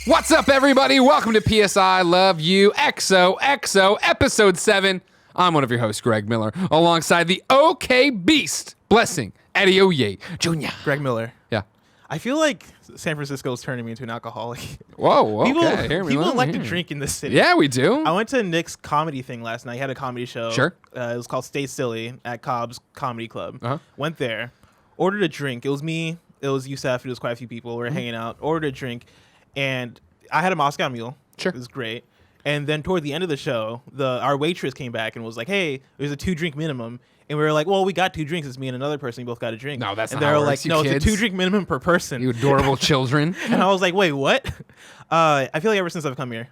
What's up, everybody? Welcome to PSI Love You XOXO Episode 7. I'm one of your hosts, Greg Miller, alongside the OK Beast, Blessing Adeoye Jr. Greg Miller. Yeah. I feel like San Francisco is turning me into an alcoholic. Whoa, okay. People like to drink in this city. Yeah, we do. I went to Nick's comedy thing last night. He had a comedy show. Sure. It was called Stay Silly at Cobb's Comedy Club. Uh-huh. Went there, ordered a drink. It was me. It was Yusef. It was quite a few people. We were hanging out. Ordered a drink, and I had a Moscow Mule. Sure. It was great. And then toward the end of the show, our waitress came back and was like, "Hey, there's a 2-drink minimum." And we were like, "Well, we got 2 drinks. It's me and another person. We both got a drink." No, that's and not how it works, like, "No, kids. it's a 2-drink minimum per person." You adorable children. And I was like, "Wait, what?" I feel like ever since I've come here,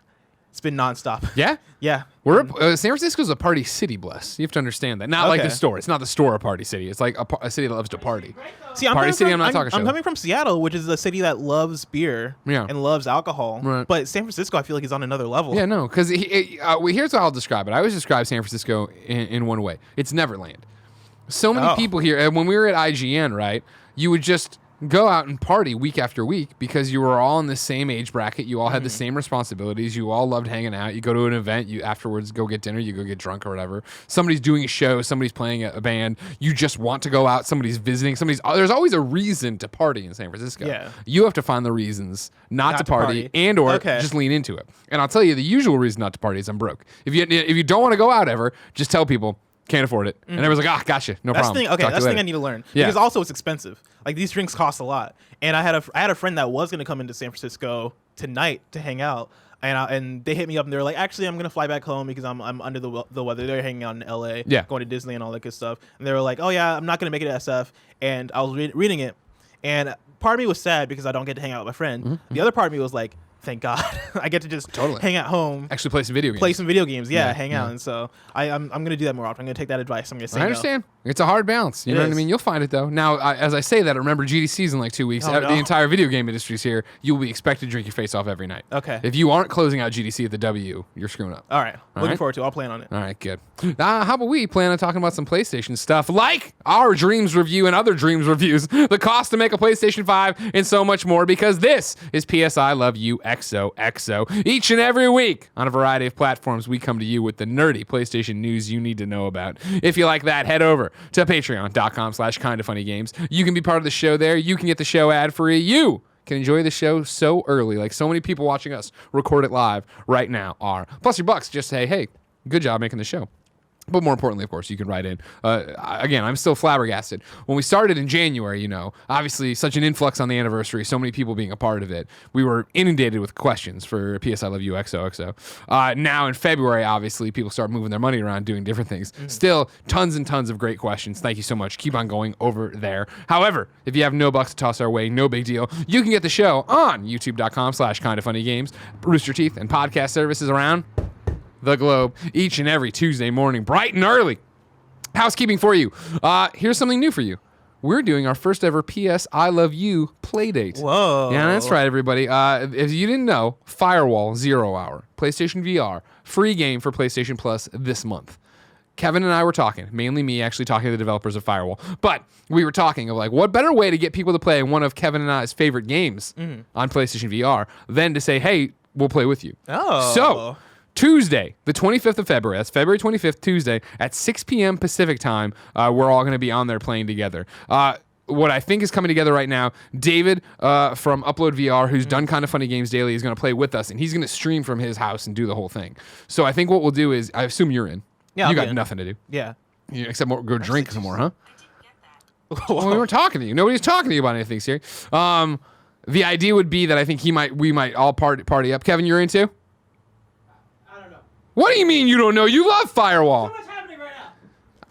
it's been nonstop. Yeah? Yeah. San Francisco's a party city, Bless. You have to understand that. Not like the store. It's not the store a party city. It's like a city that loves to party. See, I'm coming from Seattle, which is a city that loves beer and loves alcohol. Right. But San Francisco, I feel like, is on another level. Yeah, no, because here's how I'll describe it. I always describe San Francisco in one way. It's Neverland. So many people here, and when we were at IGN, right, you would just go out and party week after week because you were all in the same age bracket. You all had the same responsibilities. You all loved hanging out. You go to an event. You afterwards go get dinner. You go get drunk or whatever. Somebody's doing a show. Somebody's playing a band. You just want to go out. Somebody's visiting. There's always a reason to party in San Francisco. Yeah. You have to find the reasons not to party and or just lean into it. And I'll tell you, the usual reason not to party is I'm broke. If you don't want to go out ever, just tell people, can't afford it. And everyone's like, gotcha, no problem. That's the thing I need to learn. Yeah. Because also it's expensive. Like, these drinks cost a lot. And I had a friend that was going to come into San Francisco tonight to hang out. And they hit me up and they were like, actually, I'm going to fly back home because I'm under the weather. They're hanging out in LA, going to Disney and all that good stuff. And they were like, oh yeah, I'm not going to make it to SF. And I was reading it. And part of me was sad because I don't get to hang out with my friend. The other part of me was like, thank God, I get to just hang at home. Actually play some video games. Hang out. And so I'm going to do that more often. I'm going to take that advice. I'm going to say I understand. No. It's a hard balance. You know what I mean? You'll find it, though. Now, as I say that, remember GDC's in like 2 weeks. The entire video game industry's here. You'll be expected to drink your face off every night. Okay. If you aren't closing out GDC at the W, you're screwing up. All right. Looking forward to it. I'll plan on it. All right, good. How about we plan on talking about some PlayStation stuff, like our Dreams review and other Dreams reviews, the cost to make a PlayStation 5, and so much more, because this is PSI Love You XOXO. Each and every week on a variety of platforms, we come to you with the nerdy PlayStation news you need to know about. If you like that, head over to patreon.com/kindafunnygames. You can be part of the show there. You can get the show ad-free. You can enjoy the show so early, like so many people watching us record it live right now are. Plus your bucks, just say, hey, good job making the show. But more importantly, of course, you can write in. Again, I'm still flabbergasted. When we started in January, obviously such an influx on the anniversary, so many people being a part of it. We were inundated with questions for PSI Love You XOXO. Now in February, obviously, people start moving their money around, doing different things. Still, tons and tons of great questions. Thank you so much. Keep on going over there. However, if you have no bucks to toss our way, no big deal. You can get the show on youtube.com/kindafunnygames, Rooster Teeth, and podcast services around the globe each and every Tuesday morning, bright and early. Housekeeping for you. Here's something new for you. We're doing our first ever PS I Love You playdate. Whoa. Yeah, that's right, everybody. If you didn't know, Firewall 0 Hour, PlayStation VR, free game for PlayStation Plus this month. Kevin and I were talking, mainly me actually talking to the developers of Firewall, but we were talking of like, what better way to get people to play one of Kevin and I's favorite games on PlayStation VR than to say, hey, we'll play with you. Oh. So, Tuesday, the 25th of February, that's February 25th, Tuesday, at 6 p.m. Pacific time, we're all going to be on there playing together. What I think is coming together right now, David from Upload VR, who's done Kinda Funny Games Daily, is going to play with us, and he's going to stream from his house and do the whole thing. So I think what we'll do is, I assume you're in. Yeah, you got nothing to do. Yeah. Except go drink some more, huh? Well, we weren't talking to you. Nobody's talking to you about anything, Siri. The idea would be that I think we might all party up. Kevin, you're in too? What do you mean you don't know? You love Firewall. What's happening right now?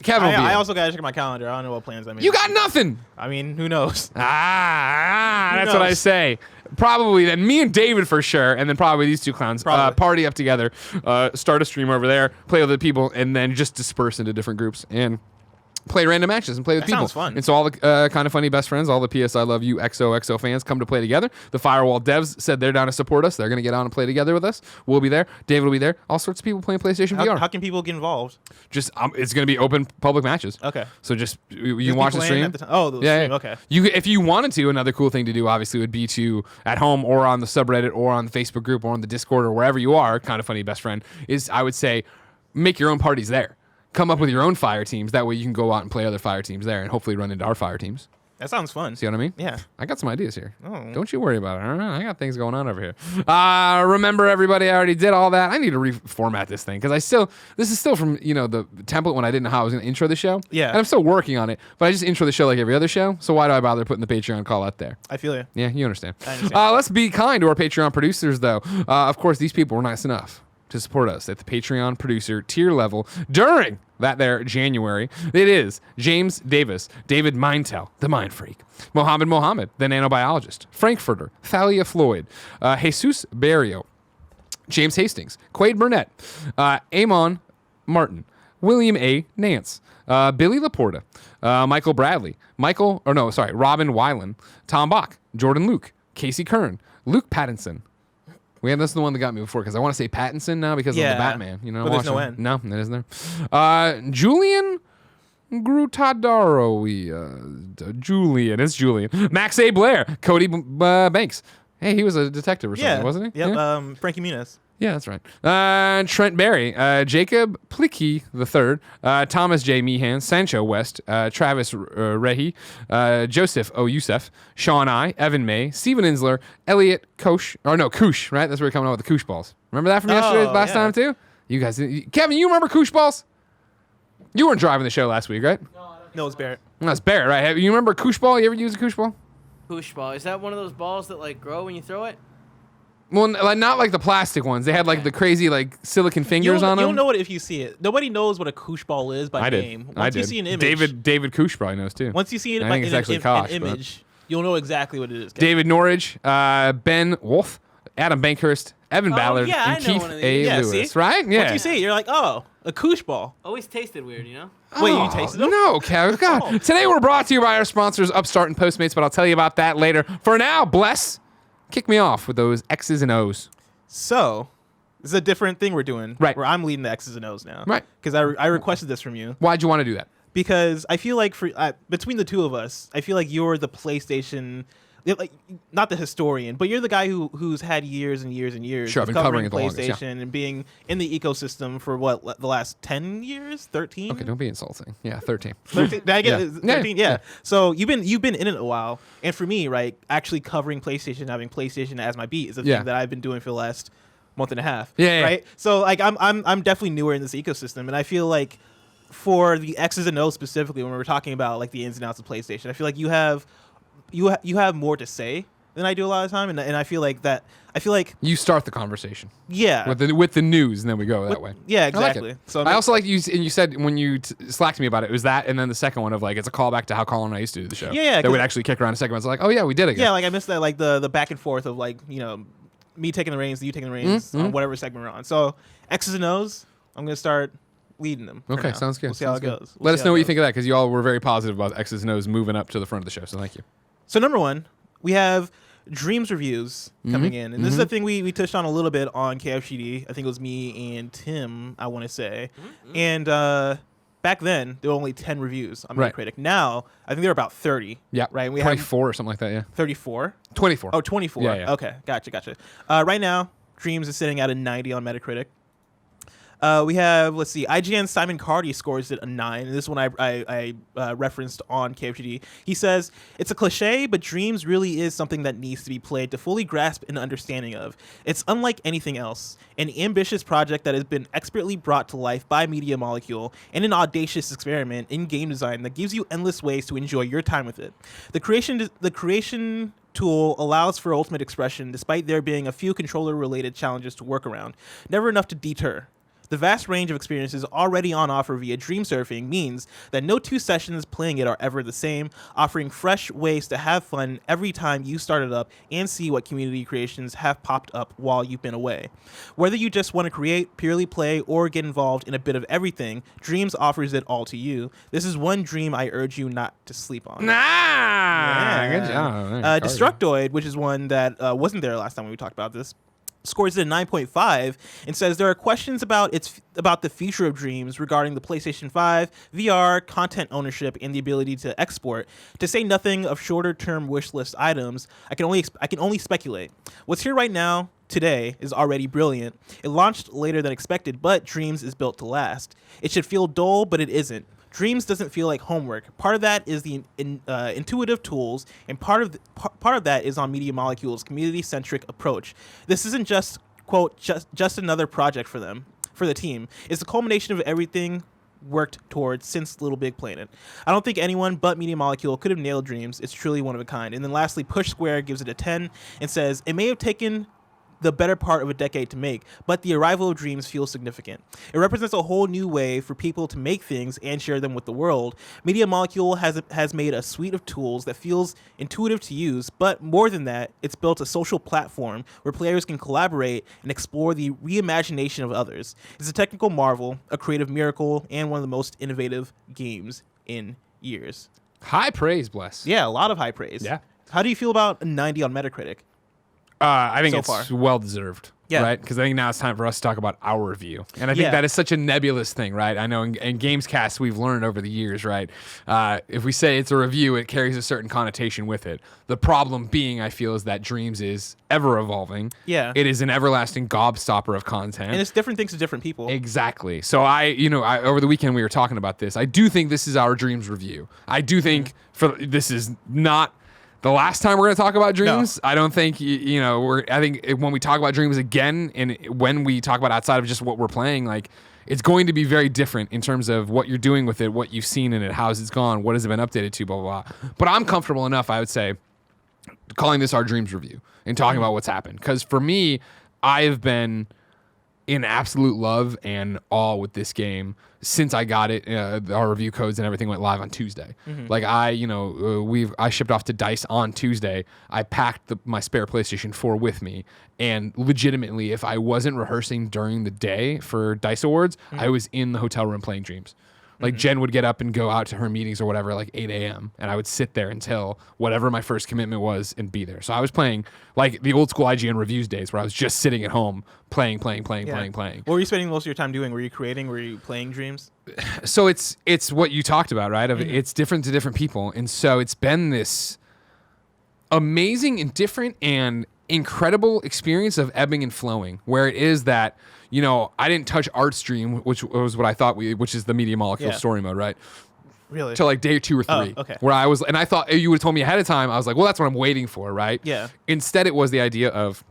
Kevin will be I in. also got to check my calendar. I don't know what plans I made. You got nothing. I mean, who knows? That's what I say. Probably then me and David for sure, and then probably these two clowns party up together, start a stream over there, play with other people, and then just disperse into different groups. And play random matches and play with That people. sounds fun. And so all the kind of funny best friends, all the PS I Love You XOXO fans come to play together. The Firewall devs said they're down to support us. They're going to get on and play together with us. We'll be there. David will be there. All sorts of people playing PlayStation VR. How can people get involved? Just it's going to be open public matches. Okay. So just you can Just watch be the playing stream. at the time. Oh, the stream. Okay. If you wanted to, another cool thing to do obviously would be to at home or on the subreddit or on the Facebook group or on the Discord or wherever you are, kind of funny best friend, is I would say make your own parties there. Come up with your own fire teams. That way you can go out and play other fire teams there and hopefully run into our fire teams. That sounds fun. See what I mean? Yeah. I got some ideas here. Oh. Don't you worry about it. All right? I got things going on over here. Remember, everybody, I already did all that. I need to reformat this thing because this is still from, the template when I didn't know how I was going to intro the show. Yeah. And I'm still working on it, but I just intro the show like every other show. So why do I bother putting the Patreon call out there? I feel you. Yeah, you understand. I understand. Let's be kind to our Patreon producers, though. Of course, these people were nice enough to support us at the Patreon producer tier level during that there January. It is James Davis, David Mindtell, the Mind Freak, Mohammed, the Nanobiologist, Frankfurter, Thalia Floyd, Jesus Barrio, James Hastings, Quaid Burnett, Amon Martin, William A. Nance, Billy Laporta, Michael Bradley, Robin Weiland, Tom Bach, Jordan Luke, Casey Kern, Luke Pattinson. This is the one that got me before because I want to say Pattinson now because of the Batman. But there's no N. No, that isn't there. Julian Grutadaro. It's Julian. Max A. Blair. Cody Banks. Hey, he was a detective or something, wasn't he? Yep. Yeah. Frankie Muniz. Yeah, that's right. Trent Berry, Jacob Plicky III, Thomas J. Meehan, Sancho West, Travis Rehi, Joseph O. Youssef, Sean I, Evan May, Steven Insler, Elliot Koosh, right? That's where we're coming out with the Koosh balls. Remember that from last time too? You guys, Kevin, you remember Koosh balls? You weren't driving the show last week, right? No, it's Barrett. No, it's Barrett, right? You remember Koosh ball? You ever use a Koosh ball? Koosh ball. Is that one of those balls that grow when you throw it? Well, not like the plastic ones. They had the crazy silicon fingers on them. You'll know it if you see it. Nobody knows what a Koosh ball is by name. Once you see an image, David Koosh probably knows too. Once you see it I think it's actually an image, you'll know exactly what it is. David Norridge, Ben Wolf, Adam Bankhurst, Evan Ballard, yeah, and I know Keith one of A. these. Yeah, Lewis. see? Right? Yeah. Once you see it, you're like, oh, a Koosh ball. Always tasted weird, you know? Wait, you tasted them? No, Kev. God. Oh. Today we're brought to you by our sponsors, Upstart and Postmates, but I'll tell you about that later. For now, Bless, kick me off with those X's and O's. So, this is a different thing we're doing. Right. Where I'm leading the X's and O's now. Right. Because I requested this from you. Why'd you want to do that? Because I feel like between the two of us, I feel like you're the PlayStation, not the historian, but you're the guy who's had years and years and years Sure, I've of been covering it the PlayStation longest, yeah. and being in the ecosystem for the last 10 years, 13? Okay, don't be insulting. Yeah, 13. 13. Did I get it? Yeah. 13? Yeah. So you've been in it a while, and for me, right, actually covering PlayStation, having PlayStation as my beat is a thing that I've been doing for the last month and a half. Yeah. Right. So I'm definitely newer in this ecosystem, and I feel like for the X's and O's specifically, when we're talking about the ins and outs of PlayStation, I feel like you have more to say than I do a lot of the time, and I feel like You start the conversation. Yeah. With the news, and then we go that way. Yeah, I like exactly. it. So I also like you. And you said when you slacked me about it was that, and then the second one of it's a callback to how Colin and I used to do the show. Yeah, That would actually kick around a second. It's like, oh yeah, we did it. Again. Yeah, I missed that the back and forth of me taking the reins, you taking the reins on whatever segment we're on. So X's and O's, I'm gonna start leading them. for Okay, now. sounds good. We'll see how it goes. Let us know what you think of that because you all were very positive about X's and O's moving up to the front of the show. So thank you. So number one, we have Dreams reviews coming in, and this is a thing we touched on a little bit on KFGD. I think it was me and Tim, I want to say, and back then there were only 10 reviews on Metacritic. Now I think there are about 30. Yeah, right. We 24 or something like that. Yeah, 34. 24. Oh, 24. Yeah. Okay, gotcha. Right now, Dreams is sitting at a 90 on Metacritic. We have, let's see, IGN Simon Cardy scores it a 9. And this one I referenced on KFGD. He says, it's a cliche, but Dreams really is something that needs to be played to fully grasp an understanding of. It's unlike anything else. An ambitious project that has been expertly brought to life by Media Molecule, and an audacious experiment in game design that gives you endless ways to enjoy your time with it. The creation tool allows for ultimate expression, despite there being a few controller-related challenges to work around. Never enough to deter. The vast range of experiences already on offer via Dream Surfing means that no 2 sessions playing it are ever the same, offering fresh ways to have fun every time you start it up and see what community creations have popped up while you've been away. Whether you just want to create, purely play, or get involved in a bit of everything, Dreams offers it all to you. This is one dream I urge you not to sleep on. Good job. Destructoid, which is one that wasn't there last time we talked about this, scores it a 9.5 and says there are questions about the future of Dreams regarding the PlayStation 5, VR, content ownership, and the ability to export. To say nothing of shorter-term wish list items, I can only speculate. What's here right now, today, is already brilliant. It launched later than expected, but Dreams is built to last. It should feel dull, but it isn't. Dreams doesn't feel like homework. Part of that is the intuitive tools, and part of that is on Media Molecule's community-centric approach. This isn't just, quote, just another project for the team. It's the culmination of everything worked towards since Little Big Planet. I don't think anyone but Media Molecule could have nailed Dreams. It's truly one of a kind. And then lastly, Push Square gives it a 10 and says, it may have taken the better part of a decade to make, but the arrival of Dreams feels significant. It represents a whole new way for people to make things and share them with the world. Media Molecule has made a suite of tools that feels intuitive to use, but more than that, it's built a social platform where players can collaborate and explore the reimagination of others. It's a technical marvel, a creative miracle, and one of the most innovative games in years. High praise, Bless. Yeah, a lot of high praise. Yeah. How do you feel about a 90 on Metacritic? I think So it's far. well deserved. Yeah. Right? Because I think now it's time for us to talk about our review. And I think that is such a nebulous thing, right? I know in Gamescast we've learned over the years, right? If we say it's a review, it carries a certain connotation with it. The problem being, I feel, is that Dreams is ever evolving. Yeah. It is an everlasting gobstopper of content. And it's different things to different people. Exactly. So I over the weekend we were talking about this. I do think this is our Dreams review. I do think this is not the last time we're going to talk about Dreams. No. I don't think, I think when we talk about Dreams again, and when we talk about outside of just what we're playing, like, it's going to be very different in terms of what you're doing with it, what you've seen in it, how's it's gone, what has it been updated to, blah, blah, blah. But I'm comfortable enough, I would say, calling this our Dreams review and talking about what's happened. Because for me, I've been in absolute love and awe with this game since I got it. Our review codes and everything went live on Tuesday. Like I shipped off to DICE on Tuesday. I packed my spare PlayStation 4 with me, and legitimately, if I wasn't rehearsing during the day for DICE Awards, I was in the hotel room playing Dreams. Like Jen would get up and go out to her meetings or whatever, like 8 a.m. And I would sit there until whatever my first commitment was and be there. So I was playing like the old school IGN reviews days where I was just sitting at home playing. What were you spending most of your time doing? Were you creating? Were you playing Dreams? So it's what you talked about, right? It's different to different people. And so it's been this amazing and different and incredible experience of ebbing and flowing, where it is that, I didn't touch Art Stream, which was what I thought which is the Media Molecule story mode, right? Really? Till like day 2 or 3. Oh, okay. Where I was, and I thought you would have told me ahead of time. I was like, well, that's what I'm waiting for, right? Yeah. Instead, it was the idea of,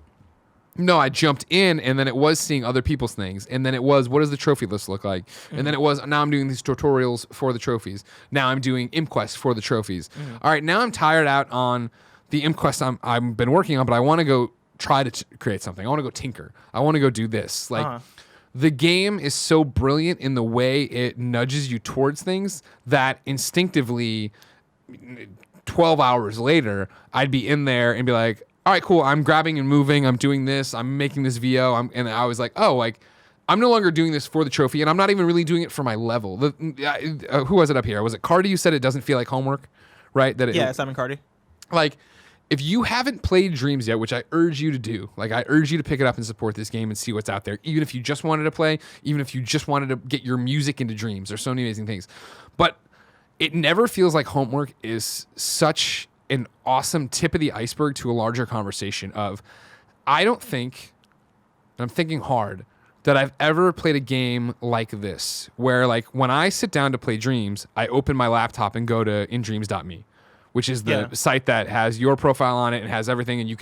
no, I jumped in, and then it was seeing other people's things, and then it was, what does the trophy list look like? And then it was, now I'm doing these tutorials for the trophies. Now I'm doing ImQuest for the trophies. All right, now I'm tired out on the ImQuest I've been working on, but I want to go try to create something. I want to go tinker. I want to go do this. Like, the game is so brilliant in the way it nudges you towards things that instinctively, 12 hours later, I'd be in there and be like, all right, cool. I'm grabbing and moving. I'm doing this. I'm making this VO. And I was like, oh, like, I'm no longer doing this for the trophy, and I'm not even really doing it for my level. Who was it up here? Was it Cardi? You said it doesn't feel like homework, right? Simon Cardi. Like, if you haven't played Dreams yet, which I urge you to do, like, I urge you to pick it up and support this game and see what's out there, even if you just wanted to play, even if you just wanted to get your music into Dreams. There's so many amazing things. But it never feels like homework is such an awesome tip of the iceberg to a larger conversation of, I don't think, and I'm thinking hard, that I've ever played a game like this, where, like, when I sit down to play Dreams, I open my laptop and go to indreams.me. Which is the site that has your profile on it and has everything, and you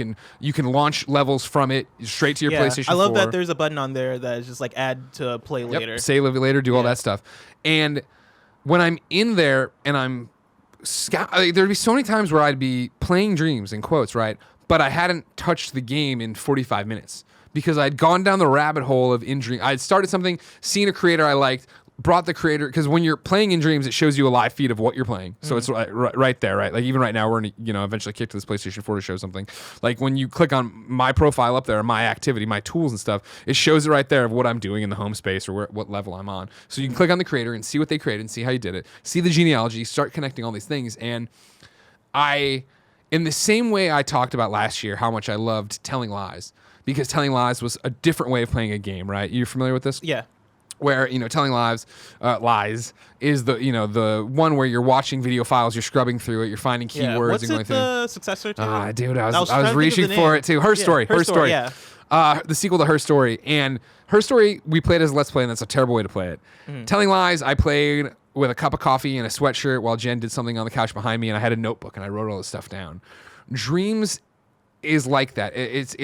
can launch levels from it straight to your PlayStation 4. I love that there's a button on there that is just like add to play later. Save later, do all that stuff. And when I'm in there and I'm there'd be so many times where I'd be playing Dreams in quotes, right? But I hadn't touched the game in 45 minutes because I'd gone down the rabbit hole of In Dreams. I'd started something, seen a creator I liked, brought the creator, because when you're playing In Dreams, it shows you a live feed of what you're playing. So it's right there, right? Like even right now, we're gonna, eventually kick to this PlayStation 4 to show something. Like when you click on my profile up there, my activity, my tools and stuff, it shows it right there of what I'm doing in the home space or what level I'm on. So you can click on the creator and see what they created and see how you did it, see the genealogy, start connecting all these things. And in the same way I talked about last year, how much I loved Telling Lies, because Telling Lies was a different way of playing a game, right? You're familiar with this? Yeah. Where Telling Lies is the one where you're watching video files, you're scrubbing through it, you're finding keywords What's and going it through. the successor to? Dude, I was trying to think of reaching the for name. it too. Her Story. Yeah. The sequel to Her Story. And Her Story we played as a Let's Play, and that's a terrible way to play it. Telling Lies I played with a cup of coffee and a sweatshirt while Jen did something on the couch behind me, and I had a notebook and I wrote all this stuff down. Dreams is like that. It's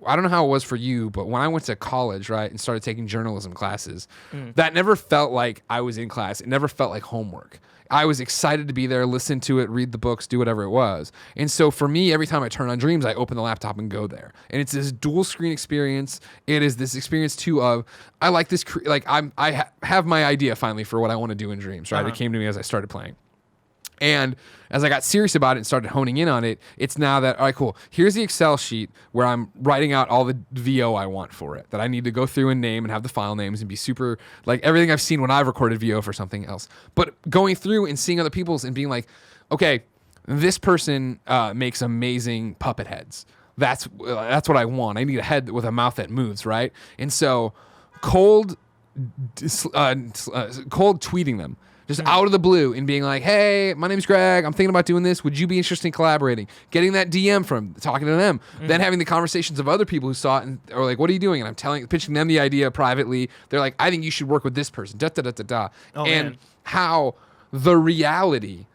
I don't know how it was for you, but when I went to college, right, and started taking journalism classes, that never felt like I was in class. It never felt like homework. I was excited to be there, listen to it, read the books, do whatever it was. And so for me, every time I turn on Dreams, I open the laptop and go there. And it's this dual screen experience. It is this experience too of, I like this, I have my idea finally for what I want to do in Dreams, right? It came to me as I started playing. And as I got serious about it and started honing in on it, it's now that, all right, cool, here's the Excel sheet where I'm writing out all the VO I want for it, that I need to go through and name and have the file names and be super, like everything I've seen when I've recorded VO for something else. But going through and seeing other people's and being like, okay, this person makes amazing puppet heads. That's what I want. I need a head with a mouth that moves, right? And so cold tweeting them. Just out of the blue and being like, hey, my name's Greg. I'm thinking about doing this. Would you be interested in collaborating? Getting that DM from talking to them. Then having the conversations of other people who saw it and are like, what are you doing? And I'm pitching them the idea privately. They're like, I think you should work with this person. Oh, and man. how the reality,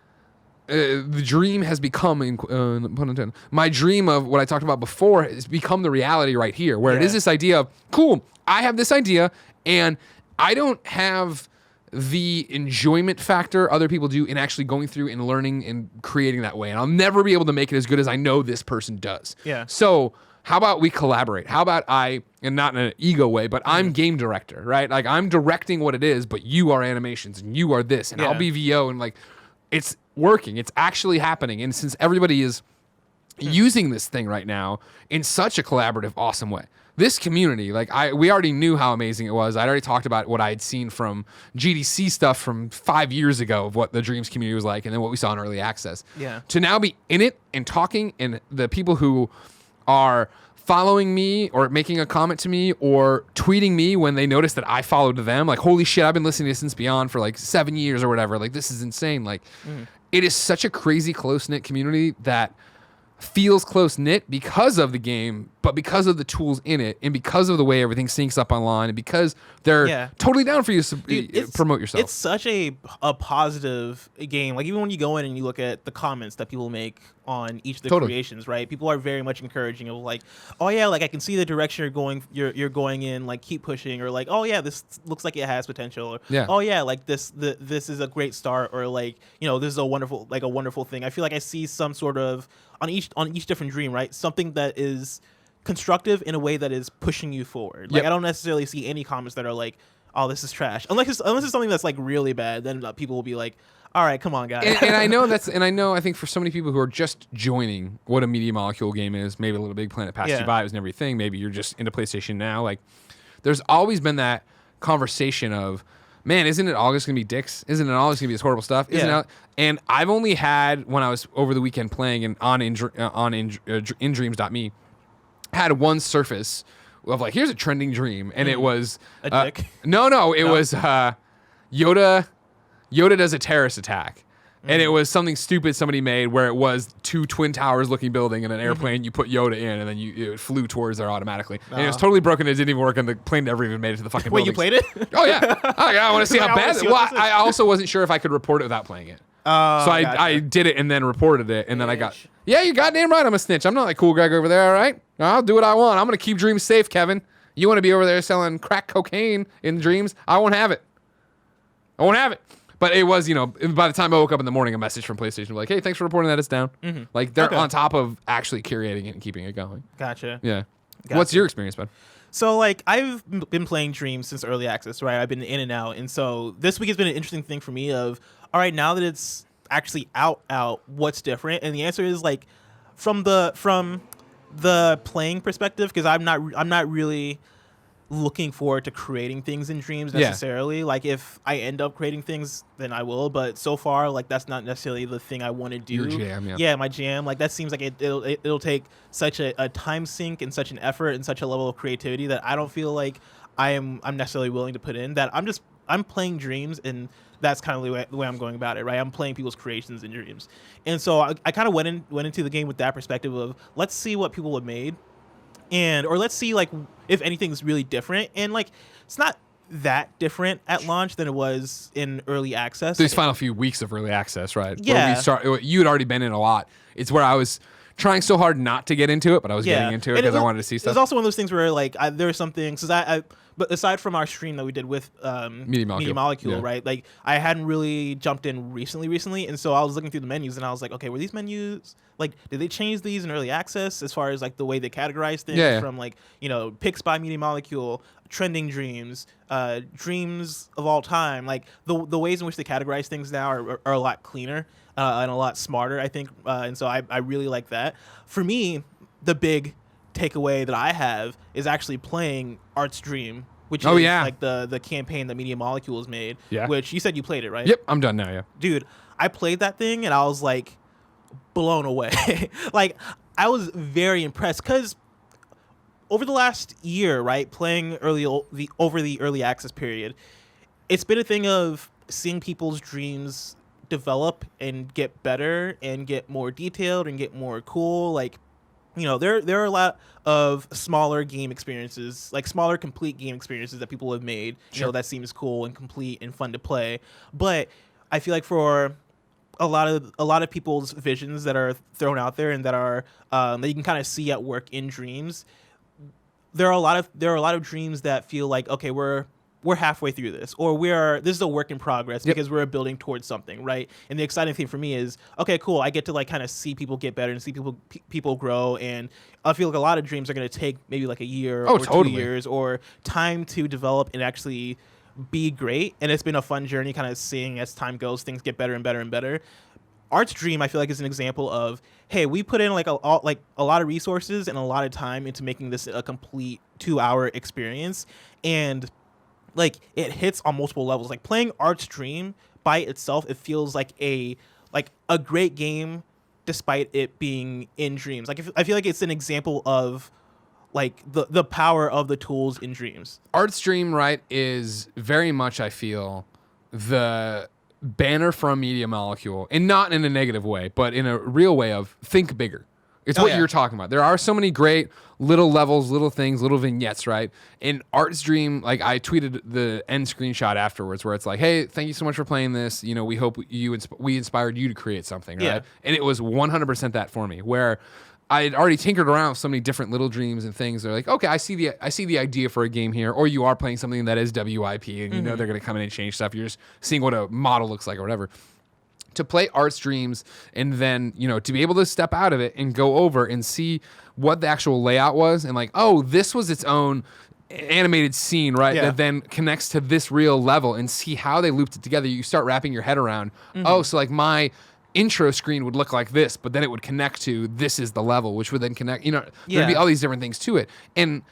the dream has become, pun intended, my dream of what I talked about before has become the reality right here, where it is this idea of, cool, I have this idea and I don't have the enjoyment factor other people do in actually going through and learning and creating that way. And I'll never be able to make it as good as I know this person does. Yeah. So how about we collaborate? How about and not in an ego way, but I'm game director, right? Like I'm directing what it is, but you are animations and you are this and I'll be VO, and like it's working. It's actually happening. And since everybody is using this thing right now in such a collaborative, awesome way. This community, we already knew how amazing it was. I'd already talked about what I had seen from GDC stuff from 5 years ago of what the Dreams community was like and then what we saw in early access. Yeah. To now be in it and talking, and the people who are following me or making a comment to me or tweeting me when they notice that I followed them, like, holy shit, I've been listening to Since Beyond for like 7 years or whatever. Like, this is insane. Like, it is such a crazy close-knit community that feels close-knit because of the game, but because of the tools in it and because of the way everything syncs up online and because they're totally down for you to promote yourself. It's such a positive game. Like even when you go in and you look at the comments that people make on each of the creations, right? People are very much encouraging of like, oh yeah, like I can see the direction you're going in, like keep pushing, or like, oh yeah, this looks like it has potential, or oh yeah, like this is a great start, or like, you know, this is a wonderful thing. I feel like I see some sort of on each different dream, right? Something that is constructive in a way that is pushing you forward. Like I don't necessarily see any comments that are like, oh, this is trash. Unless it's something that's like really bad, then people will be like, all right, come on, guys. And I think for so many people who are just joining what a Media Molecule game is, maybe a Little Big Planet passed you by, it was never a thing. Maybe you're just into PlayStation now. Like, there's always been that conversation of, man, isn't it all just gonna be dicks? Isn't it all just gonna be this horrible stuff? And I've only had, when I was over the weekend playing and on indreams.me, had one surface of like, here's a trending dream, and it was a dick. It was Yoda does a terrorist attack. And it was something stupid somebody made where it was two Twin Towers looking building and an airplane. You put Yoda in and then it flew towards there automatically. And it was totally broken. It didn't even work and the plane never even made it to the fucking building. Wait, you played it? Oh, yeah. I want to see how bad it was. I also wasn't sure if I could report it without playing it. So I did it and then reported it. And then I got, you're goddamn right, I'm a snitch. I'm not like Cool Greg over there, all right? I'll do what I want. I'm going to keep Dreams safe, Kevin. You want to be over there selling crack cocaine in Dreams? I won't have it. But it was, by the time I woke up in the morning, a message from PlayStation like, hey, thanks for reporting that it's down. Like, they're on top of actually curating it and keeping it going. Gotcha. Yeah. What's your experience, bud? So like I've been playing Dreams since early access, right? I've been in and out, and so this week has been an interesting thing for me. Of all right, now that it's actually out, what's different? And the answer is like from the playing perspective, because I'm not really looking forward to creating things in Dreams necessarily. Like if I end up creating things, then I will, but so far like that's not necessarily the thing I want to do. Your jam, my jam. Like that seems like it'll take such a time sink and such an effort and such a level of creativity that I don't feel like I'm necessarily willing to put in. That I'm playing Dreams, and that's kind of the way I'm going about it, right? I'm playing people's creations in Dreams, and so I kind of went into the game with that perspective of let's see what people have made, or let's see like if anything's really different. And like it's not that different at launch than it was in early access. These final few weeks of early access, right? Yeah. You had already been in a lot. It's where I was trying so hard not to get into it, but I was getting into it because I wanted to see stuff. It's also one of those things where like there are some things, because but aside from our stream that we did with Media Molecule, right? Like I hadn't really jumped in recently, and so I was looking through the menus and I was like, okay, were these menus like did they change these in early access as far as like the way they categorize things from like picks by Media Molecule, trending dreams, dreams of all time, like the ways in which they categorize things now are a lot cleaner and a lot smarter, I think, and so I really like that. For me, the big takeaway that I have is actually playing Art's Dream, which is like the campaign that Media Molecule has made. Yeah. Which you said you played it, right? Yep, I'm done now. Yeah. Dude, I played that thing and I was like blown away. Like I was very impressed because over the last year, right, playing over the early access period, it's been a thing of seeing people's dreams develop and get better and get more detailed and get more cool. Like there are a lot of smaller game experiences, like smaller complete game experiences that people have made, that seems cool and complete and fun to play. But I feel like for a lot of people's visions that are thrown out there and that are that you can kind of see at work in Dreams, there are a lot of dreams that feel like, okay, we're halfway through this, or this is a work in progress because we're building towards something, right? And the exciting thing for me is, okay, cool, I get to like kind of see people get better and see people grow, and I feel like a lot of dreams are going to take maybe like a year or 2 years or time to develop and actually be great. And it's been a fun journey kind of seeing as time goes, things get better and better and better. Art's Dream, I feel like, is an example of, hey, we put in like a lot of resources and a lot of time into making this a complete 2-hour experience, and like it hits on multiple levels. Like playing Art's Dream by itself, it feels like a great game despite it being in Dreams. Like I feel like it's an example of like the power of the tools in Dreams. Art's Dream, right, is very much, I feel, the banner from Media Molecule, and not in a negative way, but in a real way of think bigger. It's what you're talking about. There are so many great little levels, little things, little vignettes, right? In Art's Dream, like I tweeted the end screenshot afterwards where it's like, hey, thank you so much for playing this. We hope we inspired you to create something, right? And it was 100% that for me, where I had already tinkered around with so many different little dreams and things. They're like, okay, I see the idea for a game here, or you are playing something that is WIP, and they're going to come in and change stuff. You're just seeing what a model looks like or whatever. To play Art's Dreams and then, to be able to step out of it and go over and see what the actual layout was, and like, oh, this was its own animated scene, right? That then connects to this real level, and see how they looped it together. You start wrapping your head around, oh, so like my intro screen would look like this, but then it would connect to this is the level, which would then connect, there'd be all these different things to it. And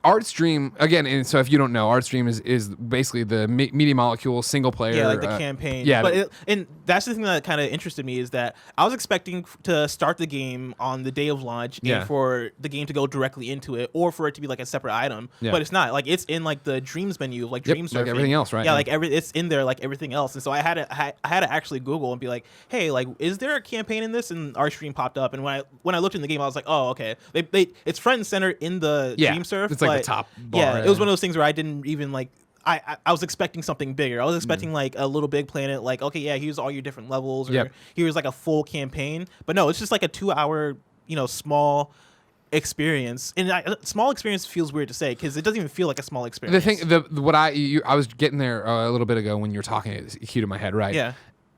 Art's Dream, again, and so if you don't know, Art's Dream is basically the Media Molecule single player. Yeah, like the campaign. Yeah. But and that's the thing that kind of interested me, is that I was expecting to start the game on the day of launch and for the game to go directly into it, or for it to be like a separate item. Yeah. But it's not. Like it's in like the Dreams menu of like Dream Surfing. Like everything else, right? Yeah, like it's in there like everything else. And so I had to actually Google and be like, hey, like is there a campaign in this? And Art's Dream popped up, and when I looked in the game, I was like, oh, okay. It's front and center in the Dream Surf. It's like the top bar. Yeah, it was one of those things where I didn't even like. I was expecting something bigger. I was expecting like a Little Big Planet, like, okay, yeah, here's all your different levels, or here's like a full campaign. But no, it's just like a 2-hour, small experience. And small experience feels weird to say because it doesn't even feel like a small experience. The thing, I was getting there a little bit ago when you were talking, it cued in my head, right? Yeah.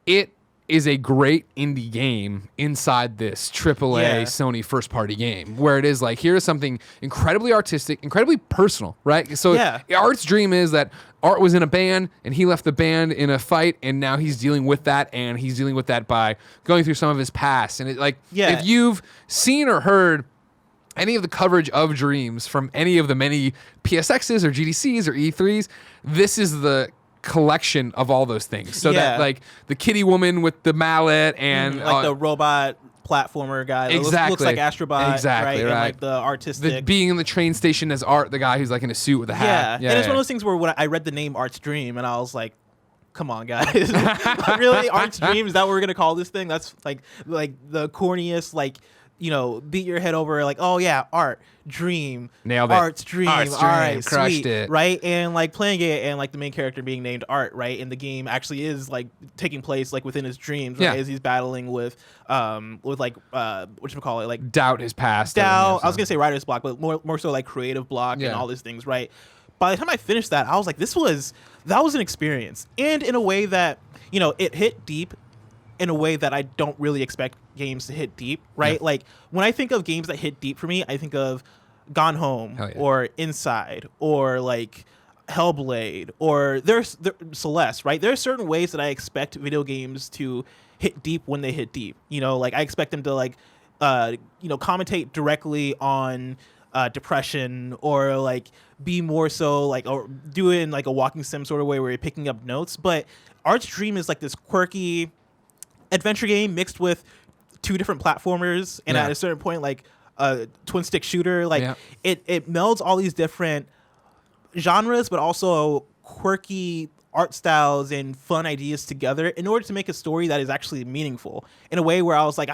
It is a great indie game inside this AAA Yeah. Sony first party game, where it is like, here's something incredibly artistic, incredibly personal, right? So Yeah. Art's dream is that Art was in a band and he left the band in a fight, and now he's dealing with that, and he's dealing with that by going through some of his past. And if you've seen or heard any of the coverage of Dreams from any of the many PSXs or GDCs or E3s, this is the collection of all those things. So that like the kitty woman with the mallet and like the robot platformer guy that looks like Astrobot, right? And like the artistic being in the train station as Art, the guy who's like in a suit with a hat. And it's one of those things where when I read the name Art's Dream and I was like, come on, guys. Really? Art's Dream? Is that what we're gonna call this thing? That's like the corniest, like, you know, beat your head over, like, oh yeah, Art Dream, nailed it. Art's Dream, all right, crushed sweet, it, right? And like playing it, and like the main character being named Art, right? And the game actually is like taking place like within his dreams, right? As he's battling with like whatchamacallit, like doubt his past. I was gonna say writer's block, but more so like creative block and all these things, right? By the time I finished that, I was like, that was an experience, and in a way that, you know, it hit deep in a way that I don't really expect games to hit deep, right? Yeah. Like when I think of games that hit deep for me, I think of Gone Home or Inside or like Hellblade or there's Celeste, right? There are certain ways that I expect video games to hit deep when they hit deep. You know, like I expect them to like, you know, commentate directly on depression, or like be more so like, or do it in like a walking sim sort of way where you're picking up notes. But Art's Dream is like this quirky adventure game mixed with two different platformers, and at a certain point like a twin stick shooter. Like it melds all these different genres, but also quirky art styles and fun ideas together in order to make a story that is actually meaningful in a way where I was like,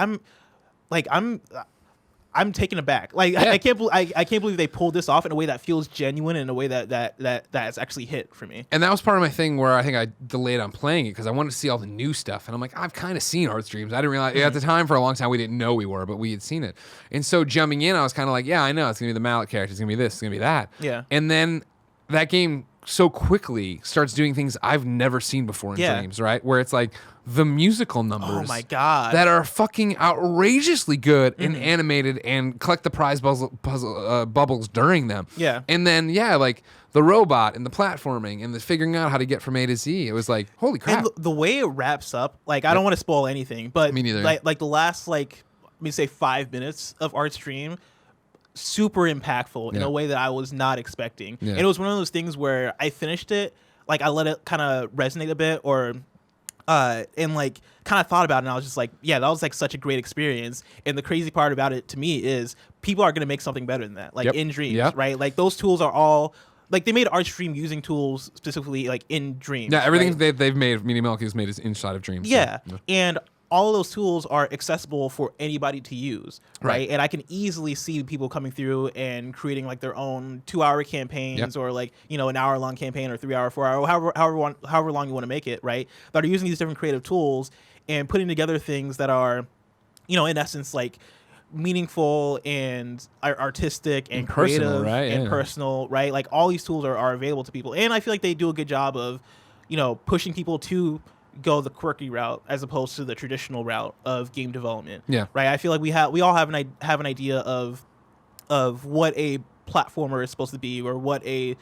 I'm taken aback. Like I can't believe they pulled this off in a way that feels genuine, in a way that's actually hit for me. And that was part of my thing where I think I delayed on playing it because I wanted to see all the new stuff. And I'm like, I've kind of seen Art's Dreams. I didn't realize at the time, for a long time, we didn't know we were, but we had seen it. And so jumping in, I was kind of like, yeah, I know it's gonna be the mallet character, it's gonna be this, it's gonna be that. Yeah. And then that game so quickly starts doing things I've never seen before in Dreams, right? Where it's like the musical numbers, oh my god, that are fucking outrageously good and animated, and collect the prize bubbles during them. Yeah. And then like the robot and the platforming and the figuring out how to get from A to Z. It was like, holy crap. And the way it wraps up, like I don't want to spoil anything, but me neither. Like the last, like, let me say 5 minutes of Art's Dream, super impactful in a way that I was not expecting. And it was one of those things where I finished it, like I let it kind of resonate a bit, or and like kind of thought about it, and I was just like, yeah, that was like such a great experience. And the crazy part about it to me is people are going to make something better than that, like in Dreams, right? Like those tools are all, like they made Art's Dream using tools specifically like in Dreams. Yeah, everything they've made, Media Milk has made is inside of Dreams. Yeah, so. And all of those tools are accessible for anybody to use, right? And I can easily see people coming through and creating like their own 2-hour campaigns, or like, you know, an hour-long campaign, or 3-hour, 4-hour, however long you want to make it, right? That are using these different creative tools and putting together things that are, you know, in essence, like meaningful and artistic and creative, personal, right? And personal, right? Like all these tools are available to people, and I feel like they do a good job of, you know, pushing people to go the quirky route as opposed to the traditional route of game development. Yeah. Right. I feel like we all have an idea of what a platformer is supposed to be, or what an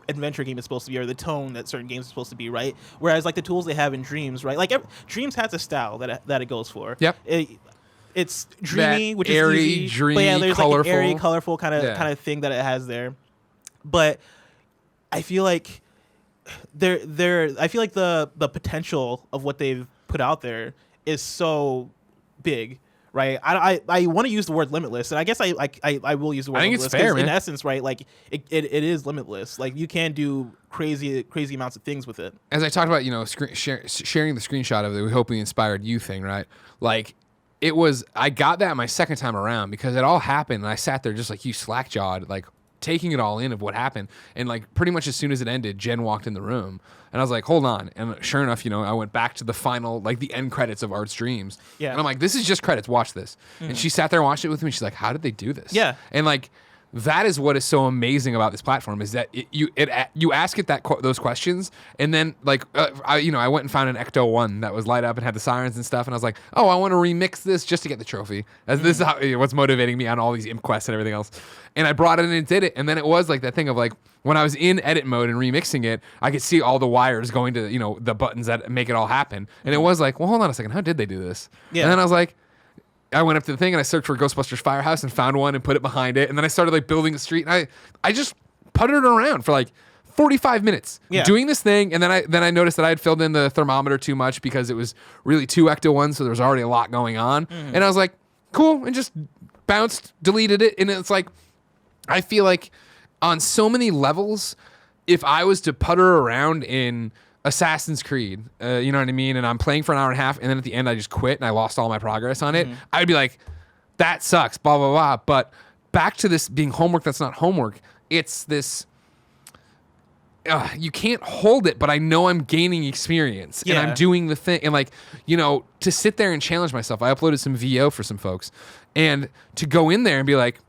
adventure game is supposed to be, or the tone that certain games are supposed to be, right? Whereas like the tools they have in Dreams, right? Like Dreams has a style that it goes for. Yep. It's dreamy, which airy, is easy, dreamy, but yeah, there's colorful. like an airy, colorful kind of thing that it has there. But I feel like I feel like the potential of what they've put out there is so big, right? I want to use the word limitless, and I guess I will use the word limitless. It's fair, man. In essence, right, like it is limitless. Like you can do crazy amounts of things with it. As I talked about, you know, sharing the screenshot of it, we hope we inspired you thing, right? Like I got that my second time around because it all happened, and I sat there just like you, slack-jawed, like taking it all in of what happened. And like pretty much as soon as it ended, Jen walked in the room, and I was like, hold on. And sure enough, you know, I went back to the final, like the end credits of Art's Dreams. Yeah. And I'm like, this is just credits, watch this. And she sat there and watched it with me. She's like, how did they do this? Yeah. And like that is what is so amazing about this platform is that you ask it those questions, and then like I went and found an Ecto one that was light up and had the sirens and stuff, and I was like, oh, I want to remix this just to get the trophy. As this is what's motivating me on all these imp quests and everything else. And I brought it in and did it, and then it was like that thing of like when I was in edit mode and remixing it, I could see all the wires going to the buttons that make it all happen, and it was like, well, hold on a second, how did they do this? Yeah. And then I was like, I went up to the thing and I searched for Ghostbusters Firehouse and found one and put it behind it. And then I started like building a street, and I just puttered around for like 45 minutes doing this thing. And then I noticed that I had filled in the thermometer too much because it was really 2 Ecto ones. So there was already a lot going on. And I was like, cool. And just bounced, deleted it. And it's like, I feel like on so many levels, if I was to putter around in Assassin's Creed, you know what I mean? And I'm playing for an hour and a half, and then at the end I just quit and I lost all my progress on it. I'd be like, that sucks, blah, blah, blah. But back to this being homework that's not homework, it's this, you can't hold it, but I know I'm gaining experience and I'm doing the thing. And like, to sit there and challenge myself, I uploaded some VO for some folks, and to go in there and be like,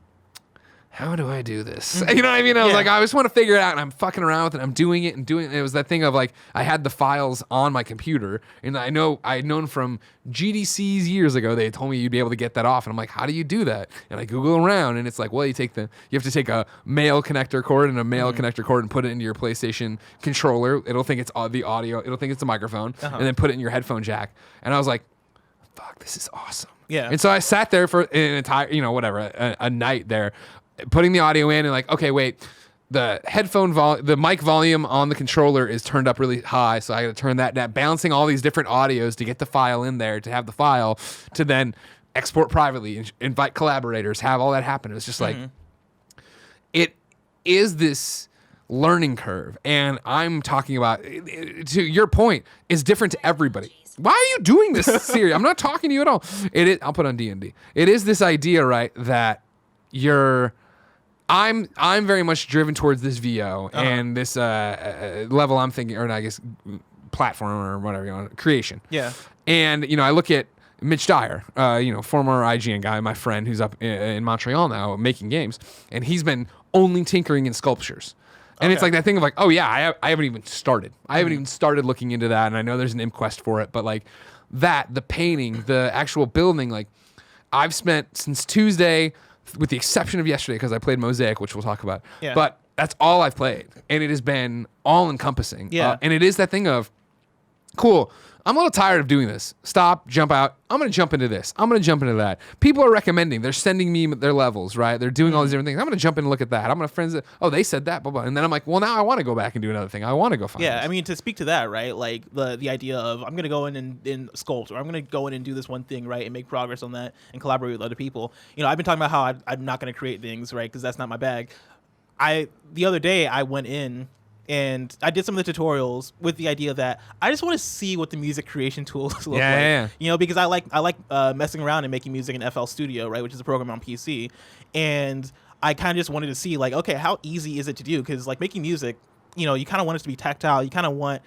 how do I do this? You know what I mean? I was like, I just want to figure it out, and I'm fucking around with it. I'm doing it and doing it. And it was that thing of like, I had the files on my computer, and I had known from GDCs years ago, they told me you'd be able to get that off. And I'm like, how do you do that? And I Google around, and it's like, well, you have to take a male connector cord and a male connector cord and put it into your PlayStation controller. It'll think it's the audio. It'll think it's a microphone, and then put it in your headphone jack. And I was like, fuck, this is awesome. Yeah. And so I sat there for an entire, a night there, putting the audio in and like, okay, wait, the the mic volume on the controller is turned up really high, so I got to turn that down, balancing all these different audios to get the file in there, to have the file to then export privately, invite collaborators, have all that happen. It was just like, it is this learning curve, and I'm talking about, to your point, is different to everybody. Why are you doing this, Siri? I'm not talking to you at all. I'll put on D&D. It is this idea, right, that I'm very much driven towards this VO and this level I'm thinking, or I guess platform or whatever you want, creation. Yeah. And I look at Mitch Dyer, former IGN guy, my friend who's up in Montreal now making games, and he's been only tinkering in sculptures. And it's like that thing of like, oh yeah, I haven't even started. I haven't even started looking into that, and I know there's an imp quest for it, but like the painting, the actual building, like I've spent since Tuesday, with the exception of yesterday, because I played Mosaic, which we'll talk about. Yeah. But that's all I've played, and it has been all-encompassing. Yeah. And it is that thing of, cool, I'm a little tired of doing this. Stop, jump out. I'm going to jump into this. I'm going to jump into that. People are recommending. They're sending me their levels, right? They're doing all these different things. I'm going to jump in and look at that. I'm going to friends that, they said that, blah, blah. And then I'm like, well, now I want to go back and do another thing. I want to go find this. I mean, to speak to that, right? Like the idea of I'm going to go in and sculpt, or I'm going to go in and do this one thing, right? And make progress on that and collaborate with other people. I've been talking about how I'm not going to create things, right? Because that's not my bag. The other day I went in and I did some of the tutorials with the idea that I just want to see what the music creation tools look like. Yeah. Because I like messing around and making music in FL Studio, right, which is a program on PC. And I kind of just wanted to see, like, okay, how easy is it to do? Because like making music, you kind of want it to be tactile. You kind of want,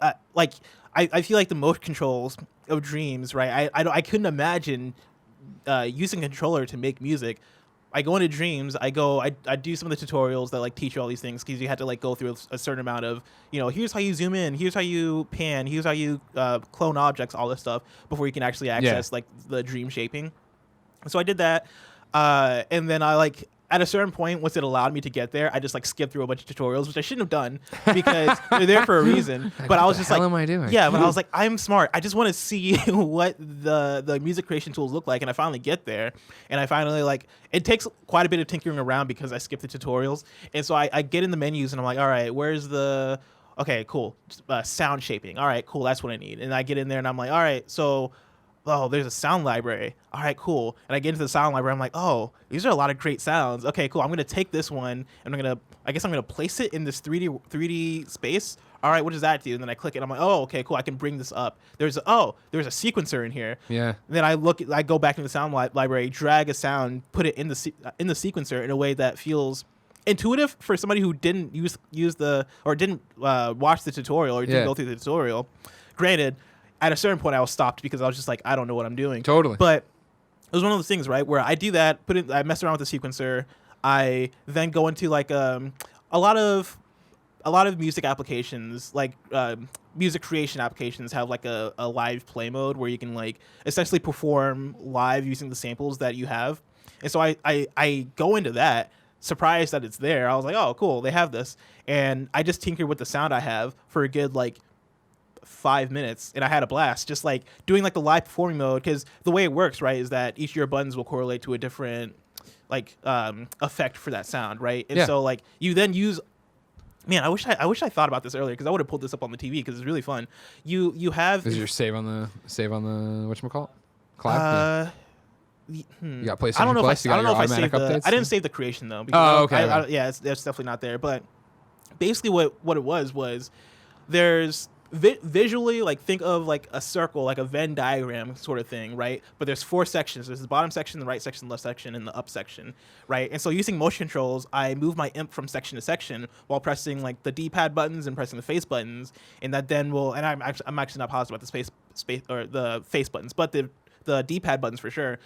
I feel like the motion controls of Dreams, right? I couldn't imagine using a controller to make music. I go into Dreams, I do some of the tutorials that like teach you all these things, because you had to like go through a certain amount of, here's how you zoom in, here's how you pan, here's how you clone objects, all this stuff before you can actually access like the dream shaping. So I did that, and then I like, at a certain point, once it allowed me to get there, I just like skipped through a bunch of tutorials, which I shouldn't have done because they're there for a reason. But I was just like, what the hell am I doing? Yeah, but I was like, I'm smart. I just want to see what the music creation tools look like. And I finally get there. And I finally it takes quite a bit of tinkering around because I skipped the tutorials. And so I get in the menus and I'm like, all right, where's the, okay, cool. Sound shaping. All right, cool. That's what I need. And I get in there and I'm like, all right, so, there's a sound library. All right, cool. And I get into the sound library. I'm like, oh, these are a lot of great sounds. Okay, cool. I'm going to take this one and I'm going to place it in this 3D space. All right, what does that do? And then I click it. I'm like, oh, okay, cool. I can bring this up. There's a sequencer in here. Yeah. And then I go back to the sound library, drag a sound, put it in the sequencer in a way that feels intuitive for somebody who didn't didn't watch the tutorial or didn't go through the tutorial. Granted, at a certain point I was stopped because I was just like, I don't know what I'm doing. Totally. But it was one of those things, right, where I do that, I mess around with the sequencer, I then go into like a lot of music applications, like music creation applications have like a live play mode where you can like essentially perform live using the samples that you have. And so I go into that surprised that it's there. I was like, oh, cool, they have this. And I just tinkered with the sound I have for a good like 5 minutes, and I had a blast just like doing like the live performing mode, because the way it works, right, is that each of your buttons will correlate to a different like effect for that sound, right? And so like you then use, man, I wish I thought about this earlier, because I would have pulled this up on the TV because it's really fun. You have, is your save on the whatchamacallit? Cloud? You got PlayStation I don't know Plus? if I don't know if I saved updates? I didn't save the creation though. Because okay. Yeah, it's definitely not there. But basically, what it was there's visually, like, think of like a circle, like a Venn diagram sort of thing, right? But there's 4 sections. There's the bottom section, the right section, the left section, and the up section, right? And so using motion controls, I move my imp from section to section while pressing like the D-pad buttons and pressing the face buttons, and that then will. And I'm actually not positive about the space or the face buttons, but the D-pad buttons for sure.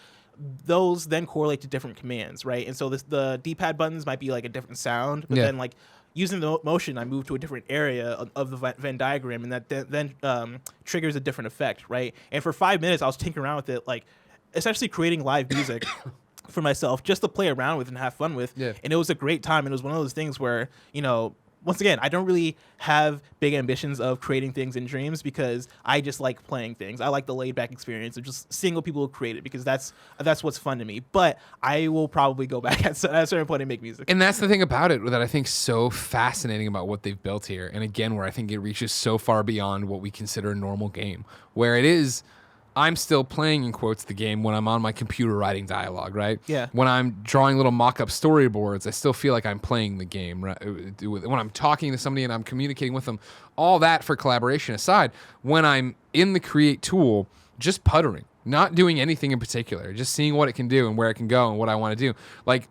Those then correlate to different commands, right? And so the D-pad buttons might be like a different sound, but then like using the motion, I move to a different area of the Venn diagram, and that then triggers a different effect, right? And for 5 minutes, I was tinkering around with it, like essentially creating live music for myself just to play around with and have fun with. Yeah. And it was a great time. And it was one of those things where, you know, once again, I don't really have big ambitions of creating things in dreams, because I just like playing things. I like the laid back experience of just seeing what people create it, because that's what's fun to me. But I will probably go back at a certain point and make music. And that's the thing about it that I think so fascinating about what they've built here. And again, where I think it reaches so far beyond what we consider a normal game, where it is, I'm still playing, in quotes, the game when I'm on my computer writing dialogue, right? Yeah. When I'm drawing little mock-up storyboards, I still feel like I'm playing the game, right? When I'm talking to somebody and I'm communicating with them, all that for collaboration aside, when I'm in the Create tool, just puttering, not doing anything in particular, just seeing what it can do and where it can go and what I want to do. Like,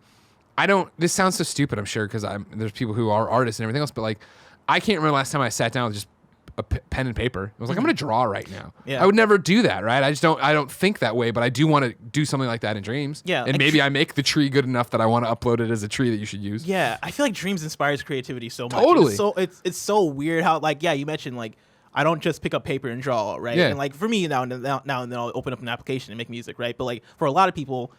this sounds so stupid, I'm sure, because there's people who are artists and everything else, but like, I can't remember last time I sat down with just a pen and paper. I was like, I'm going to draw right now. Yeah. I would never do that, right? I don't think that way, but I do want to do something like that in dreams. Yeah. And maybe I make the tree good enough that I want to upload it as a tree that you should use. Yeah. I feel like dreams inspires creativity so much. Totally. It's so weird how, like, yeah, you mentioned, like, I don't just pick up paper and draw, right? Yeah. And like, for me, now and then I'll open up an application and make music, right? But like, for a lot of people,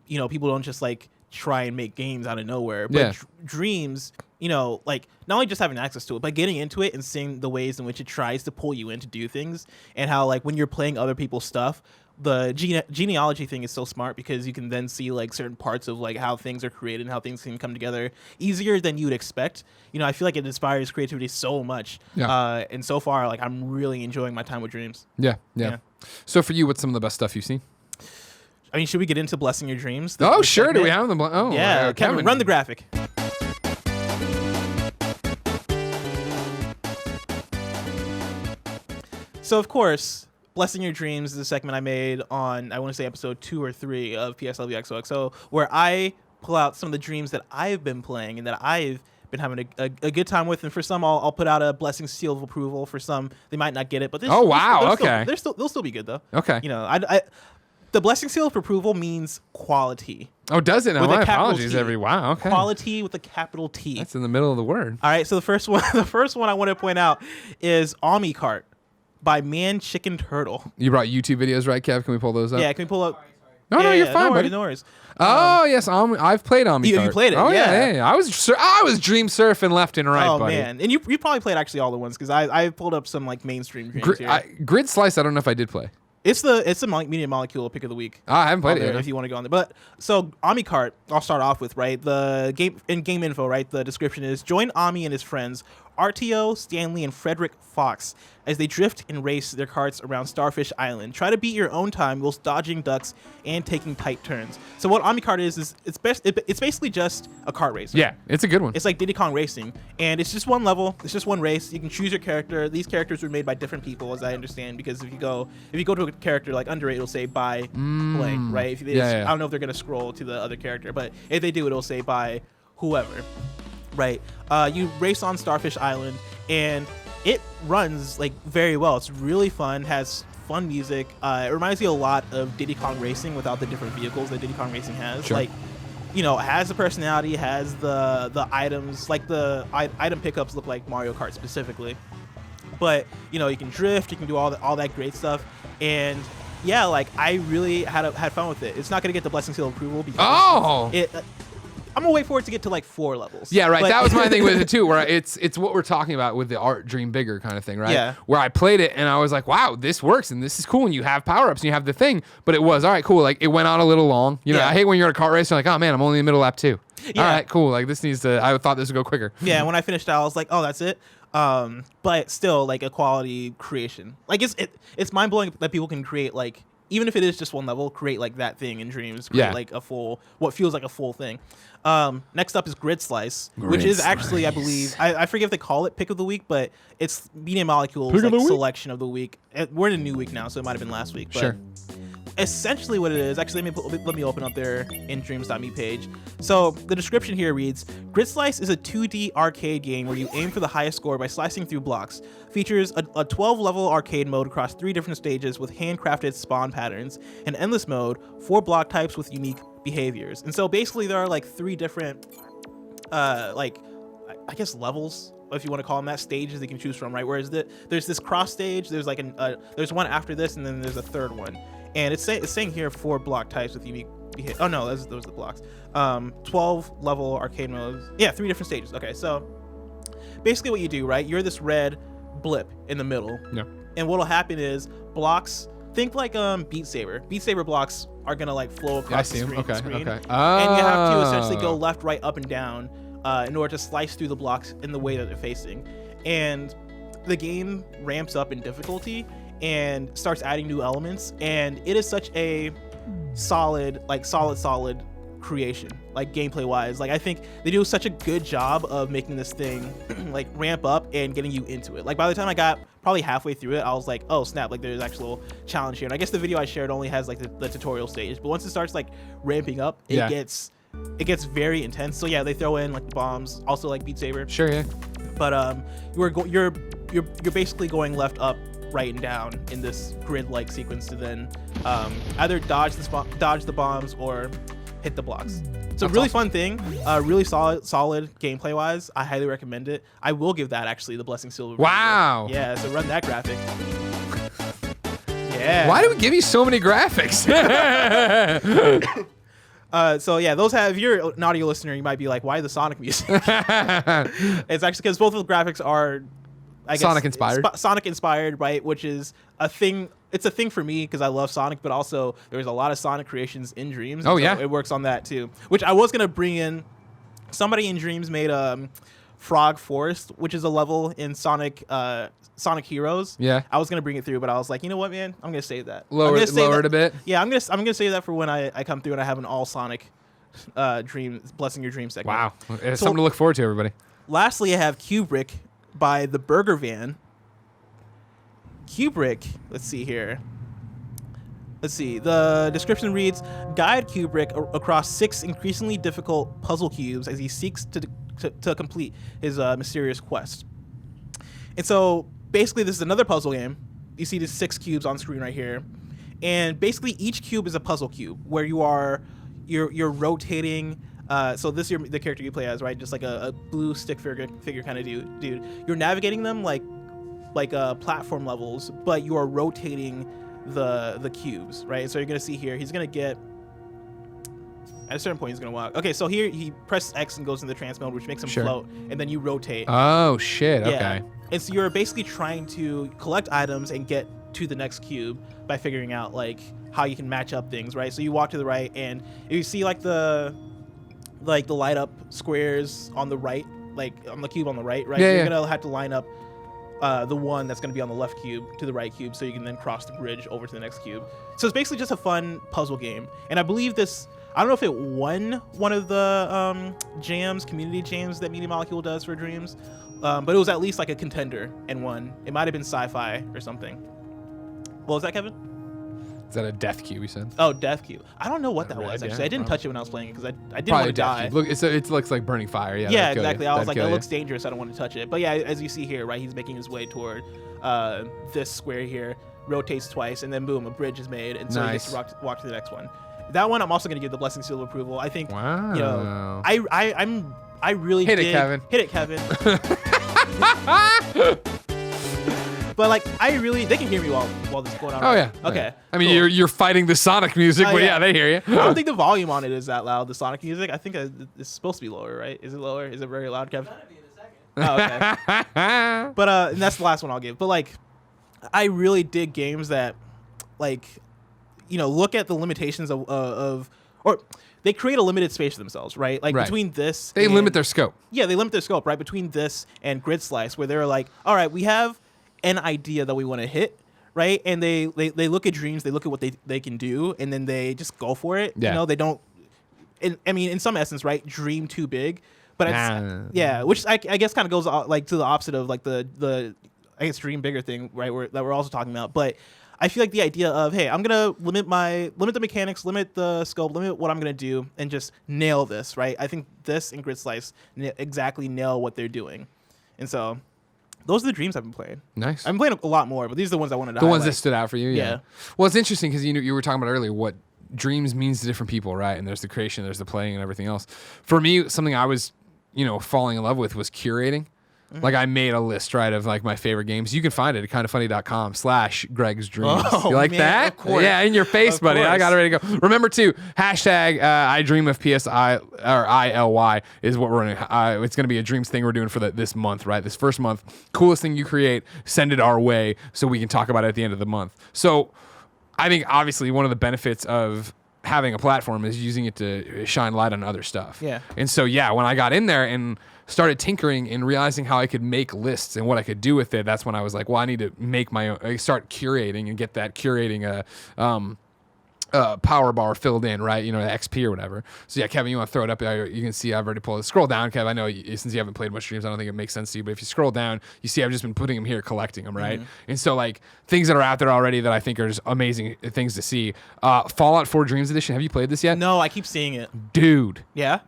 you know, people don't just like try and make games out of nowhere. But dreams, you know, like, not only just having access to it, but getting into it and seeing the ways in which it tries to pull you in to do things, and how, like, when you're playing other people's stuff, the genealogy thing is so smart, because you can then see like certain parts of like how things are created and how things can come together easier than you would expect. You know, I feel like it inspires creativity so much. Yeah. And so far, like, I'm really enjoying my time with dreams. Yeah. So for you, what's some of the best stuff you've seen? I mean, should we get into blessing your dreams? Oh, sure. Segment? Do we have them? Oh, yeah. Kevin, run the graphic. So, of course, Blessing Your Dreams is a segment I made on, I want to say, episode 2 or 3 of PSLV XOXO, where I pull out some of the dreams that I've been playing and that I've been having a good time with. And for some, I'll put out a blessing seal of approval. For some, they might not get it. But they'll still be good, though. Okay. You know, the blessing seal of approval means quality. Oh, does it? With my apologies, wow. Okay. Quality with a capital T. That's in the middle of the word. All right. So the first one I want to point out is Omicart by Man Chicken Turtle. You brought YouTube videos, right, Kev? Can we pull those up? Yeah, can we pull up? No, you're fine, buddy. No worries. Yes, I've played Omicart. You played it? Oh yeah. I was dream surfing left and right, buddy. Oh man, and you probably played actually all the ones, because I pulled up some like mainstream dreams here. Grid Slice, I don't know if I did play. It's the Media Molecule pick of the week. I haven't played it yet. If you want to go on there. But so Omicart, I'll start off with, right? The game info, right? The description is: join Ami and his friends, RTO, Stanley, and Frederick Fox, as they drift and race their carts around Starfish Island. Try to beat your own time whilst dodging ducks and taking tight turns. So what Omicart is it's basically just a kart race. Yeah, it's a good one. It's like Diddy Kong Racing, and it's just one level. It's just one race. You can choose your character. These characters were made by different people, as I understand, because if you go to a character like Under 8, it'll say by blank, right? I don't know if they're gonna scroll to the other character, but if they do, it'll say by whoever. Right. You race on Starfish Island, and it runs like very well. It's really fun, has fun music. It reminds me a lot of Diddy Kong Racing without the different vehicles that Diddy Kong Racing has. Sure. Like, has the personality, has the items, like the item pickups look like Mario Kart specifically. But you can drift, you can do all that great stuff, and yeah, like I really had fun with it. It's not gonna get the blessing seal of approval because I'm gonna wait for it to get to like 4 levels. Yeah, right. But that was my thing with it too, where it's what we're talking about with the art dream bigger kind of thing, right? Yeah. Where I played it and I was like, wow, this works and this is cool, and you have power ups and you have the thing, but it was all right, cool. Like it went on a little long. I hate when you're in a kart race, you're like, oh man, I'm only in the middle lap 2. Yeah. All right, cool. Like this needs to. I thought this would go quicker. Yeah, when I finished out, I was like, oh, that's it. But still, like a quality creation. Like it's mind blowing that people can create like, even if it is just one level, create like that thing in Dreams. Create like what feels like a full thing. Next up is Grid Slice, which is actually, I believe, I forget if they call it Pick of the Week, but it's Media Molecule's like selection of the week. We're in a new week now, so it might have been last week. But essentially what it is, actually let me open up their indreams.me page. So the description here reads, Grid Slice is a 2D arcade game where you aim for the highest score by slicing through blocks. Features a 12-level arcade mode across 3 different stages with handcrafted spawn patterns, an endless mode, 4 block types with unique behaviors. And so basically there are like 3 different like I guess levels, if you want to call them that, stages you can choose from, right? Whereas there's this cross stage, there's like there's one after this, and then there's a third one. And it's saying here 4 block types with unique behavior. Oh no, those are the blocks. 12 level arcade modes. Yeah, 3 different stages. Okay, so basically what you do, right? You're this red blip in the middle. Yeah. And what'll happen is blocks. Think like Beat Saber. Beat Saber blocks are gonna like flow across the screen. Okay. And you have to essentially go left, right, up, and down in order to slice through the blocks in the way that they're facing. And the game ramps up in difficulty and starts adding new elements, and it is such a solid creation, like gameplay wise. Like I think they do such a good job of making this thing like ramp up and getting you into it. Like by the time I got probably halfway through it, I was like, oh snap, like there's actual challenge here. And I guess the video I shared only has like the tutorial stage, but once it starts like ramping up, it gets very intense. So yeah, they throw in like the bombs, also like Beat Saber. Sure, yeah. But you're basically going left, up, right, and down in this grid-like sequence to then either dodge the bombs or hit the blocks. It's a really fun thing, really solid gameplay-wise. I highly recommend it. I will give that actually the blessing seal. Wow. Yeah, so run that graphic. Yeah. Why do we give you so many graphics? So yeah, those have. If you're an audio listener, you might be like, "Why the Sonic music?" It's actually because both of the graphics are, I guess, Sonic inspired. Sonic inspired, right? Which is a thing. It's a thing for me because I love Sonic, but also there's a lot of Sonic creations in Dreams. Oh so yeah, it works on that too. Which I was gonna bring in. Somebody in Dreams made Frog Forest, which is a level in Sonic Heroes. Yeah. I was gonna bring it through, but I was like, you know what, man? I'm gonna save that. Lower it a bit. Yeah, I'm gonna save that for when I come through and I have an all Sonic Blessing Your Dream segment. Wow, it's something to look forward to, everybody. Lastly, I have Kubrick by the Burger Van. Kubrick, let's see here. Let's see. The description reads, guide Kubrick across 6 increasingly difficult puzzle cubes as he seeks to complete his mysterious quest. And so basically this is another puzzle game. You see the 6 cubes on screen right here. And basically each cube is a puzzle cube where you're rotating. So this is the character you play as, right? Just like a blue stick figure kind of dude. You're navigating them like platform levels, but you are rotating the cubes, right? So you're gonna see here, he's gonna get at a certain point he's gonna walk. Okay, so here he presses X and goes into the trance mode, which makes him float, and then you rotate. Oh shit! Okay. Yeah. And so you're basically trying to collect items and get to the next cube by figuring out like how you can match up things, right? So you walk to the right, and you see like the light up squares on the right, like on the cube on the right? Yeah, you're gonna have to line up the one that's going to be on the left cube to the right cube so you can then cross the bridge over to the next cube. So it's basically just a fun puzzle game. And I believe this, I don't know if it won one of the community jams that Media Molecule does for Dreams, but it was at least like a contender and won. It might have been sci-fi or something. What was that, Kevin? Is that a death cube you said? Oh, death cube. I don't know what that was, actually. I didn't touch it when I was playing it because I didn't want to die. Look, it looks like burning fire. Yeah, exactly. I was like, that looks dangerous. I don't want to touch it. But yeah, as you see here, right, he's making his way toward this square here, rotates twice, and then boom, a bridge is made, and so he gets to walk to the next one. that one I'm also gonna give the blessing seal of approval. I think, Wow. you know, I really Hit it, dig, Kevin. Hit it, Kevin. But like, they can hear me while this is going on. Oh right? yeah. Okay. I mean, cool. you're fighting the Sonic music, Oh, but yeah. yeah, they hear you. I don't think the volume on it is that loud. The Sonic music. I think it's supposed to be lower, right? Is it lower? Is it very loud, Kevin? Oh, okay. But and that's the last one I'll give. But like, I really dig games that, like, you know, look at the limitations of or they create a limited space for themselves, right? Like between this, they and, limit their scope. Yeah, they limit their scope, right? Between this and Grid Slice, where they're like, all right, we have an idea that we want to hit, right? And they look at dreams, they look at what they can do, and then they just go for it. Yeah. You know, they don't. I mean, in some essence, right? Dream too big, but yeah, which I guess kind of goes like to the opposite of like the I guess dream bigger thing, right? That we're also talking about, but. I feel like the idea of, hey, I'm gonna limit the mechanics, limit the scope, limit what I'm gonna do, and just nail this, right? I think this and Grid Slice exactly nail what they're doing, and so those are the dreams I've been playing. Nice. I've been playing a lot more, but these are the ones I wanted to The ones highlight. that stood out for you. Yeah. Well, it's interesting because you were talking about earlier what dreams means to different people, right? And there's the creation, there's the playing, and everything else. For me, something I was falling in love with was curating. Like I made a list, right, of like my favorite games. You can find it at kindoffunny.com/Greg's Dreams. Oh, You like man, that? of course. Yeah, in your face, Of buddy. I course. got it ready to go. Remember too, hashtag I dream of PSI or ILY is what we're gonna. It's gonna be a dreams thing we're doing for this month, right? This first month, coolest thing you create, send it our way so we can talk about it at the end of the month. So, I think obviously one of the benefits of having a platform is using it to shine light on other stuff. Yeah. And so, yeah, when I got in there and started tinkering and realizing how I could make lists and what I could do with it, that's when I was like, well, I need to make my own, I start curating and get that curating power bar filled in, right? You know, XP or whatever. So yeah, Kevin, you want to throw it up there? You can see I've already pulled it. Scroll down, Kev. I know since you haven't played much streams, I don't think it makes sense to you, but if you scroll down, you see I've just been putting them here, collecting them, right? And so like things that are out there already that I think are just amazing things to see. Fallout 4 Dreams Edition. Have you played this yet? No, I keep seeing it. Dude, Yeah.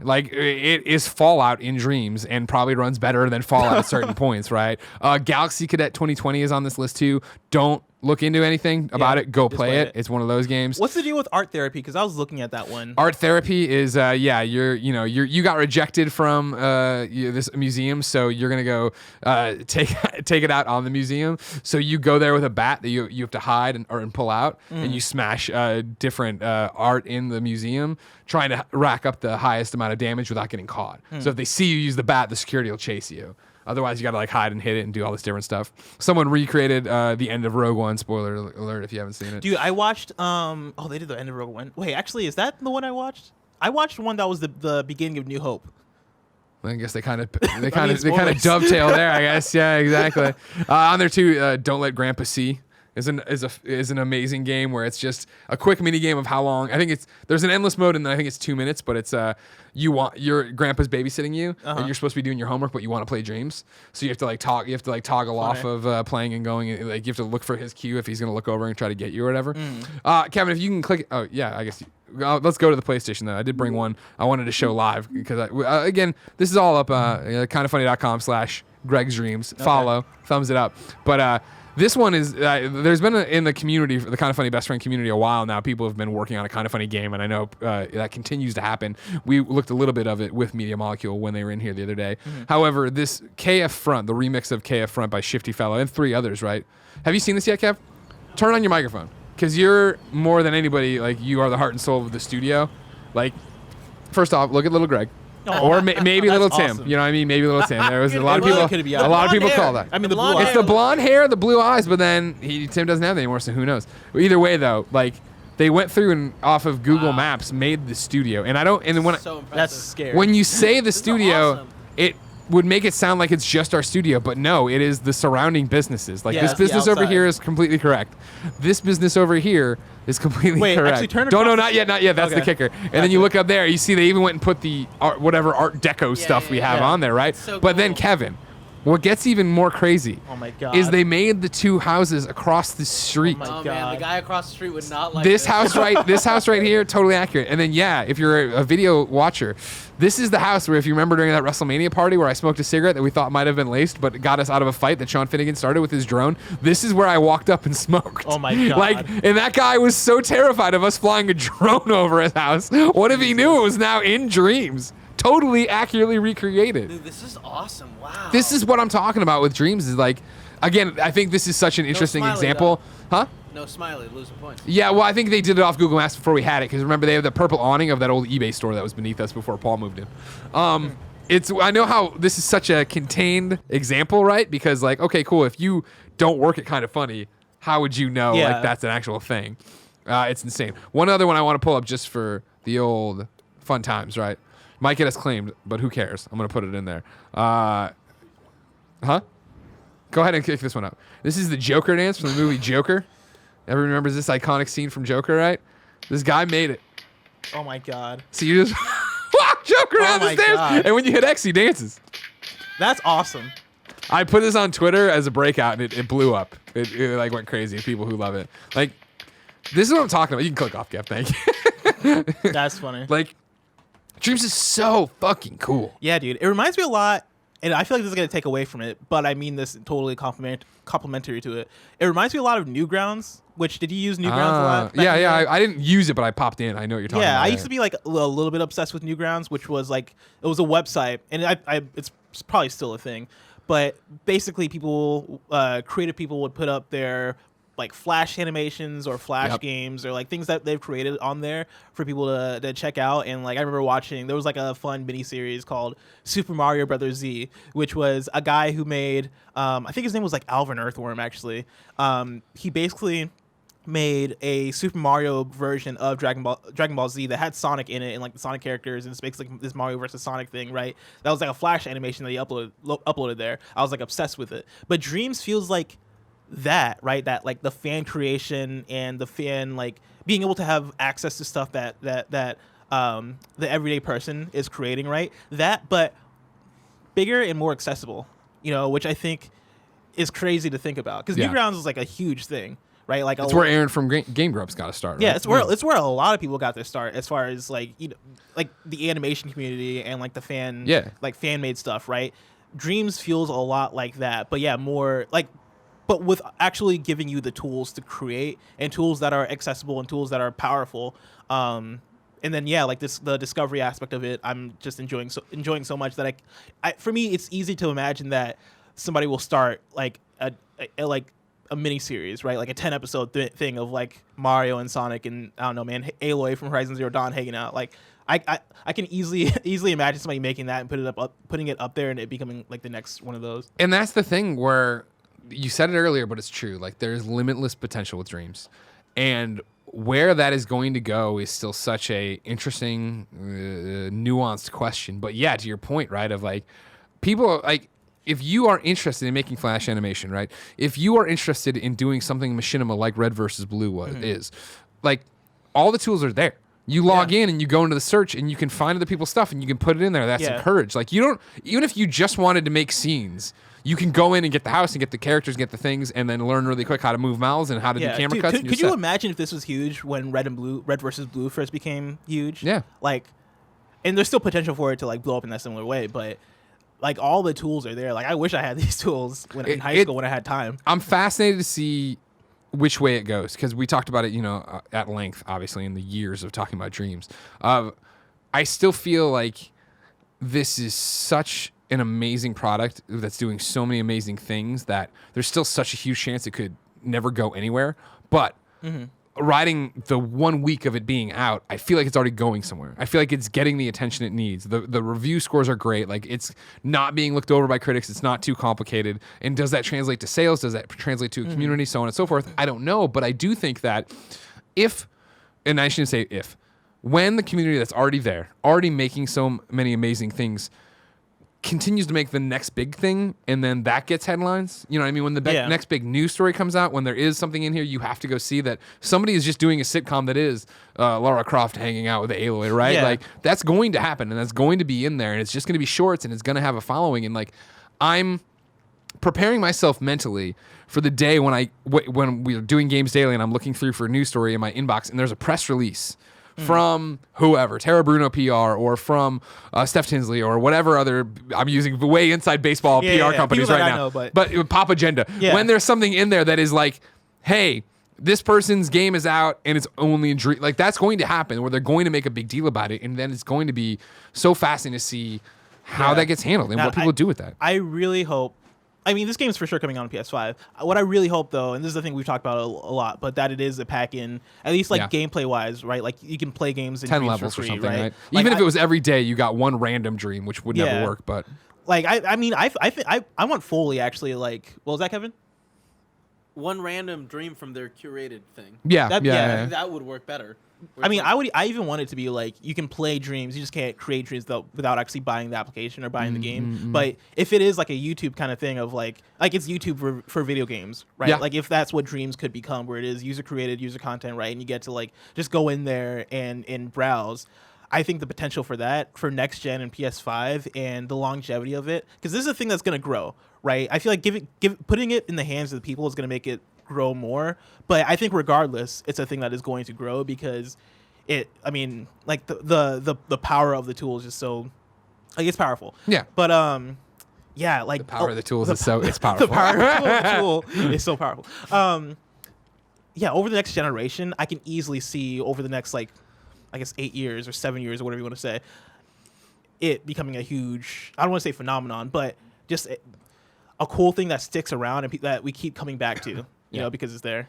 like it is Fallout in dreams and probably runs better than Fallout at certain points, right? Galaxy Cadet 2020 is on this list too. Don't look into anything about it. Go just play play it. it. It's one of those games. What's the deal with art therapy? Because I was looking at that one. Art therapy is you got rejected from this museum, so you're gonna go take it out on the museum. So you go there with a bat that you have to hide and pull out, and you smash different art in the museum, trying to rack up the highest amount of damage without getting caught. So if they see you use the bat, the security will chase you. Otherwise, you got to like hide and hit it and do all this different stuff. Someone recreated the end of Rogue One. Spoiler alert if you haven't seen it. Dude, I watched. They did the end of Rogue One. Wait, actually, is that the one I watched? I watched one that was the beginning of New Hope. I guess they kind of spoilers. dovetail there. I guess, yeah, exactly. On there too, Don't Let Grandpa See is an amazing game where it's just a quick mini game of how long. I think there's an endless mode and I think it's 2 minutes, but it's your grandpa's babysitting you and you're supposed to be doing your homework, but you want to play dreams, so you have to toggle off of playing and going, and, like you have to look for his cue if he's gonna look over and try to get you or whatever. Kevin, if you can click, oh yeah, I guess. Let's go to the PlayStation though. I did bring one I wanted to show live because again, this is all up kindoffunny.com/Greg's Dreams. Follow, thumbs it up, but. This one is, there's been in the community, the Kind of Funny best friend community, a while now. People have been working on a Kind of Funny game, and I know that continues to happen. We looked a little bit of it with Media Molecule when they were in here the other day. However, this KF Front, the remix of KF Front by Shifty Fellow, and 3 others, right? Have you seen this yet, Kev? Turn on your microphone, because you're more than anybody, like, you are the heart and soul of the studio. Like, first off, look at little Greg. Or maybe little Tim. awesome. You know what I mean? Maybe little Tim. There was a lot of really people. could be A lot of people blonde call hair. that. I mean, the blue blonde eyes. It's the blonde hair, the blue eyes, but then Tim doesn't have that anymore, so who knows? Either way, though, like they went through and off of Google Maps made the studio, and I don't. And then when So impressive. That's scary. when you say the studio, awesome. it would make it sound like it's just our studio, but no, it is the surrounding businesses. Like Yeah, this it's the business over outside. here is completely correct. This business over here is completely Wait, correct. actually turn no, across- not yet. That's the Okay. kicker. And then you look up there, you see they even went and put the art Deco stuff we have yeah. on there, right? So but then cool. Kevin, What gets even more crazy Oh my god. is they made the two houses across the street. my Oh man, God. the guy across the street would not like This house right here, totally accurate. And then if you're a video watcher, this is the house where, if you remember during that WrestleMania party where I smoked a cigarette that we thought might have been laced, but got us out of a fight that Sean Finnegan started with his drone. This is where I walked up and smoked. Oh my God. And that guy was so terrified of us flying a drone over his house. What if he knew it was now in Dreams? Totally accurately recreated. Dude, this is awesome. Wow. This is what I'm talking about with Dreams. Is like, again, I think this is such an interesting Smiley, example. Huh? No Smiley, losing points. Yeah, well, I think they did it off Google Maps before we had it, because remember they have the purple awning of that old eBay store that was beneath us before Paul moved in. I know how this is such a contained example, right? Because like, okay, cool. If you don't work at Kind of Funny, how would you know like that's an actual thing? It's insane. One other one I want to pull up just for the old fun times, right? Might get us claimed, but who cares? I'm gonna put it in there. Huh? Go ahead and kick this one up. This is the Joker dance from the movie Joker. Everyone remembers this iconic scene from Joker, right? This guy made it. Oh my god. So you just walk Joker down the stairs, and when you hit X, he dances. That's awesome. I put this on Twitter as a breakout, and it blew up. It like went crazy. People who love it. Like, this is what I'm talking about. You can click off, Kev. Thank you. That's funny. Like, Dreams is so fucking cool. Yeah, dude. It reminds me a lot, and I feel like this is going to take away from it, but I mean this totally complimentary to it. It reminds me a lot of Newgrounds, which, did you use Newgrounds a lot? Yeah. I didn't use it, but I popped in. I know what you're talking about. Yeah, I used to be like a little bit obsessed with Newgrounds, which was like, it was a website, and it's probably still a thing, but basically creative people would put up their like Flash animations or Flash games or like things that they've created on there for people to check out. And like I remember watching, there was like a fun mini series called Super Mario Brothers Z, which was a guy who made I think his name was like Alvin Earthworm actually. He basically made a Super Mario version of Dragon Ball Z that had Sonic in it and like the Sonic characters, and it's basically like this Mario versus Sonic thing, right? That was like a Flash animation that he uploaded there. I was like obsessed with it. But Dreams feels like that, right? That like the fan creation and the fan like being able to have access to stuff that the everyday person is creating, right? That, but bigger and more accessible, which I think is crazy to think about, because Newgrounds is like a huge thing, right? Like it's where Aaron from Game Grumps got to start. Yeah, right? it's where a lot of people got their start, as far as like like the animation community and like the fan made stuff, right? Dreams feels a lot like that, but yeah, more like, but with actually giving you the tools to create, and tools that are accessible and tools that are powerful. And then like the discovery aspect of it, I'm just enjoying so much that I for me, it's easy to imagine that somebody will start like a mini series, right? Like a 10 episode thing of like Mario and Sonic and I don't know, man, Aloy from Horizon Zero Dawn hanging out. Like I can easily imagine somebody making that and putting it up there and it becoming like the next one of those. And that's the thing where you said it earlier, but it's true. Like, there's limitless potential with Dreams, and where that is going to go is still such a interesting, nuanced question. But yeah, to your point, right? Of like, people like, if you are interested in making Flash animation, right? If you are interested in doing something machinima like Red versus Blue is, like, all the tools are there. You log in and you go into the search and you can find other people's stuff and you can put it in there. That's encouraged. Like, you don't, even if you just wanted to make scenes, you can go in and get the house and get the characters, get the things, and then learn really quick how to move mouths and how to do camera cuts. Could you imagine if this was huge when Red versus Blue first became huge? Yeah. Like, and there's still potential for it to like blow up in that similar way, but like all the tools are there. Like, I wish I had these tools in high school when I had time. I'm fascinated to see which way it goes, because we talked about it, at length, obviously, in the years of talking about Dreams. I still feel like this is such an amazing product that's doing so many amazing things that there's still such a huge chance it could never go anywhere. But riding the 1 week of it being out, I feel like it's already going somewhere. I feel like it's getting the attention it needs. The review scores are great. Like, it's not being looked over by critics. It's not too complicated. And does that translate to sales? Does that translate to a community? So on and so forth. I don't know. But I do think that and I shouldn't say if, when the community that's already there, already making so many amazing things, continues to make the next big thing, and then that gets headlines. You know what I mean? When the next big news story comes out, when there is something in here, you have to go see that somebody is just doing a sitcom that is Lara Croft hanging out with Aloy, right? Yeah. Like, that's going to happen, and that's going to be in there, and it's just going to be shorts, and it's going to have a following. And like, I'm preparing myself mentally for the day when when we're doing Games Daily and I'm looking through for a news story in my inbox and there's a press release from whoever, Tara Bruno PR or from Steph Tinsley or whatever other, I'm using way inside baseball PR companies right now, but Pop Agenda. Yeah. When there's something in there that is like, hey, this person's game is out and it's only a dream, like that's going to happen where they're going to make a big deal about it, and then it's going to be so fascinating to see how that gets handled and what people do with that. I really hope. I mean, this game's for sure coming on PS5. What I really hope, though, and this is the thing we've talked about a lot, but that it is a pack-in, at least like gameplay-wise, right? Like you can play games in 10 dreams levels for free, or something, right? Like, Even if it was every day, you got one random dream, which would never work. But like, I mean, I think I want fully actually like. What was that, Kevin? One random dream from their curated thing. Yeah, That would work better. I mean, I even want it to be like you can play dreams, you just can't create dreams without actually buying the application or buying the game. But if it is like a YouTube kind of thing of like it's YouTube for video games, right? Yeah. Like if that's what dreams could become, where it is user created, user content, right? And you get to like just go in there and browse. I think the potential for that for next gen and PS5 and the longevity of it, because this is a thing that's going to grow, right? I feel like putting it in the hands of the people is going to make it grow more, but I think regardless it's a thing that is going to grow because the power of the tool is just so like it's powerful. But like the power of the tools it's powerful. The power of the tool is so powerful. Over the next generation I can easily see over the next like I guess 8 years or 7 years or whatever you want to say, it becoming a huge, I don't want to say phenomenon, but just a cool thing that sticks around and that we keep coming back to. You know, because it's there.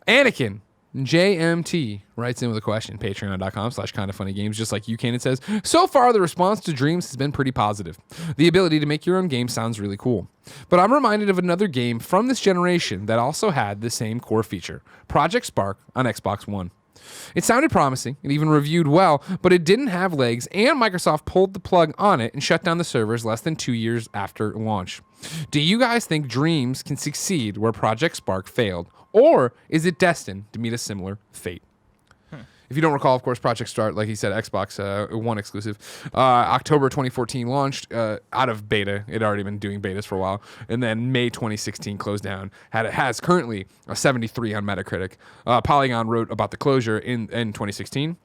Anakin JMT writes in with a question, patreon.com/kindoffunnygames, just like you can. It says, so far the response to Dreams has been pretty positive. The ability to make your own game sounds really cool. But I'm reminded of another game from this generation that also had the same core feature, Project Spark on Xbox One. It sounded promising, it even reviewed well, but it didn't have legs, and Microsoft pulled the plug on it and shut down the servers less than 2 years after launch. Do you guys think Dreams can succeed where Project Spark failed, or is it destined to meet a similar fate? If you don't recall, of course, Project Start, like he said, Xbox One exclusive. October 2014 launched out of beta. It had already been doing betas for a while. And then May 2016 closed down. Has currently a 73 on Metacritic. Polygon wrote about the closure in 2016.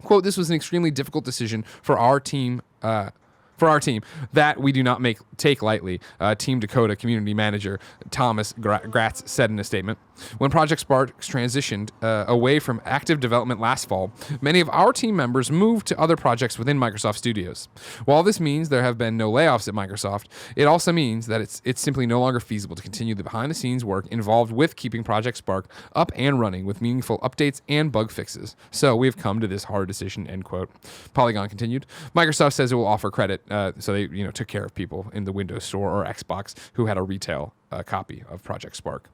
Quote, this was an extremely difficult decision for our team that we do not take lightly, Team Dakota community manager Thomas Gratz said in a statement. When Project Spark transitioned away from active development last fall, many of our team members moved to other projects within Microsoft Studios. While this means there have been no layoffs at Microsoft, it also means that it's simply no longer feasible to continue the behind-the-scenes work involved with keeping Project Spark up and running with meaningful updates and bug fixes. So we have come to this hard decision, end quote. Polygon continued. Microsoft says it will offer credit, so they took care of people in the Windows Store or Xbox who had a retail copy of Project Spark.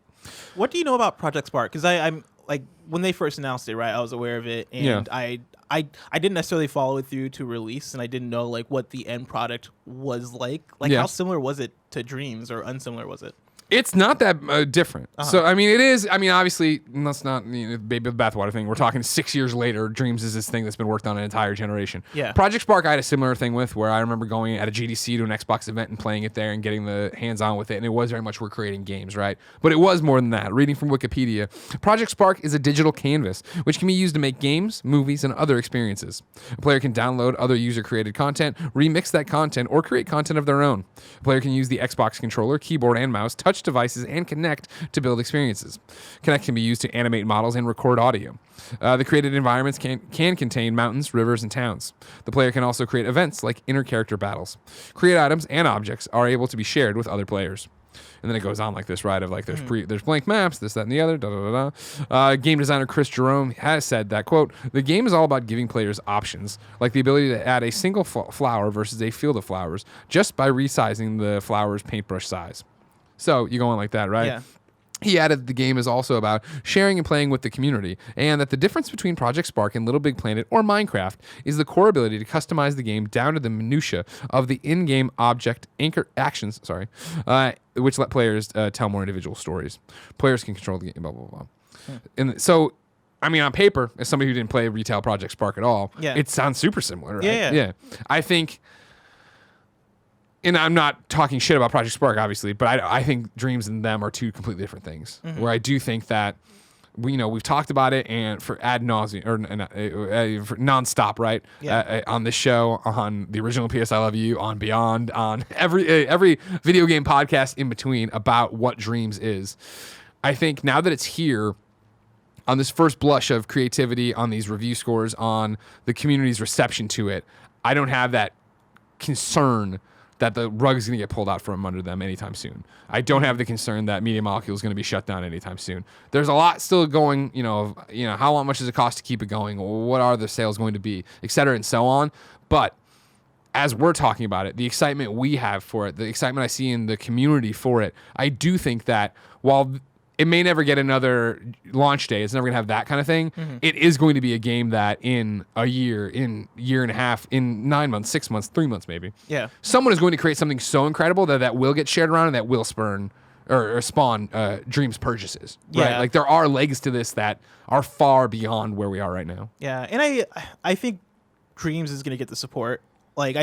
What do you know about Project Spark? Because I'm like when they first announced it, right? I was aware of it, and I didn't necessarily follow it through to release, and I didn't know like what the end product was like. Like how similar was it to Dreams, or unsimilar was it? It's not that different. So, I mean, it is. I mean, obviously, let's not baby with the bathwater thing. We're talking 6 years later. Dreams is this thing that's been worked on an entire generation. Yeah. Project Spark, I had a similar thing with, where I remember going at a GDC to an Xbox event and playing it there and getting the hands-on with it. And it was very much we're creating games, right? But it was more than that. Reading from Wikipedia, Project Spark is a digital canvas which can be used to make games, movies, and other experiences. A player can download other user-created content, remix that content, or create content of their own. A player can use the Xbox controller, keyboard and mouse, touch devices, and Kinect to build experiences. Kinect can be used to animate models and record audio. The created environments can contain mountains, rivers, and towns. The player can also create events like inter-character battles. Create items and objects are able to be shared with other players. And then it goes on like this, right? Of like there's blank maps, this, that, and the other. Game designer Chris Jerome has said that, quote, the game is all about giving players options, like the ability to add a single flower versus a field of flowers, just by resizing the flower's paintbrush size. So you go on like that, right? Yeah. He added the game is also about sharing and playing with the community, and that the difference between Project Spark and Little Big Planet or Minecraft is the core ability to customize the game down to the minutia of the in-game object actions, which let players tell more individual stories. Players can control the game, blah, blah, blah. And so, I mean, on paper, as somebody who didn't play retail Project Spark at all, it sounds super similar, right? Yeah. I think and I'm not talking shit about Project Spark, obviously, but I think Dreams and them are two completely different things. Where I do think that we've talked about it and for ad nauseum or for nonstop, right? Yeah. On this show, on the original PS I Love You, on Beyond, on every video game podcast in between about what Dreams is. I think now that it's here, on this first blush of creativity, on these review scores, on the community's reception to it, I don't have that concern that the rug is going to get pulled out from under them anytime soon. I don't have the concern that Media Molecule is going to be shut down anytime soon. There's a lot still going, how much does it cost to keep it going? What are the sales going to be, et cetera, and so on. But as we're talking about it, the excitement we have for it, the excitement I see in the community for it, I do think that while it may never get another launch day, it's never going to have that kind of thing, it is going to be a game that in a year and a half, in 9 months, 6 months, 3 months maybe, someone is going to create something so incredible that will get shared around and that will spurn or spawn Dreams purchases. Right? Like there are legs to this that are far beyond where we are right now. Yeah, and I think Dreams is going to get the support. Like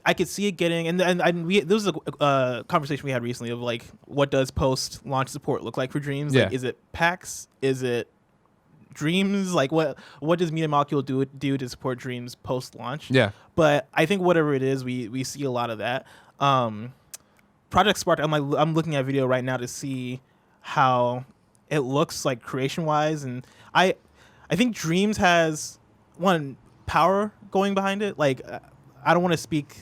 I could see it getting, and there was a conversation we had recently of like, what does post-launch support look like for Dreams? Yeah. Like, is it packs? Is it Dreams? Like, what does Media Molecule do to support Dreams post-launch? Yeah. But I think whatever it is, we see a lot of that. Project Spark, I'm looking at video right now to see how it looks like creation-wise, and I think Dreams has power going behind it. Like, I don't want to speak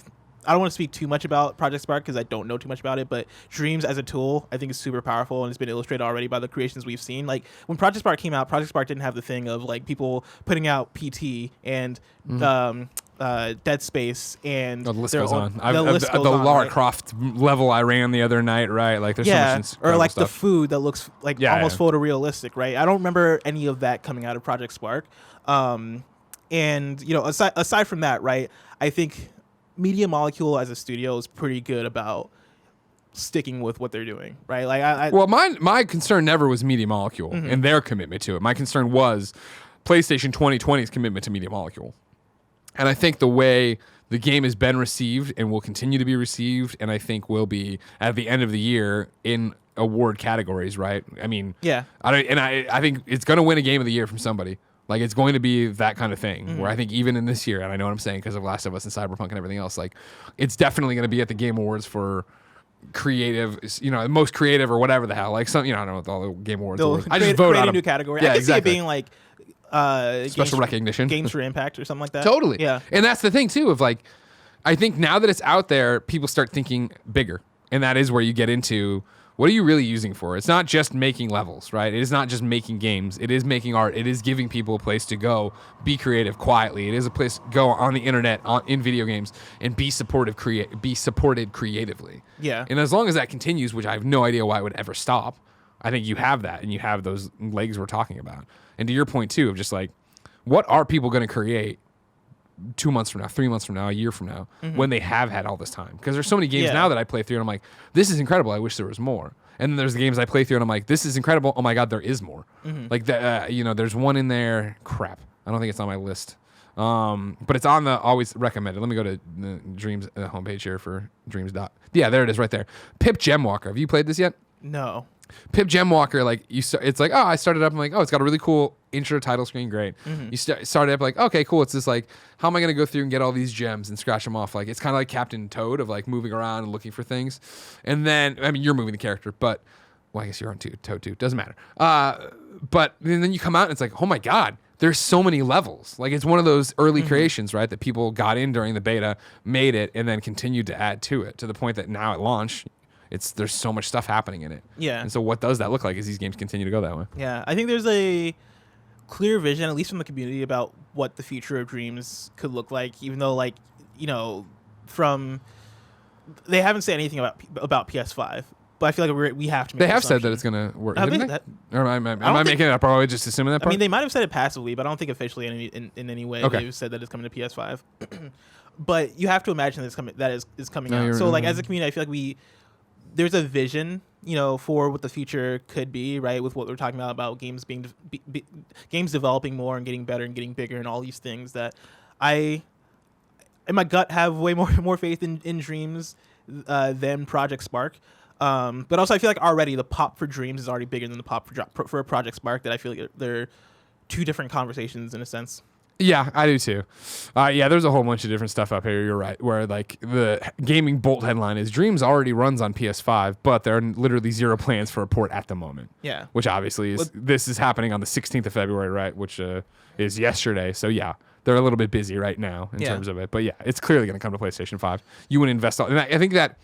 too much about Project Spark because I don't know too much about it, but Dreams as a tool I think is super powerful, and it's been illustrated already by the creations we've seen. Like when Project Spark came out, Project Spark didn't have the thing of like people putting out PT and Dead Space and the list goes on. The Lara right? Croft level I ran the other night, right? Like there's so much or like stuff. the food that looks like almost photorealistic, right? I don't remember any of that coming out of Project Spark. And aside from that, right, I think Media Molecule as a studio is pretty good about sticking with what they're doing, right? Like well, my concern never was Media Molecule and their commitment to it. My concern was PlayStation 2020's commitment to Media Molecule. And I think the way the game has been received and will continue to be received, and I think will be at the end of the year in award categories, right? I mean, I think it's going to win a Game of the Year from somebody. Like, it's going to be that kind of thing where I think even in this year, and I know what I'm saying because of Last of Us and Cyberpunk and everything else, like, it's definitely going to be at the Game Awards for creative, most creative or whatever the hell. Like, some, I don't know what all the Game Awards are. I just vote on a new category. Yeah, I can exactly. see it being like special recognition. Games for Impact or something like that. Totally. Yeah. And that's the thing, too, of like, I think now that it's out there, people start thinking bigger. And that is where you get into, what are you really using for? It's not just making levels, right? It is not just making games. It is making art. It is giving people a place to go, be creative quietly. It is a place to go on the internet, in video games, and be supported creatively. Yeah. And as long as that continues, which I have no idea why it would ever stop, I think you have that, and you have those legs we're talking about. And to your point, too, of just like, what are people going to create 2 months from now, 3 months from now, a year from now, when they have had all this time? Because there's so many games now that I play through and I'm like, this is incredible. I wish there was more. And then there's the games I play through and I'm like, this is incredible. Oh my God, there is more. Like there's one in there. Crap. I don't think it's on my list. But it's on the always recommended. Let me go to the Dreams homepage here for Dreams. Yeah, there it is right there. Pip Gemwalker. Have you played this yet? No. Pip Gemwalker, like it's like, I started up. I'm like, it's got a really cool intro title screen. Great. You started up like, okay, cool. It's just like, how am I gonna go through and get all these gems and scratch them off? Like, it's kind of like Captain Toad of like moving around and looking for things. And then, I mean, you're moving the character, but I guess you're on Toad too. Doesn't matter. But then you come out and it's like, oh my God, there's so many levels. Like, it's one of those early creations, right? That people got in during the beta, made it, and then continued to add to it to the point that now at launch, there's so much stuff happening in it. Yeah. And so what does that look like as these games continue to go that way? Yeah. I think there's a clear vision, at least from the community, about what the future of Dreams could look like, even though, like, they haven't said anything about PS5. But I feel like we have to make They have said that it's going to work. Or am I making it up? Or are we just assuming that part? I mean, they might have said it passively, but I don't think officially in any way they've said that it's coming to PS5. But you have to imagine that is coming out. So, like, as a community, I feel like there's a vision, for what the future could be, right? With what we're talking about games games developing more and getting better and getting bigger and all these things that I in my gut have way more faith in Dreams than Project Spark. But also I feel like already the pop for Dreams is already bigger than the pop for Project Spark. That I feel like they're two different conversations in a sense. Yeah, I do too. Yeah, there's a whole bunch of different stuff up here. You're right. Where like the Gaming Bolt headline is Dreams already runs on PS5, but there are literally zero plans for a port at the moment. Yeah. Which obviously is this is happening on the 16th of February, right? Which is yesterday. So yeah, they're a little bit busy right now in terms of it. But yeah, it's clearly going to come to PlayStation 5. You would invest and I think that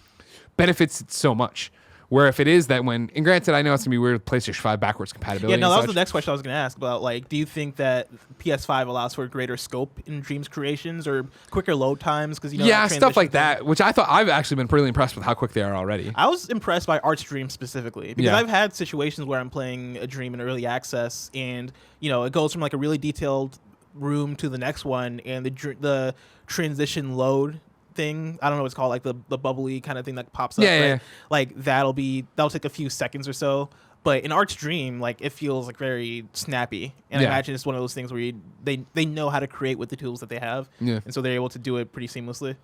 benefits it so much. Where if it is that when, and granted, I know it's going to be weird with PlayStation 5 backwards compatibility. Yeah, no, that was the next question I was going to ask about. Like, do you think that PS5 allows for greater scope in Dreams creations or quicker load times? Because stuff like that, which I've actually been really impressed with how quick they are already. I was impressed by Art's Dream specifically because I've had situations where I'm playing a Dream in early access, and it goes from like a really detailed room to the next one, and the transition load thing, I don't know what it's called, like the bubbly kind of thing that pops up. Yeah. Like that'll take a few seconds or so. But in Art's Dream, like it feels like very snappy, and I imagine it's one of those things where they know how to create with the tools that they have, and so they're able to do it pretty seamlessly.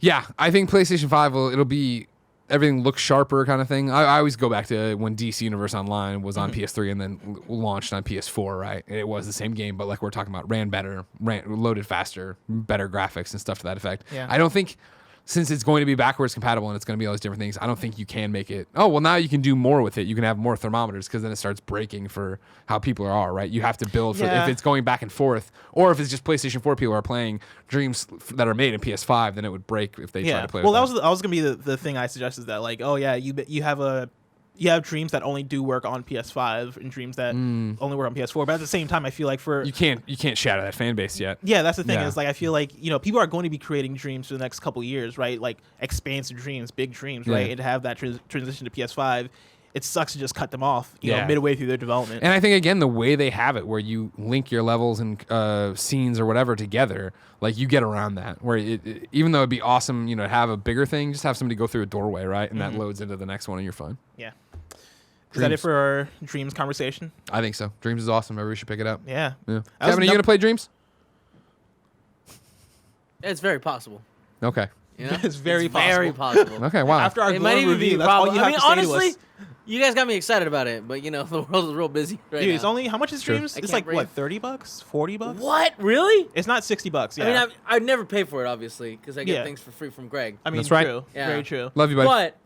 Yeah, I think PlayStation 5 it'll be everything looks sharper kind of thing. I always go back to when DC Universe Online was on PS3 and then launched on PS4, right? It was the same game, but like we're talking about, ran better, loaded faster, better graphics and stuff to that effect. Yeah. I don't think, since it's going to be backwards compatible and it's going to be all these different things, I don't think you can make it, oh, well, now you can do more with it. You can have more thermometers because then it starts breaking for how people are, right? You have to build for if it's going back and forth, or if it's just PlayStation 4 people are playing Dreams that are made in PS5, then it would break if they try to play well, with that was going to be the thing I suggested, that like, oh, yeah, you have Dreams that only do work on PS5 and Dreams that only work on PS4. But at the same time, I feel like you can't shatter that fan base yet. Yeah, that's the thing. Is like I feel like people are going to be creating Dreams for the next couple of years, right? Like expansive Dreams, big Dreams, right? And to have that transition to PS5, it sucks to just cut them off, midway through their development. And I think again the way they have it, where you link your levels and scenes or whatever together, like you get around that. Where even though it'd be awesome, to have a bigger thing, just have somebody go through a doorway, right, and that loads into the next one, and you're fine. Yeah. Is that it for our Dreams conversation? I think so. Dreams is awesome. Everybody should pick it up. Yeah. Kevin, are you going to play Dreams? It's very possible. Okay. It's very possible. Very possible. Okay, wow. After our It might glowing even be review, that's all you have to say honestly, to us. you guys got me excited about it, but the world is real busy right Dude, now. it's only, how much is Dreams? I It's can't like, breathe. what, $30? $40? What? Really? It's not $60, yeah. I mean, I'd never pay for it, obviously, because I get things for free from Greg. I mean, That's right. true. Yeah. Very true. Love you, buddy. But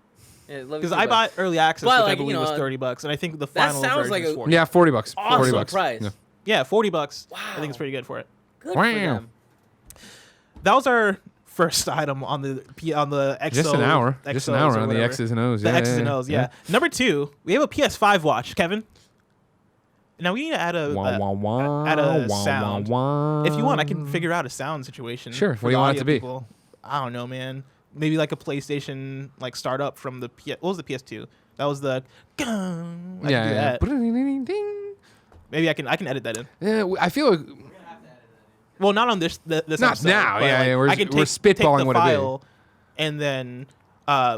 Because I bought early access, But, which like, I believe was $30, and I think the that final sounds version like is a- $40. Yeah, $40. awesome $40. price. Yeah. Yeah, $40. Wow. I think it's pretty good for it. Good for Wow. them. That was our first item on the XO. Just an hour. XOs Just an hour or on the whatever. X's and O's. The Yeah, X's and O's, yeah. Number 2, we have a PS5 watch, Kevin. Now we need to add a sound. If you want, I can figure out a sound situation. Sure. for What do you the want it to audio be? people. I don't know, man. Maybe like a PlayStation startup from the what was the PS2? That was the I can do that. Ding. Maybe I can edit that in. Yeah, I feel like Well, not on this Not episode, now, but, yeah, like, yeah, we're- I can we're spitballing take the what it is. file and then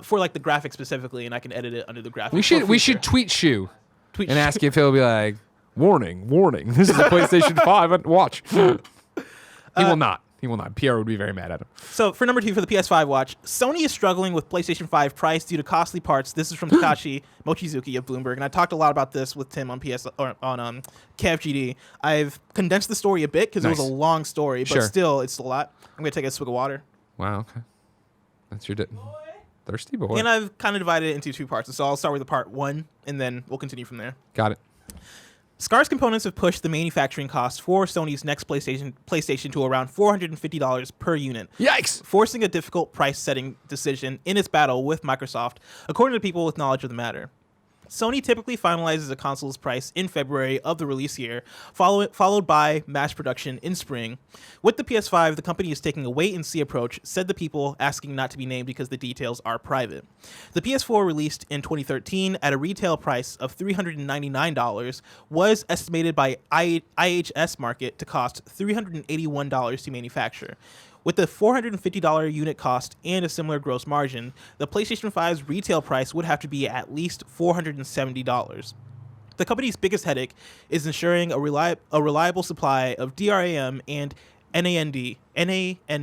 for like the graphics specifically, and I can edit it under the graphics. we should tweet Shu tweet and ask if he'll be like, warning, this is a PlayStation 5 watch. He will not. He will not. Pierre would be very mad at him. So for number 2 for the PS5 watch, Sony is struggling with PlayStation 5 price due to costly parts. This is from Takashi Mochizuki of Bloomberg, and I talked a lot about this with Tim on KFGD. I've condensed the story a bit because it was a Nice. long story, but Sure. still, it's a lot. I'm gonna take a swig of water, Wow, okay. That's your thirsty boy. and I've kind of divided it into 2 parts. So I'll start with the part 1, and then we'll continue from there. Got it. Scarce Components have pushed the manufacturing cost for Sony's next PlayStation to around $450 per unit, Yikes. forcing a difficult price-setting decision in its battle with Microsoft, according to people with knowledge of the matter. Sony typically finalizes a console's price in February of the release year, followed by mass production in spring. With the PS5, the company is taking a wait-and-see approach, said the people asking not to be named because the details are private. The PS4, released in 2013 at a retail price of $399, was estimated by IHS Markit to cost $381 to manufacture. With the $450 unit cost and a similar gross margin, the PlayStation 5's retail price would have to be at least $470. The company's biggest headache is ensuring a reliable supply of DRAM and NAND,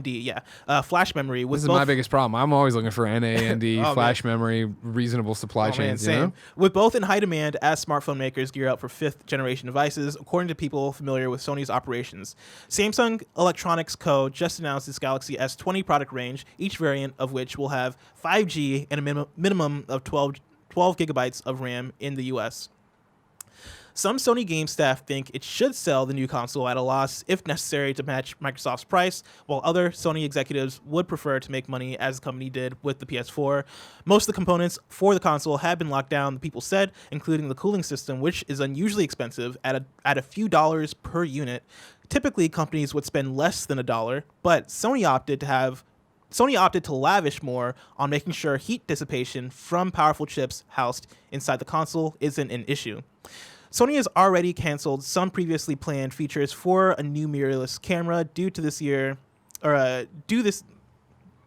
yeah, flash memory. This is my biggest problem. I'm always looking for NAND, Oh, flash memory, reasonable supply chains. Same. You know? With both in high demand as smartphone makers gear up for 5th generation devices, according to people familiar with Sony's operations. Samsung Electronics Co. just announced its Galaxy S20 product range, each variant of which will have 5G and a minimum of 12 gigabytes of RAM in the US. Some Sony game staff think it should sell the new console at a loss if necessary to match Microsoft's price, while other Sony executives would prefer to make money as the company did with the PS4. Most of the components for the console have been locked down, the people said, including the cooling system, which is unusually expensive at a few dollars per unit. Typically, companies would spend less than $1, but Sony opted to lavish more on making sure heat dissipation from powerful chips housed inside the console isn't an issue. Sony has already canceled some previously planned features for a new mirrorless camera due this year, owing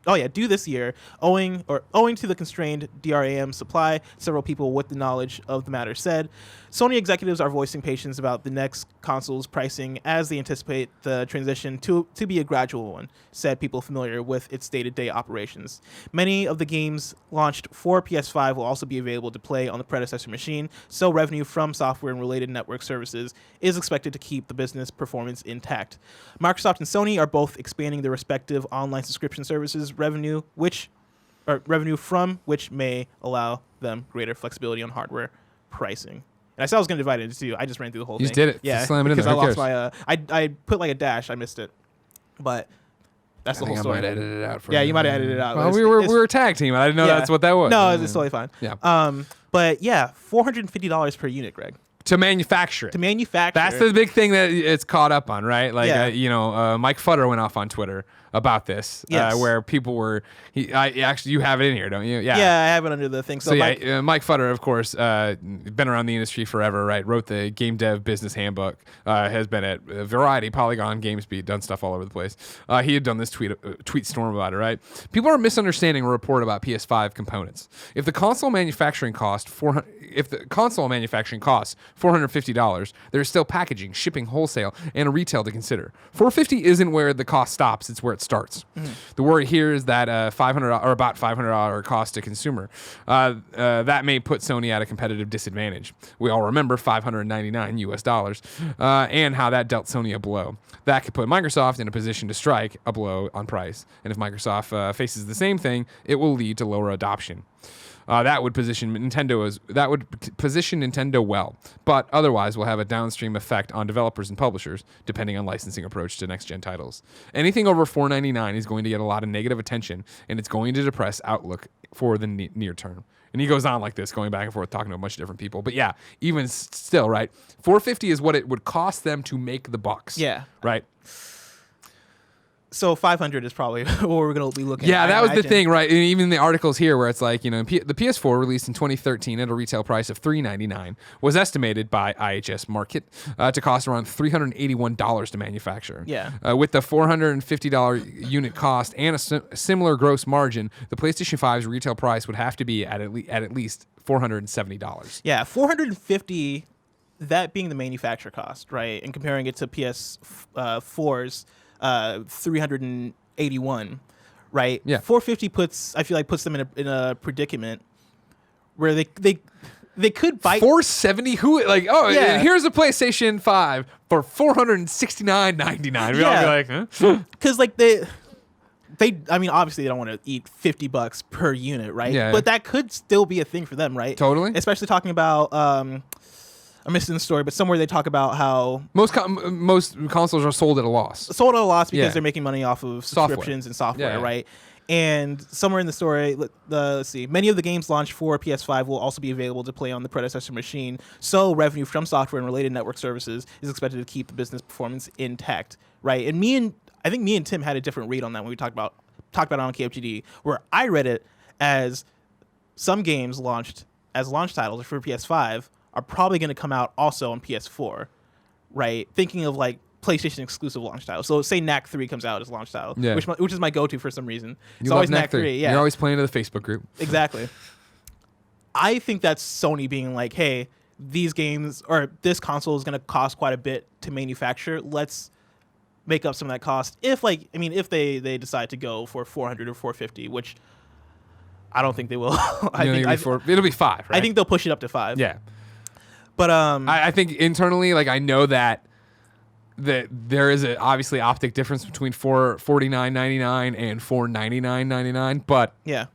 to the constrained DRAM supply. Several people with the knowledge of the matter said. Sony executives are voicing patience about the next console's pricing as they anticipate the transition to be a gradual one, said people familiar with its day-to-day operations. Many of the games launched for PS5 will also be available to play on the predecessor machine, so revenue from software and related network services is expected to keep the business performance intact. Microsoft and Sony are both expanding their respective online subscription services revenue from which may allow them greater flexibility on hardware pricing. And I said I was going to divide it into two. I just ran through the whole thing. You just did it. Yeah, just slam it in because there. I Who lost cares? my. I put like a dash. I missed it, but that's the whole story. I might edit it out. Yeah, you might have edited it out. Well, we were a tag team. I didn't know that's what that was. No, it's totally fine. Yeah. But yeah, $450 per unit, Greg. To manufacture it. That's the big thing that it's caught up on, right? Like, Mike Futter went off on Twitter about this, where people were. You have it in here, don't you? Yeah, I have it under the thing. So Mike Futter, of course, been around the industry forever, right? Wrote the Game Dev Business Handbook. Has been at Variety, Polygon, GameSpeed, done stuff all over the place. He had done this tweet storm about it, right? People are misunderstanding a report about PS5 components. If the console manufacturing costs $450, there's still packaging, shipping, wholesale, and a retail to consider. $450 isn't where the cost stops; it's where it starts. Mm-hmm. The worry here is that about $500 cost to consumer. That may put Sony at a competitive disadvantage. We all remember $599 US, and how that dealt Sony a blow. That could put Microsoft in a position to strike a blow on price. And if Microsoft faces the same thing, it will lead to lower adoption. That would position Nintendo well, but otherwise will have a downstream effect on developers and publishers, depending on licensing approach to next-gen titles. Anything over $499 is going to get a lot of negative attention, and it's going to depress outlook for the near term. And he goes on like this, going back and forth, talking to a bunch of different people. But yeah, even still, right? $450 is what it would cost them to make the bucks. Yeah. Right? So 500 is probably what we're going to be looking at. Yeah, that was the thing, right? And even the articles here where it's like, the PS4 released in 2013 at a retail price of $399 was estimated by IHS Markit to cost around $381 to manufacture. Yeah. With the $450 unit cost and a similar gross margin, the PlayStation 5's retail price would have to be at least $470. Yeah, $450, that being the manufacturer cost, right? And comparing it to PS4's 381, right? Yeah. 450 puts them in a predicament where they could bite 470. Here's a PlayStation 5 for $469.99. We all be like, huh? Because they obviously they don't want to eat $50 per unit, right? Yeah. But that could still be a thing for them, right? Totally. Especially talking about I'm missing the story, but somewhere they talk about how most consoles are sold at a loss. Because they're making money off of subscriptions and software, right? And somewhere in the story, let's see, many of the games launched for PS5 will also be available to play on the predecessor machine, so revenue from software and related network services is expected to keep the business performance intact, right? And I think me and Tim had a different read on that when we talked about it on KFGD, where I read it as some games launched as launch titles for PS5 are probably going to come out also on PS4, right? Thinking of like PlayStation exclusive launch titles. So say Knack 3 comes out as launch title, which is my go-to for some reason. It's always Knack 3. Yeah. You're always playing to the Facebook group. Exactly. I think that's Sony being like, hey, these games or this console is going to cost quite a bit to manufacture. Let's make up some of that cost. If they decide to go for 400 or 450, which I don't think they will. It'll be 5. Right? I think they'll push it up to 5. Yeah. But I think internally, like I know that there is a obviously optic difference between $449.99 and $499.99, but yeah,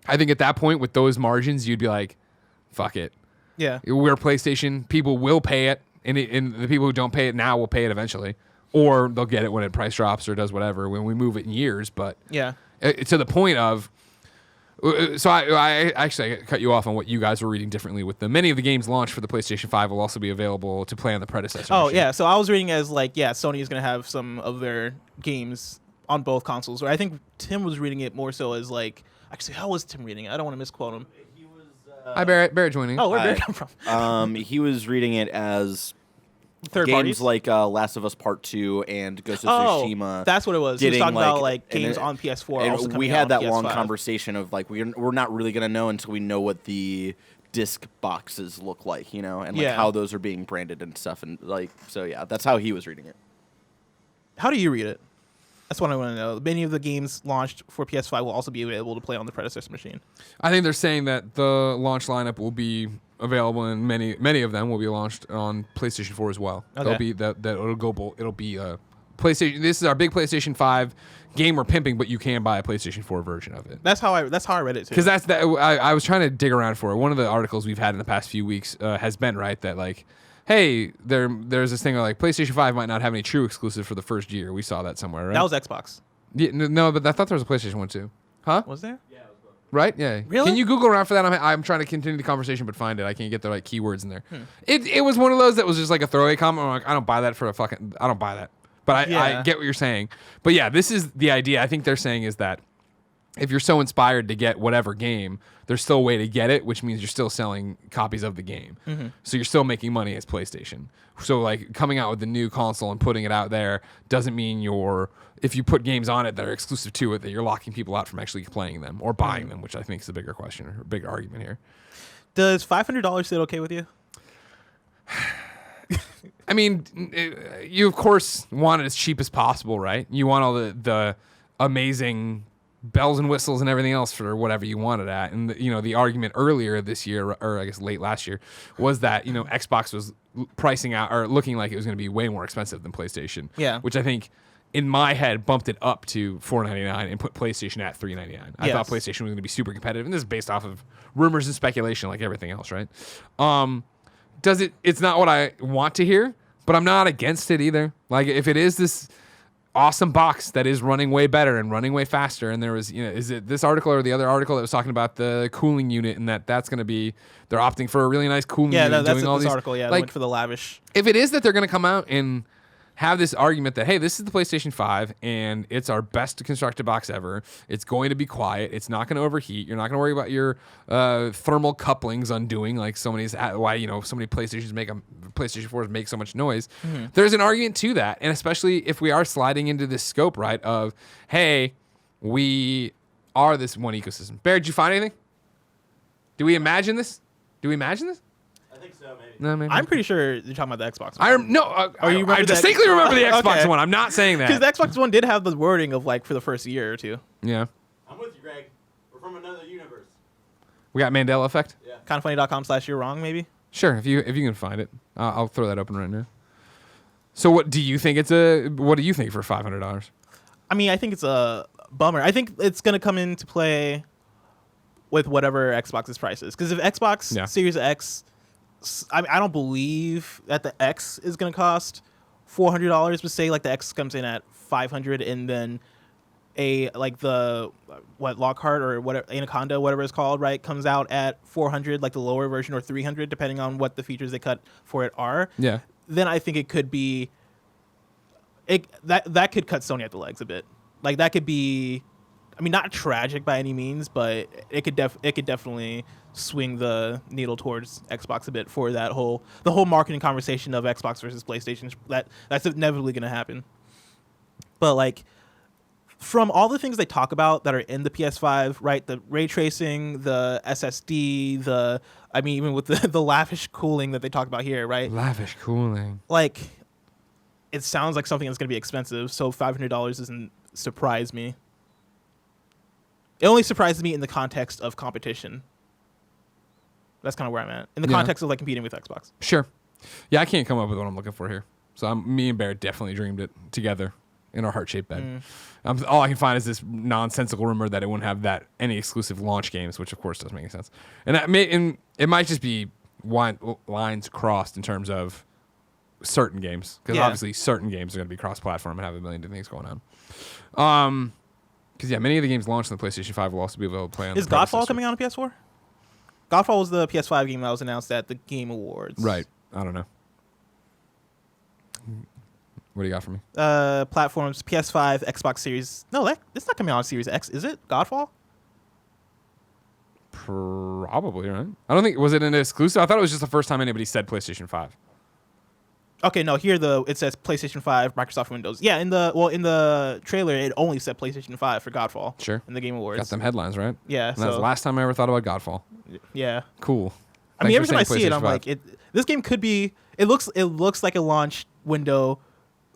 I think at that point with those margins, you'd be like, fuck it. Yeah. We're PlayStation. People will pay it, and the people who don't pay it now will pay it eventually, or they'll get it when it price drops or does whatever when we move it in years. But yeah, to the point of. So I actually cut you off on what you guys were reading differently with them. Many of the games launched for the PlayStation 5 will also be available to play on the predecessor. Oh, machine. yeah. So I was reading as like, yeah, Sony is going to have some of their games on both consoles. Or I think Tim was reading it more so as like, actually, how was Tim reading it? I don't want to misquote him. He was. Hi, Barrett joining. Oh, where'd Barrett come from? He was reading it as Third games parties? like Last of Us Part 2 and Ghost of Tsushima. That's what it was. He was getting, talking about like games on PS4. And also we coming had out that on long PS5. conversation of like we're not really gonna know until we know what the disc boxes look like, and like Yeah. how those are being branded and stuff, and like so yeah, that's how he was reading it. How do you read it? That's what I want to know. Many of the games launched for PS5 will also be available to play on the predecessor machine. I think they're saying that the launch lineup will be available, and many of them will be launched on PlayStation 4 as well. Okay. They'll be that it'll go. It'll be PlayStation. This is our big PlayStation 5 game we're pimping, but you can buy a PlayStation 4 version of it. That's how I read it too. Because I was trying to dig around for it. One of the articles we've had in the past few weeks has been right that like, hey, there's this thing where like PlayStation 5 might not have any true exclusive for the first year. We saw that somewhere, right? That was Xbox. Yeah, no, but I thought there was a PlayStation 1 too. Huh? Was there? Right? Yeah. Really? Can you Google around for that? I'm trying to continue the conversation, but find it. I can't get the right keywords in there. It was one of those that was just like a throwaway comment. I'm like, I don't buy that I don't buy that. But I Yeah. get what you're saying. But yeah, this is the idea. I think they're saying is that if you're so inspired to get whatever game, there's still a way to get it, which means you're still selling copies of the game. So you're still making money as PlayStation. So like coming out with the new console and putting it out there doesn't mean if you put games on it that are exclusive to it, that you're locking people out from actually playing them or buying them, which I think is the bigger question or bigger argument here. Does $500 sit okay with you? I mean, you of course want it as cheap as possible, right? You want all the amazing bells and whistles and everything else for whatever you want it at. And the argument earlier this year, or I guess late last year, was that Xbox was pricing out or looking like it was going to be way more expensive than PlayStation. Yeah. Which I think in my head bumped it up to $499 and put PlayStation at $399. I thought PlayStation was going to be super competitive, and this is based off of rumors and speculation, like everything else, right? It's not what I want to hear, but I'm not against it either. Like if it is this awesome box that is running way better and running way faster, and there was, is it this article or the other article that was talking about the cooling unit, and that's going to be, they're opting for a really nice cooling unit. Yeah, that's doing all this these, article. Yeah, like, went for the lavish. if it is that they're going to come out and have this argument that, hey, this is the PlayStation 5 and it's our best constructed box ever. It's going to be quiet. It's not going to overheat. You're not going to worry about your thermal couplings undoing like so many PlayStation 4s make so much noise. There's an argument to that, and especially if we are sliding into this scope, right, of, hey, we are this one ecosystem. Bear, did you find anything? Do we imagine this? I think so, maybe. No, maybe. I'm pretty sure you're talking about the Xbox One. I distinctly remember the Xbox Okay. One. I'm not saying that. Because the Xbox One did have the wording of like for the first year or two. Yeah. I'm with you, Greg. We're from another universe. We got Mandela effect? Yeah. Kindoffunny.com/you're wrong, maybe. Sure, if you can find it. I'll throw that open right now. So what do you think what do you think for $500? I mean, I think it's a bummer. I think it's going to come into play with whatever Xbox's price is. Because if Xbox Series X, I don't believe that the X is going to cost $400, but say like the X comes in at $500, and then Lockhart or whatever, Anaconda, whatever it's called, right, comes out at $400, like the lower version, or $300, depending on what the features they cut for it are. Yeah. Then I think it could be that could cut Sony at the legs a bit. Like that could be, I mean, not tragic by any means, but it could definitely swing the needle towards Xbox a bit for the whole marketing conversation of Xbox versus PlayStation. That's inevitably going to happen. But like, from all the things they talk about that are in the PS5, right? The ray tracing, the SSD, even with the lavish cooling that they talk about here, right? Lavish cooling. Like, it sounds like something that's going to be expensive. So $500 doesn't surprise me. It only surprises me in the context of competition. That's kind of where I'm at. In the context of like competing with Xbox. Sure. Yeah, I can't come up with what I'm looking for here. So me and Bear definitely dreamed it together in our heart-shaped bed. All I can find is this nonsensical rumor that it wouldn't have any exclusive launch games, which of course doesn't make any sense. And it might just be lines crossed in terms of certain games, because obviously certain games are going to be cross-platform and have a million different things going on. Because many of the games launched on the PlayStation 5 will also be able to play on. Is Godfall coming out on PS4? Godfall was the PS5 game that was announced at the Game Awards. Right. I don't know. What do you got for me? Platforms: PS5, Xbox Series. No, it's not coming out on Series X, is it? Godfall? Probably, right? I don't think was it an exclusive. I thought it was just the first time anybody said PlayStation 5. Okay, no. Here it says PlayStation 5, Microsoft Windows. Yeah, in the trailer it only said PlayStation 5 for Godfall. Sure. In the Game Awards. Got them headlines, right? Yeah. And that's the last time I ever thought about Godfall. Yeah. Cool. I mean, every time I Thanks for see saying it, I'm PlayStation 5. like, this game could be. It looks like a launch window,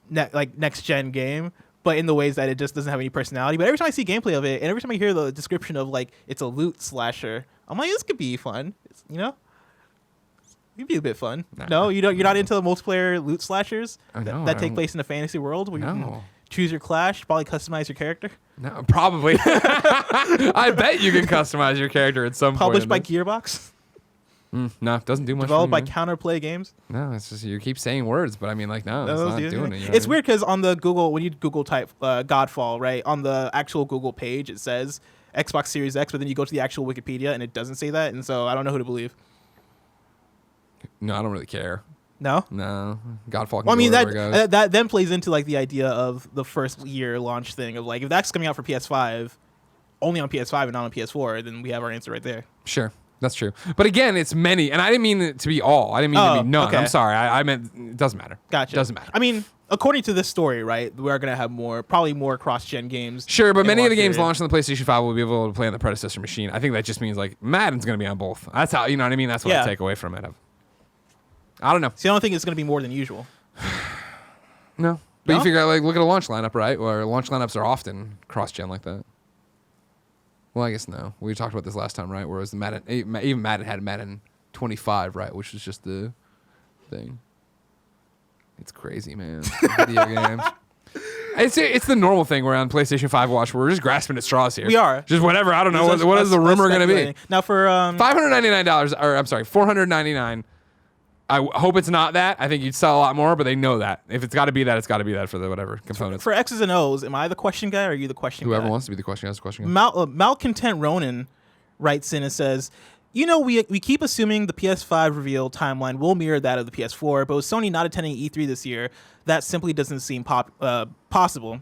like next gen game, but in the ways that it just doesn't have any personality. But every time I see gameplay of it, and every time I hear the description of like it's a loot slasher, I'm like, this could be fun. It'd be a bit fun. Nah. No, you're not into the multiplayer loot slashers No, that take place in a fantasy world where you can No. choose your class, probably customize your character. No, probably. I bet you can customize your character at some Published by point. Gearbox, No, it doesn't do much. developed for by me, man. Counterplay Games. No, it's just you keep saying words, but I mean, like, no, it's not doing it. You know It's what I mean? weird because on the Google, when you Google type Godfall, right, on the actual Google page, it says Xbox Series X, but then you go to the actual Wikipedia and it doesn't say that, and so I don't know who to believe. No, I don't really care. No? No, Godfall. Can Well, I mean, go wherever it goes. that then plays into like the idea of the first year launch thing of like, if that's coming out for PS5, only on PS5 and not on PS4, then we have our answer right there. Sure, that's true. But again, it's many, and I didn't mean it to be all. I didn't mean to be none. okay. I'm sorry. I meant it doesn't matter. Gotcha. Doesn't matter. I mean, according to this story, right, we're going to have probably more cross-gen games. Sure, but in many of the launch games period. launched on the PlayStation 5 will be able to play on the predecessor machine. I think that just means like Madden's going to be on both. That's how, you know what I mean? That's what I take away from it. I don't know. So I don't think it's going to be more than usual. No. But No? you figure out, like, look at a launch lineup, right? Or launch lineups are often cross-gen like that. Well, I guess no. We talked about this last time, right? Whereas Madden, even Madden had Madden 25, right? Which was just the thing. It's crazy, man. Video games. It's the normal thing where on PlayStation 5 Watch, we're just grasping at straws here. We are. Just whatever. I don't know. Let's- What is the let's rumor going to be? speculate. Now for $599, or I'm sorry, $499. I hope it's not that. I think you'd sell a lot more, but they know that. If it's got to be that, it's got to be that for the whatever components. for X's and O's, am I the question guy or are you the question Whoever guy? wants to be the question, ask the question. Malcontent Ronan writes in and says, we keep assuming the PS5 reveal timeline will mirror that of the PS4, but with Sony not attending E3 this year, that simply doesn't seem possible.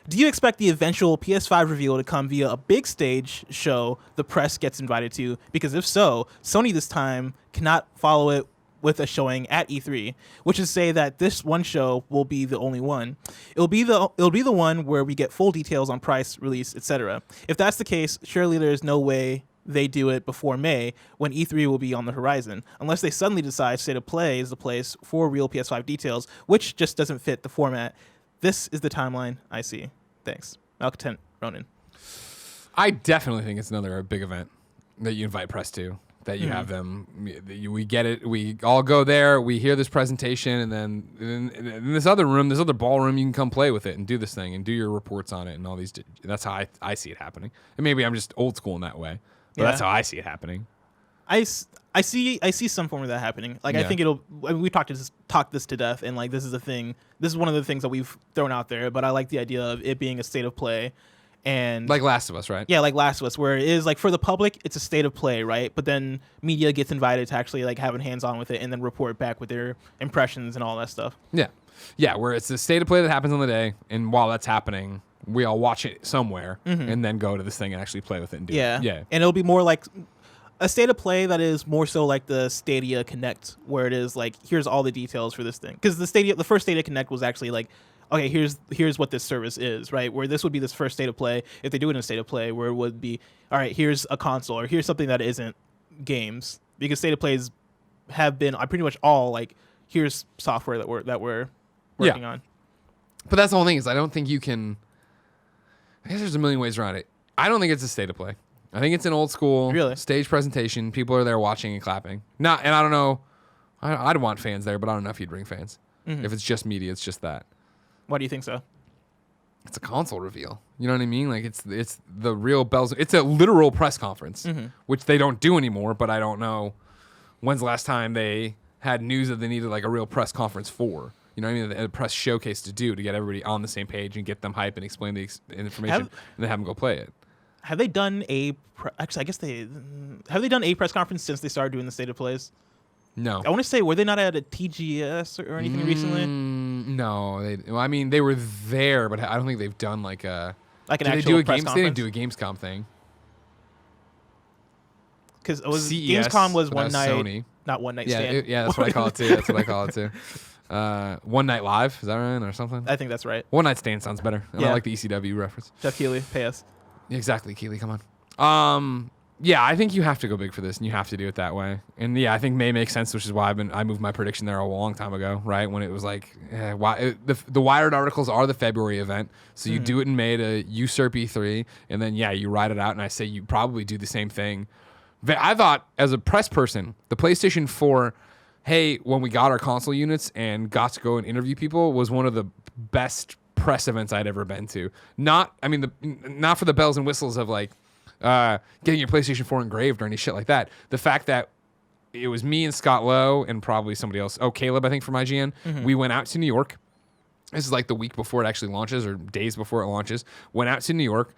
Do you expect the eventual PS5 reveal to come via a big stage show the press gets invited to? Because if so, Sony this time cannot follow it with a showing at E3, which is to say that this one show will be the only one. It'll be the one where we get full details on price, release, etc. If that's the case, surely there's no way they do it before May, when E3 will be on the horizon, unless they suddenly decide State of Play is the place for real PS5 details, which just doesn't fit the format. This is the timeline I see. Thanks. Malcontent Ronan. I definitely think it's another big event that you invite press to. That you have them, we get it. We all go there. We hear this presentation, and then in this other room, this other ballroom, you can come play with it and do this thing and do your reports on it and all these. That's how I see it happening. And maybe I'm just old school in that way, but that's how I see it happening. I see some form of that happening. Like I think we talked this to death, and like this is a thing. This is one of the things that we've thrown out there. But I like the idea of it being a state of play. And like Last of Us, right? Yeah, like Last of Us, where it is like for the public, it's a state of play, right? But then media gets invited to actually like have hands-on with it and then report back with their impressions and all that stuff. Yeah, where it's a state of play that happens on the day, and while that's happening, we all watch it somewhere and then go to this thing and actually play with it and do it. Yeah. And it'll be more like a state of play that is more so like the Stadia Connect, where it is like, here's all the details for this thing. Because the first Stadia Connect was actually like, okay, here's what this service is, right? Where this would be this first state of play, if they do it in a state of play, where it would be, all right, here's a console, or here's something that isn't games. Because state of plays have been pretty much all like, here's software that we're working on. But that's the whole thing is I don't think you can. I guess there's a million ways around it. I don't think it's a state of play. I think it's an old school stage presentation. People are there watching and clapping. And I don't know. I'd want fans there, but I don't know if you'd bring fans. If it's just media, it's just that. Why do you think so? It's a console reveal. You know what I mean? Like it's the real bells. It's a literal press conference, which they don't do anymore. But I don't know when's the last time they had news that they needed like a real press conference for. You know what I mean? A press showcase to get everybody on the same page and get them hype and explain the information and then have them go play it. Have they done actually, I guess have they done a press conference since they started doing the state of plays? No. I want to say, were they not at a TGS or anything recently? No. They were there, but I don't think they've done like an actual press conference. They didn't do a Gamescom thing. Because Gamescom was one night, Sony. not one night stand. That's what I call it too. One Night Live, is that right, or something? I think that's right. One Night Stand sounds better. And I like the ECW reference. Jeff Keighley, pay us. Exactly, Keighley, come on. Yeah, I think you have to go big for this, and you have to do it that way. And yeah, I think May makes sense, which is why I moved my prediction there a long time ago, right? When it was like, the Wired articles are the February event, so you do it in May to usurp E3, and then you ride it out. And I say you probably do the same thing. I thought as a press person, the PlayStation 4, when we got our console units and got to go and interview people, was one of the best press events I'd ever been to. Not for the bells and whistles of like getting your PlayStation 4 engraved or any shit like that. The fact that it was me and Scott Lowe and probably somebody else. Oh, Caleb, I think from IGN. We went out to New York. This is like the week before it actually launches or days before it launches. Went out to New York,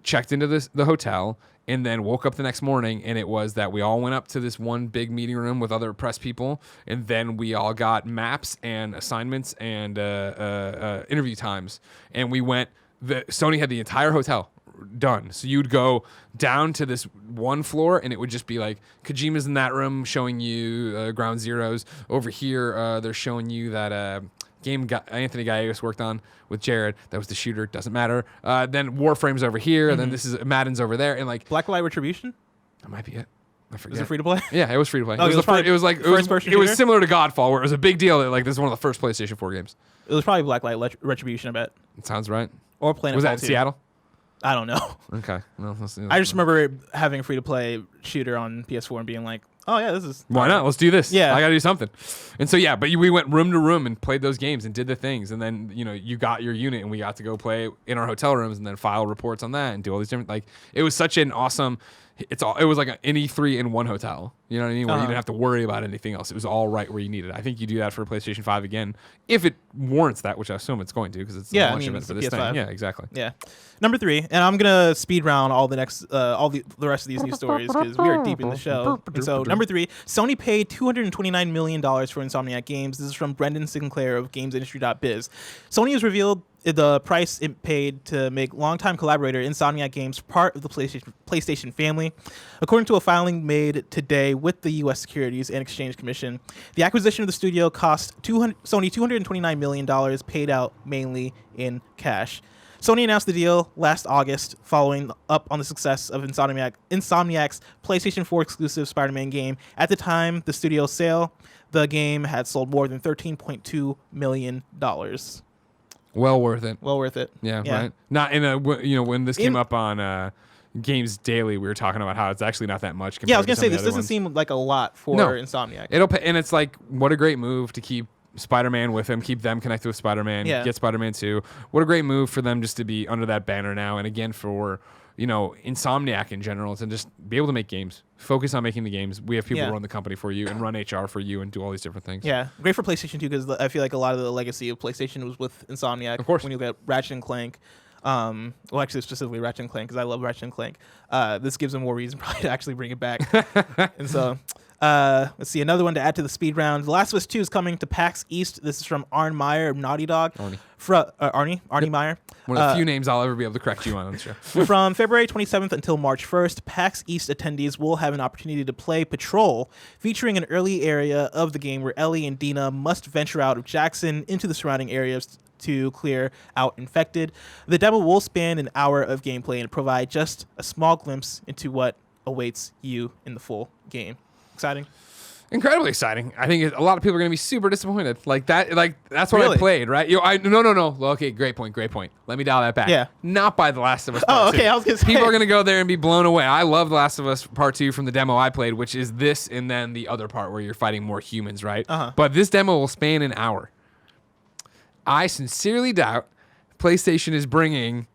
checked into the hotel, and then woke up the next morning, and it was that we all went up to this one big meeting room with other press people, and then we all got maps and assignments and interview times. And we went, Sony had the entire hotel done. So you'd go down to this one floor, and it would just be like, Kojima's in that room showing you Ground Zeroes. Over here, they're showing you that game Anthony Gallegos worked on with Jared. That was the shooter. Doesn't matter. Then Warframe's over here. And then this is Madden's over there. And like Blacklight Retribution? That might be it. I forget. Is it free to play? Yeah, it was free to play. Oh, it was similar to Godfall, where it was a big deal that like this is one of the first PlayStation 4 games. It was probably Blacklight Retribution, I bet. It sounds right. Or Planet Was that in Seattle? I don't know. Okay. Well, I just remember having a free to play shooter on PS4 and being like, oh yeah, this is why not? Let's do this. Yeah, I gotta do something. And so but we went room to room and played those games and did the things, and then you got your unit and we got to go play in our hotel rooms and then file reports on that and do all these different it was such an awesome. It was like an E3 in one hotel. You know what I mean? Where you didn't have to worry about anything else. It was all right where you needed it. I think you do that for PlayStation 5 again, if it warrants that, which I assume it's going to because it's a launch event for this thing. Yeah, exactly. Yeah. Number 3, and I'm gonna speed round all the rest of these news stories because we are deep in the show. And so number 3, Sony paid $229 million for Insomniac Games. This is from Brendan Sinclair of Gamesindustry.biz. Sony has revealed the price it paid to make longtime collaborator Insomniac Games part of the PlayStation family. According to a filing made today with the U.S. Securities and Exchange Commission, the acquisition of the studio cost Sony $229 million, paid out mainly in cash. Sony announced the deal last August, following up on the success of Insomniac's PlayStation 4 exclusive Spider-Man game. At the time, the studio's sale, the game had sold more than $13.2 million. Well worth it. Well worth it. Yeah. Right. Not in a when this came up on Games Daily, we were talking about how it's actually not that much. Yeah, I was gonna say this doesn't seem like a lot for Insomniac. It'll pay, and it's like what a great move to keep Spider-Man with him, keep them connected with Spider-Man, get Spider-Man 2. What a great move for them just to be under that banner now, and again for Insomniac in general to just be able to make games, focus on making the games. We have people run the company for you and run HR for you and do all these different things. Yeah, great for PlayStation 2 because I feel like a lot of the legacy of PlayStation was with Insomniac. Of course, when you look at Ratchet and Clank. Actually, specifically Ratchet and Clank because I love Ratchet and Clank. This gives them more reason probably to actually bring it back. And so, let's see, another one to add to the speed round. The Last of Us 2 is coming to PAX East. This is from Arne Meyer of Naughty Dog. Arne Meyer. One of the few names I'll ever be able to correct you on the show. From February 27th until March 1st, PAX East attendees will have an opportunity to play Patrol, featuring an early area of the game where Ellie and Dina must venture out of Jackson into the surrounding areas to clear out infected. The demo will span an hour of gameplay and provide just a small glimpse into what awaits you in the full game. Exciting. Incredibly exciting. I think a lot of people are going to be super disappointed. Like that's what Really? I played, right? No. Okay, great point. Let me dial that back. Yeah. Not by The Last of Us Part 2. okay, I was gonna say. People are going to go there and be blown away. I love The Last of Us Part 2 from the demo I played, which is this and then the other part where you're fighting more humans, right? But this demo will span an hour. I sincerely doubt PlayStation is bringing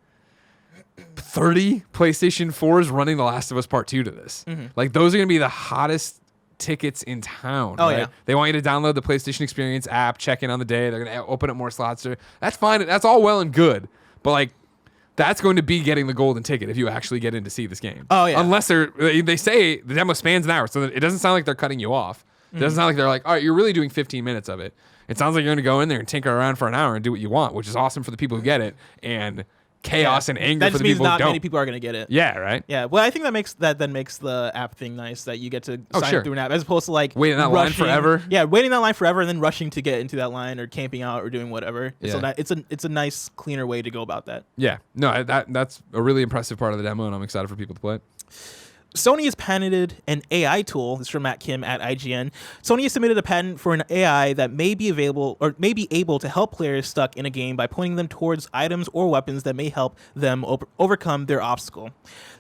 30 PlayStation 4s running The Last of Us Part 2 to this. Like, those are going to be the hottest tickets in town. Oh, right? yeah. They want you to download the PlayStation Experience app, check in on the day. They're going to open up more slots. That's fine. That's all well and good. But, like, that's going to be getting the golden ticket if you actually get in to see this game. Oh, yeah. Unless they say the demo spans an hour, so it doesn't sound like they're cutting you off. It doesn't sound like they're like, all right, you're really doing 15 minutes of it. It sounds like you're going to go in there and tinker around for an hour and do what you want, which is awesome for the people who get it, and chaos and anger That for just the means people who not don't. many people are going to get it. Yeah, right? Yeah, well, I think that makes the app thing nice, that you get to sign sure. up through an app as opposed to like Wait in that line forever? Yeah, waiting in that line forever and then rushing to get into that line or camping out or doing whatever. Yeah. So that it's a nice, cleaner way to go about that. Yeah. No, that's a really impressive part of the demo, and I'm excited for people to play it. Sony has patented an AI tool. This is from Matt Kim at IGN. Sony has submitted a patent for an AI that may be available or may be able to help players stuck in a game by pointing them towards items or weapons that may help them overcome their obstacle.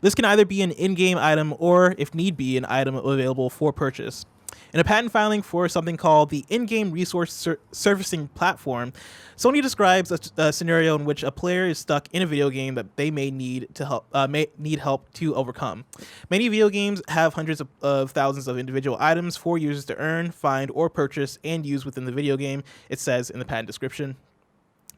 This can either be an in-game item or, if need be, an item available for purchase. In a patent filing for something called the In-Game Resource Surfacing Platform, Sony describes a scenario in which a player is stuck in a video game that they may need help to overcome. Many video games have hundreds of thousands of individual items for users to earn, find, or purchase and use within the video game, it says in the patent description.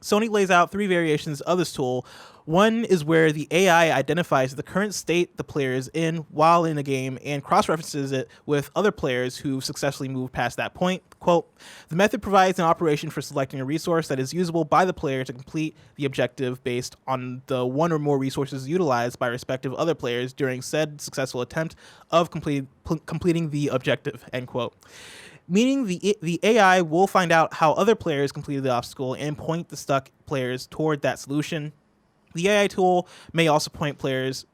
Sony lays out 3 variations of this tool. One is where the AI identifies the current state the player is in while in a game and cross-references it with other players who successfully moved past that point. Quote, the method provides an operation for selecting a resource that is usable by the player to complete the objective based on the one or more resources utilized by respective other players during said successful attempt of completing the objective, end quote. Meaning the AI will find out how other players completed the obstacle and point the stuck players toward that solution. The AI tool may also point players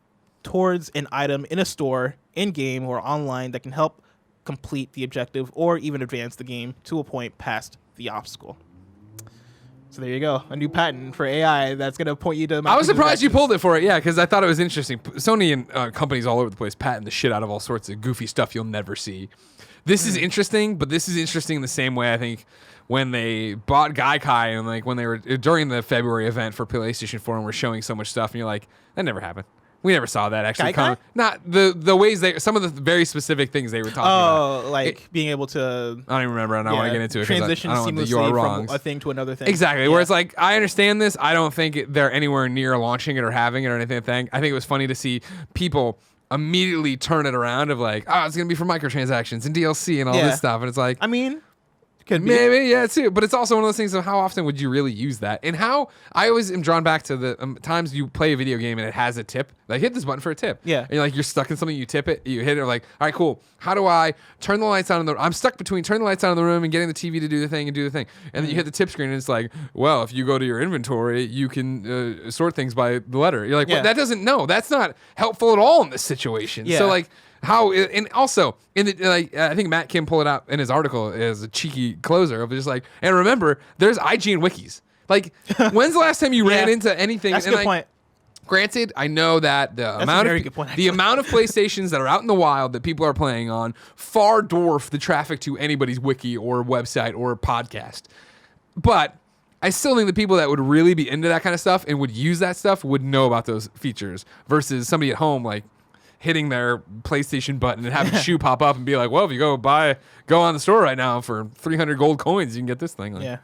towards an item in a store, in-game, or online that can help complete the objective or even advance the game to a point past the obstacle. So there you go, a new patent for AI that's going to point you to... I was surprised you pulled it for it, yeah, because I thought it was interesting. Sony and companies all over the place patent the shit out of all sorts of goofy stuff you'll never see. This is interesting, but this is interesting the same way I think when they bought Gaikai and like when they were during the February event for PlayStation 4 and were showing so much stuff and you're like, that never happened. We never saw that actually come. Not the ways some of the very specific things they were talking about. Oh, like being able to... I don't even remember. I don't want to get into it. Transition I don't want the seamlessly URL from a thing to another thing. Exactly. Yeah. Where it's like, I understand this. I don't think they're anywhere near launching it or having it or anything. I think it was funny to see people immediately turn it around of like, oh, it's going to be for microtransactions and DLC and all this stuff. And it's like, I mean, could be. maybe, yeah, too. But it's also one of those things of how often would you really use that? And how I always am drawn back to the times you play a video game and it has a tip. Like, hit this button for a tip. Yeah. And you're stuck in something, you tip it, you hit it, like, all right, cool. How do I turn the lights on in the I'm stuck between turn the lights on in the room and getting the TV to do the thing and do the thing. And then you hit the tip screen and it's like, well, if you go to your inventory, you can sort things by the letter. You're like, well, that's not helpful at all in this situation. Yeah. So, like, how, and also in the I think Matt Kim pulled it out in his article as a cheeky closer of just like, and remember, there's IGN wikis. Like, when's the last time you ran into anything? That's a good point. Granted, I know that the amount of PlayStations that are out in the wild that people are playing on far dwarf the traffic to anybody's wiki or website or podcast. But I still think the people that would really be into that kind of stuff and would use that stuff would know about those features versus somebody at home like hitting their PlayStation button and having a shoe pop up and be like, well, if you go on the store right now for 300 gold coins, you can get this thing. Like, yeah.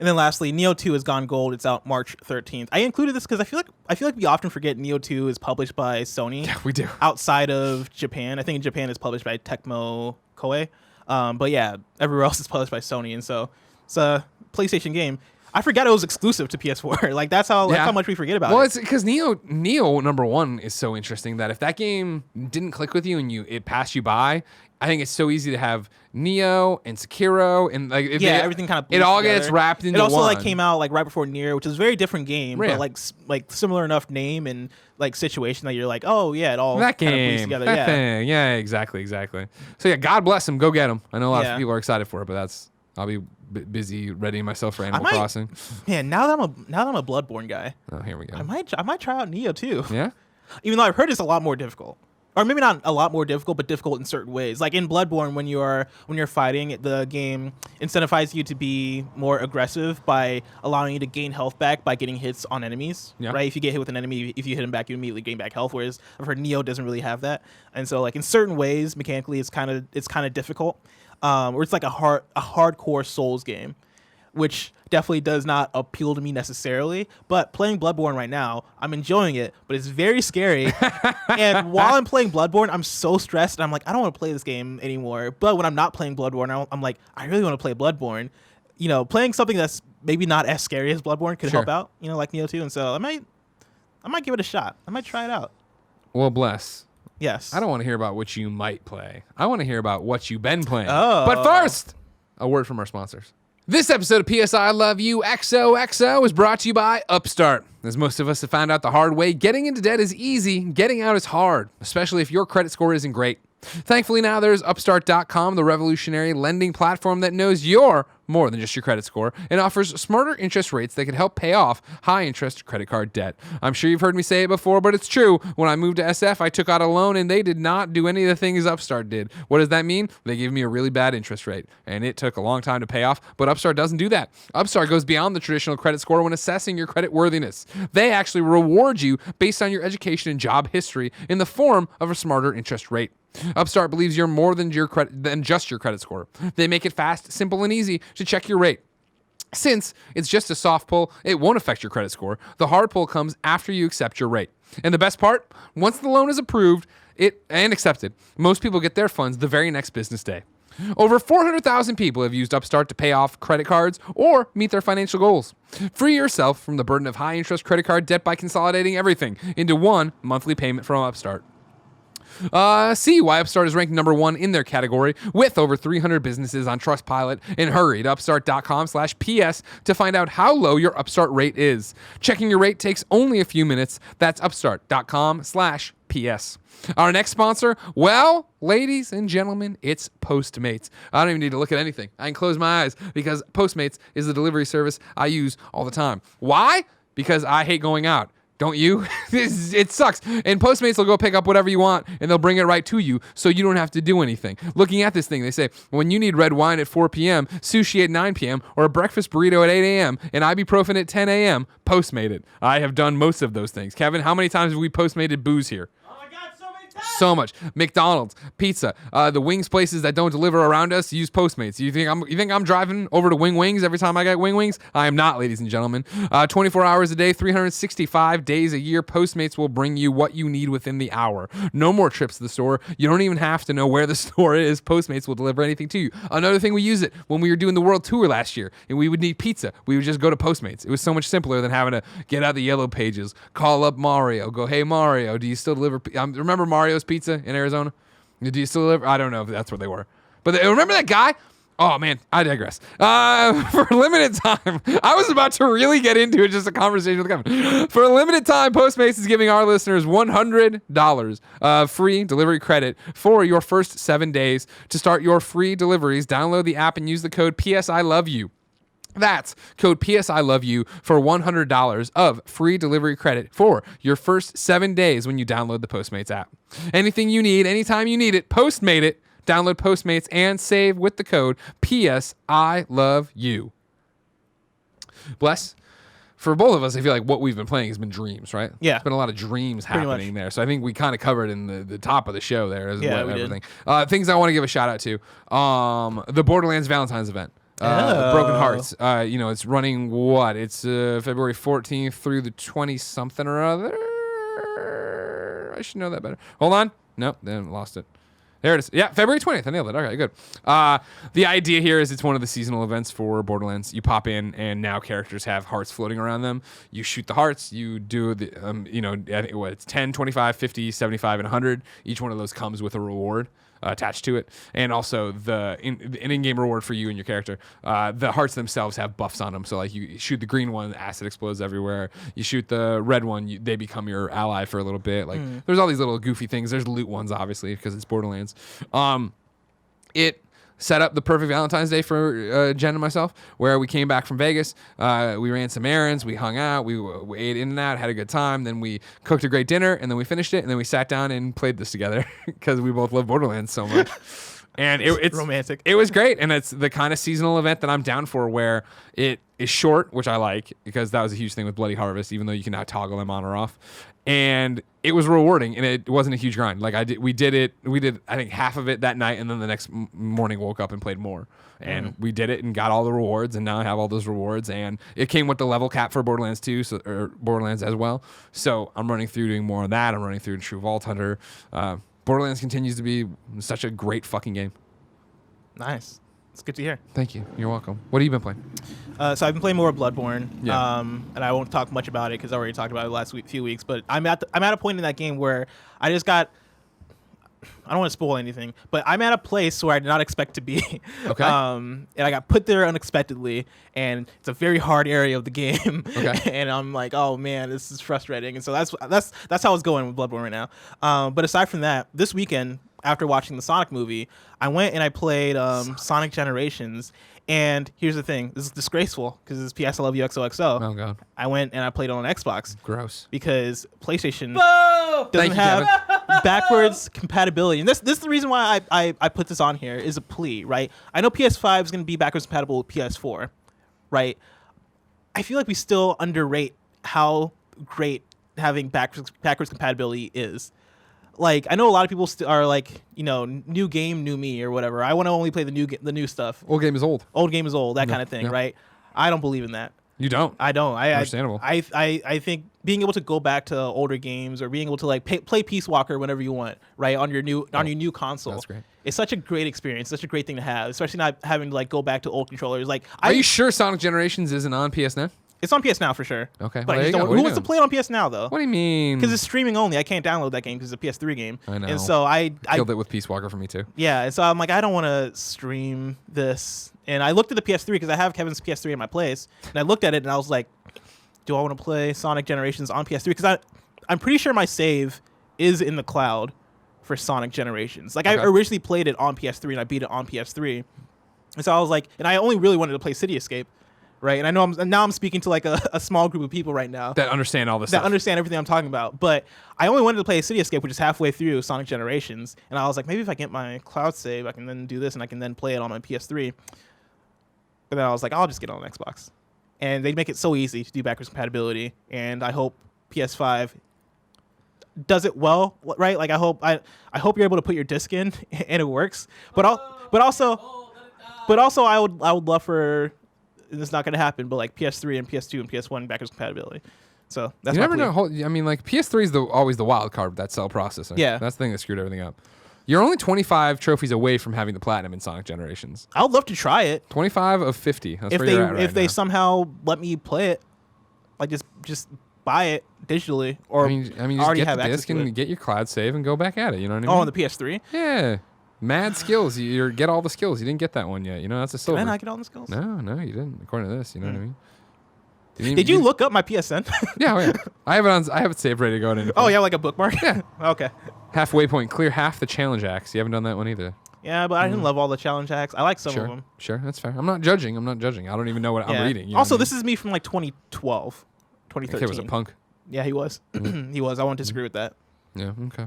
And then lastly, Nioh 2 has gone gold. It's out March 13th. I included this because I feel like we often forget Nioh 2 is published by Sony. Yeah, we do. Outside of Japan. I think in Japan it's published by Tecmo Koei. But yeah, everywhere else is published by Sony. And so it's a PlayStation game. I forgot it was exclusive to PS4. Like that's how much we forget about it. Well, it's because Nioh number one is so interesting that if that game didn't click with you and it passed you by, I think it's so easy to have Nioh and Sekiro and like everything kind of it all gets wrapped into one. It also one. like came out like right before Nier, which is a very different game, but like similar enough name and like situation that you're like, oh yeah, it all that kind game, of plays together. that thing. Yeah, exactly. So yeah, God bless him. Go get him. I know a lot of people are excited for it, but I'll be busy readying myself for Animal Crossing. Man, now that I'm a Bloodborne guy, oh, here we go. I might try out Nioh too. Yeah, even though I've heard it's a lot more difficult. Or maybe not a lot more difficult, but difficult in certain ways. Like in Bloodborne, when you're fighting, the game incentivizes you to be more aggressive by allowing you to gain health back by getting hits on enemies. Yeah. Right? If you get hit with an enemy, if you hit him back, you immediately gain back health. Whereas I've heard Nioh doesn't really have that. And so, like in certain ways, mechanically, it's kind of difficult. Or it's like a hardcore Souls game, which definitely does not appeal to me necessarily. But playing Bloodborne right now, I'm enjoying it, but it's very scary. And while I'm playing Bloodborne, I'm so stressed. And I'm like, I don't want to play this game anymore. But when I'm not playing Bloodborne, I'm like, I really want to play Bloodborne. You know, playing something that's maybe not as scary as Bloodborne could help out, you know, like Nioh 2. And so I might give it a shot. I might try it out. Well, bless. Yes. I don't want to hear about what you might play. I want to hear about what you've been playing. Oh. But first, a word from our sponsors. This episode of PSI Love You XOXO is brought to you by Upstart. As most of us have found out the hard way, getting into debt is easy, getting out is hard, especially if your credit score isn't great. Thankfully now there's Upstart.com, the revolutionary lending platform that knows you're more than just your credit score and offers smarter interest rates that can help pay off high-interest credit card debt. I'm sure you've heard me say it before, but it's true. When I moved to SF, I took out a loan and they did not do any of the things Upstart did. What does that mean? They gave me a really bad interest rate, and it took a long time to pay off, but Upstart doesn't do that. Upstart goes beyond the traditional credit score when assessing your credit worthiness. They actually reward you based on your education and job history in the form of a smarter interest rate. Upstart believes you're more than just your credit score. They make it fast, simple, and easy to check your rate. Since it's just a soft pull, it won't affect your credit score. The hard pull comes after you accept your rate. And the best part, once the loan is approved and accepted, most people get their funds the very next business day. Over 400,000 people have used Upstart to pay off credit cards or meet their financial goals. Free yourself from the burden of high-interest credit card debt by consolidating everything into one monthly payment from Upstart. See why Upstart is ranked number one in their category with over 300 businesses on Trustpilot, and hurry to upstart.com/PS to find out how low your Upstart rate is. Checking your rate takes only a few minutes. That's upstart.com/PS. Our next sponsor, well, ladies and gentlemen, it's Postmates. I don't even need to look at anything. I can close my eyes because Postmates is the delivery service I use all the time. Why? Because I hate going out. Don't you? It sucks. And Postmates will go pick up whatever you want, and they'll bring it right to you, so you don't have to do anything. Looking at this thing, they say, when you need red wine at 4 p.m., sushi at 9 p.m., or a breakfast burrito at 8 a.m., and ibuprofen at 10 a.m., Postmate it. I have done most of those things. Kevin, how many times have we Postmated booze here? So much. McDonald's, pizza, the wings places that don't deliver around us use Postmates. You think I'm driving over to Wing Wings every time I get Wing Wings? I am not, ladies and gentlemen. 24 hours a day, 365 days a year, Postmates will bring you what you need within the hour. No more trips to the store. You don't even have to know where the store is. Postmates will deliver anything to you. Another thing, we use it when we were doing the world tour last year and we would need pizza. We would just go to Postmates. It was so much simpler than having to get out the yellow pages, call up Mario, go, hey Mario, do you still deliver? Remember Mario's Pizza in Arizona? Do you still live? I don't know if that's where they were. But remember that guy? Oh, man, I digress. For a limited time, I was about to really get into it, just a conversation with Kevin. For a limited time, Postmates is giving our listeners $100 free delivery credit for your first 7 days. To start your free deliveries, download the app and use the code PSILOVEYOU. That's code PSILOVEYOU for $100 of free delivery credit for your first 7 days when you download the Postmates app. Anything you need, anytime you need it, Postmate it. Download Postmates and save with the code PSILOVEYOU. Bless. For both of us, I feel like what we've been playing has been dreams, right? Yeah. There's been a lot of dreams happening there. So I think we kind of covered in the top of the show there. Everything. Things I want to give a shout out to. The Borderlands Valentine's event. Broken Hearts. It's running what? It's February 14th through the 20-something or other. I should know that better. Hold on. Nope, then lost it. There it is. Yeah, February 20th. I nailed it. Okay, good. The idea here is it's one of the seasonal events for Borderlands. You pop in, and now characters have hearts floating around them. You shoot the hearts. You do the, it's 10, 25, 50, 75, and 100. Each one of those comes with a reward attached to it, and also an in-game reward for you and your character. The hearts themselves have buffs on them, so like you shoot the green one, acid explodes everywhere. You shoot the red one, they become your ally for a little bit. Like there's all these little goofy things. There's loot ones, obviously, because it's Borderlands. It set up the perfect Valentine's Day for Jen and myself, where we came back from Vegas. We ran some errands, we hung out, we ate in and out, had a good time. Then we cooked a great dinner, and then we finished it, and then we sat down and played this together because we both love Borderlands so much. And it's romantic. It was great, and it's the kind of seasonal event that I'm down for, where it is short, which I like because that was a huge thing with Bloody Harvest, even though you can now toggle them on or off. And it was rewarding, and it wasn't a huge grind. Like we did I think half of it that night, and then the next morning woke up and played more. And we did it and got all the rewards, and now I have all those rewards. And it came with the level cap for Borderlands 2, or Borderlands as well. So I'm running through doing more of that. I'm running through True Vault Hunter. Borderlands continues to be such a great fucking game. Nice. It's good to hear. Thank you. You're welcome. What have you been playing? So I've been playing more Bloodborne, Yeah. and I won't talk much about it because I already talked about it the last few weeks. But I'm at a point in that game where I just got. I don't want to spoil anything, but I'm at a place where I did not expect to be. Okay. And I got put there unexpectedly, and it's a very hard area of the game. Okay. And I'm like, oh man, this is frustrating. And so that's how it's going with Bloodborne right now. But aside from that, this weekend, after watching the Sonic movie, I went and I played Sonic Generations. And here's the thing: this is disgraceful because it's PS I Love You XOXO. Oh god. I went and I played it on Xbox Gross. because PlayStation Boo! doesn't Thank you, have backwards compatibility. And this is the reason why I put this on here is a plea, right? I know PS5 is going to be backwards compatible with PS4, right? I feel like we still underrate how great having backwards compatibility is. Like, I know a lot of people are like, new game, new me or whatever. I want to only play the new stuff. Old game is old. Old game is old, that kind of thing, yeah. right? I don't believe in that. You don't. I don't. Understandable. I think being able to go back to older games or being able to like play Peace Walker whenever you want, right, on your new console. That's great. It's such a great experience, such a great thing to have, especially not having to like go back to old controllers. Like, Are you sure Sonic Generations isn't on PS Now? It's on PS Now for sure. Okay. But Well, I there just you don't, go. What are who you wants to doing? play it on PS Now though? What do you mean? Because it's streaming only. I can't download that game because it's a PS3 game. I know. And so I Killed it with Peace Walker for me too. yeah, and so I'm like, I don't want to stream this. And I looked at the PS3 because I have Kevin's PS3 in my place, and I looked at it and I was like, do I want to play Sonic Generations on PS3? Because I'm pretty sure my save is in the cloud for Sonic Generations. Like, Okay. I originally played it on PS3 and I beat it on PS3. And so I was like, and I only really wanted to play City Escape, right? And I know now I'm speaking to like a small group of people right now That understand all this that stuff. understand everything I'm talking about. But I only wanted to play City Escape, which is halfway through Sonic Generations. And I was like, maybe if I get my cloud save, I can then do this and I can then play it on my PS3. But then I was like, I'll just get it on Xbox. And they make it so easy to do backwards compatibility. And I hope PS5 does it well, right? Like I hope you're able to put your disc in and it works. But also I would love for, it's not going to happen, but like PS3 and PS2 and PS1 backwards compatibility. So that's You my never plea. know. I mean, like PS3 is always the wild card with that cell processor. Yeah. That's the thing that screwed everything up. You're only 25 trophies away from having the platinum in Sonic Generations. I would love to try it 25 of 50. That's if where you're at right if they now. somehow let me play it, like just buy it digitally or I mean, just already get have the access disc to and it. get your cloud save and go back at it. You know what I mean? Oh, on the PS3. Yeah. Mad skills. You get all the skills. You didn't get that one yet. You know, that's a silver. Did I not get all the skills? No, you didn't. According to this, you know what I mean? Did you look up my PSN? Yeah, oh, yeah. I have it saved ready to go into. Oh, yeah, like a bookmark? Yeah. Okay. Halfway point. Clear half the challenge acts. You haven't done that one either. Yeah, but I didn't love all the challenge acts. I like some Sure. of them. Sure, that's fair. I'm not judging. I don't even know what I'm reading. You know Also, what I mean? this is me from like 2012, 2013. Okay, was a punk. Yeah, he was. He was. I won't disagree with that. Yeah. Okay.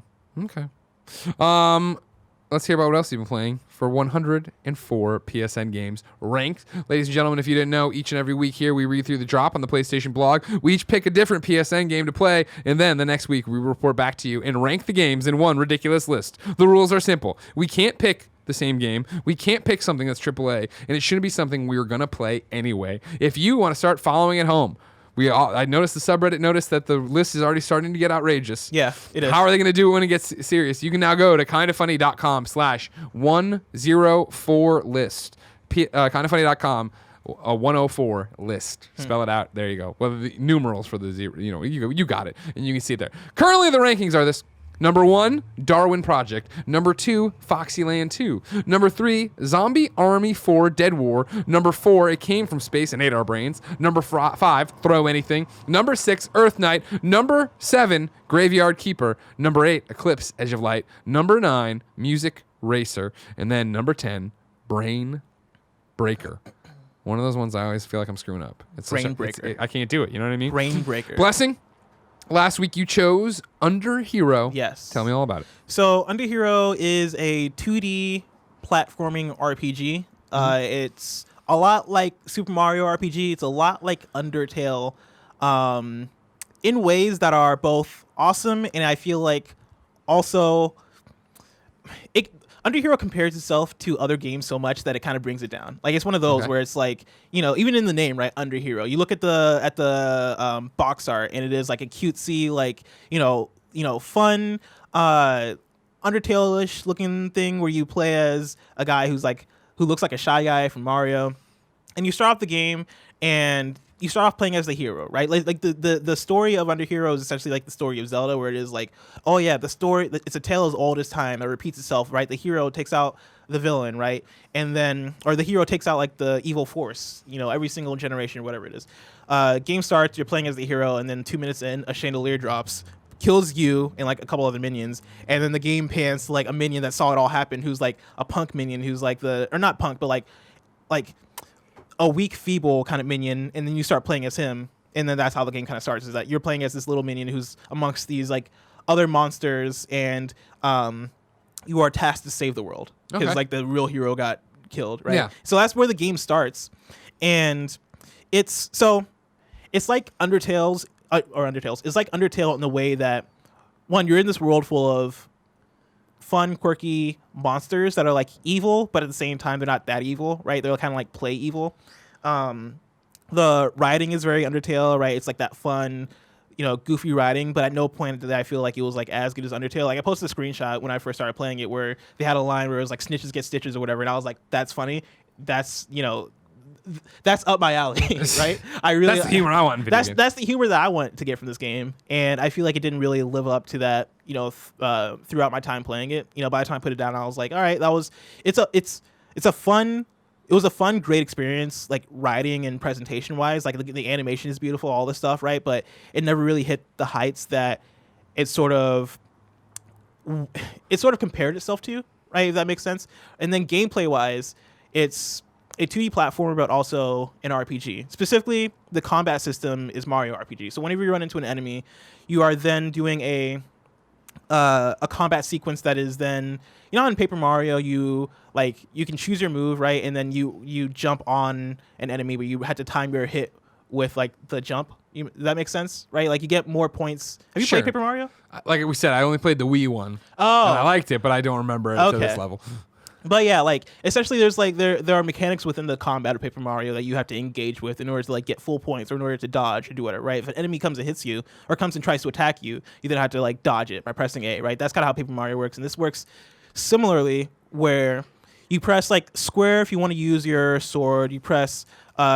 Let's hear about what else you've been playing for 104 PSN games ranked. Ladies and gentlemen, if you didn't know, each and every week here we read through the drop on the PlayStation blog. We each pick a different PSN game to play, and then the next week we report back to you and rank the games in one ridiculous list. The rules are simple. We can't pick the same game. We can't pick something that's AAA, and it shouldn't be something we're going to play anyway. If you want to start following at home, I noticed the subreddit noticed that the list is already starting to get outrageous. Yeah, it is. How are they going to do it when it gets serious? You can now go to kindafunny.com/104list. Kindafunny.com. A 104 list. Spell it out. There you go. Well, the numerals for the zero. You got it, and you can see it there. Currently, the rankings are this: number 1, Darwin Project. Number 2, Foxyland 2. Number 3, Zombie Army 4 Dead War. Number 4, It Came from Space and Ate Our Brains. Number 5, Throw Anything. Number 6, Earth Knight. Number 7, Graveyard Keeper. Number 8, Eclipse Edge of Light. Number 9, Music Racer. And then number 10, Brain Breaker. One of those ones I always feel like I'm screwing up. It's Brain Breaker. I can't do it. You know what I mean? Brain Breaker. Blessing. Last week you chose Under Hero. Yes. Tell me all about it. So Under Hero is a 2D platforming RPG. It's a lot like Super Mario RPG. It's a lot like Undertale, in ways that are both awesome and I feel like also Under Hero compares itself to other games so much that it kind of brings it down. Like it's one of those where it's like, even in the name, right? Under Hero. You look at the box art and it is like a cutesy, like, fun, Undertale-ish looking thing where you play as a guy who looks like a Shy Guy from Mario. And you start off the game and you start off playing as the hero, right? Like the story of Under Hero is essentially like the story of Zelda, where it is like, oh yeah, the story, it's a tale as old as time. It repeats itself, right? The hero takes out the villain, right? And then, or the hero takes out like the evil force, every single generation or whatever it is. Game starts, you're playing as the hero, and then 2 minutes in, a chandelier drops, kills you and like a couple other minions, and then the game pans to like a minion that saw it all happen, who's like a punk minion, who's like or not punk, but like a weak, feeble kind of minion, and then you start playing as him, and then that's how the game kind of starts, is that you're playing as this little minion who's amongst these like other monsters, and you are tasked to save the world because like the real hero got killed, right? Yeah. So that's where the game starts, and it's like Undertale's it's like Undertale in the way that, one, you're in this world full of fun, quirky monsters that are like evil, but at the same time they're not that evil, right? They're kind of like play evil. The writing is very Undertale, right? It's like that fun, goofy writing, but at no point did I feel like it was like as good as Undertale. Like I posted a screenshot when I first started playing it where they had a line where it was like snitches get stitches or whatever, and I was like, that's funny. That's that's up my alley, right? That's the humor I want in video games. That's the humor that I want to get from this game, and I feel like it didn't really live up to that, throughout my time playing it. By the time I put it down, I was like, all right, it was a fun, great experience, like writing and presentation wise. Like the animation is beautiful, all this stuff, right? But it never really hit the heights that it sort of compared itself to, right? If that makes sense. And then gameplay wise, it's a 2D platformer, but also an RPG. Specifically, the combat system is Mario RPG. So whenever you run into an enemy, you are then doing a combat sequence that is then, in Paper Mario, you can choose your move, right? And then you jump on an enemy, but you had to time your hit with like the jump. Does that make sense, right? Like you get more points. Have you played Paper Mario? Like we said, I only played the Wii one. Oh. And I liked it, but I don't remember it to this level. But yeah, like essentially there's like there are mechanics within the combat of Paper Mario that you have to engage with in order to like get full points or in order to dodge or do whatever, right? If an enemy comes and hits you or comes and tries to attack you, you then have to like dodge it by pressing A, right? That's kind of how Paper Mario works. And this works similarly, where you press like square if you want to use your sword, you press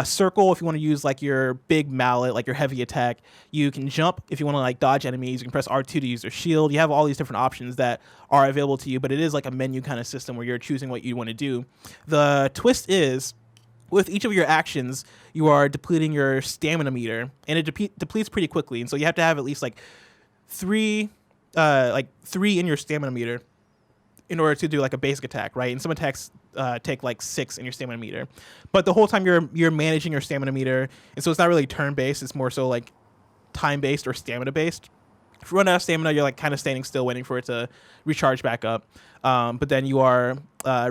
circle if you want to use like your big mallet, like your heavy attack. You can jump if you want to like dodge enemies. You can press R2 to use your shield. You have all these different options that are available to you, but it is like a menu kind of system where you're choosing what you want to do. The twist is, with each of your actions, you are depleting your stamina meter, and it depletes pretty quickly. And so you have to have at least like three in your stamina meter in order to do like a basic attack, right? And some attacks take like 6 in your stamina meter, but the whole time you're managing your stamina meter, and so it's not really turn based. It's more so like time based or stamina based. If you run out of stamina, you're like kind of standing still, waiting for it to recharge back up. But then you are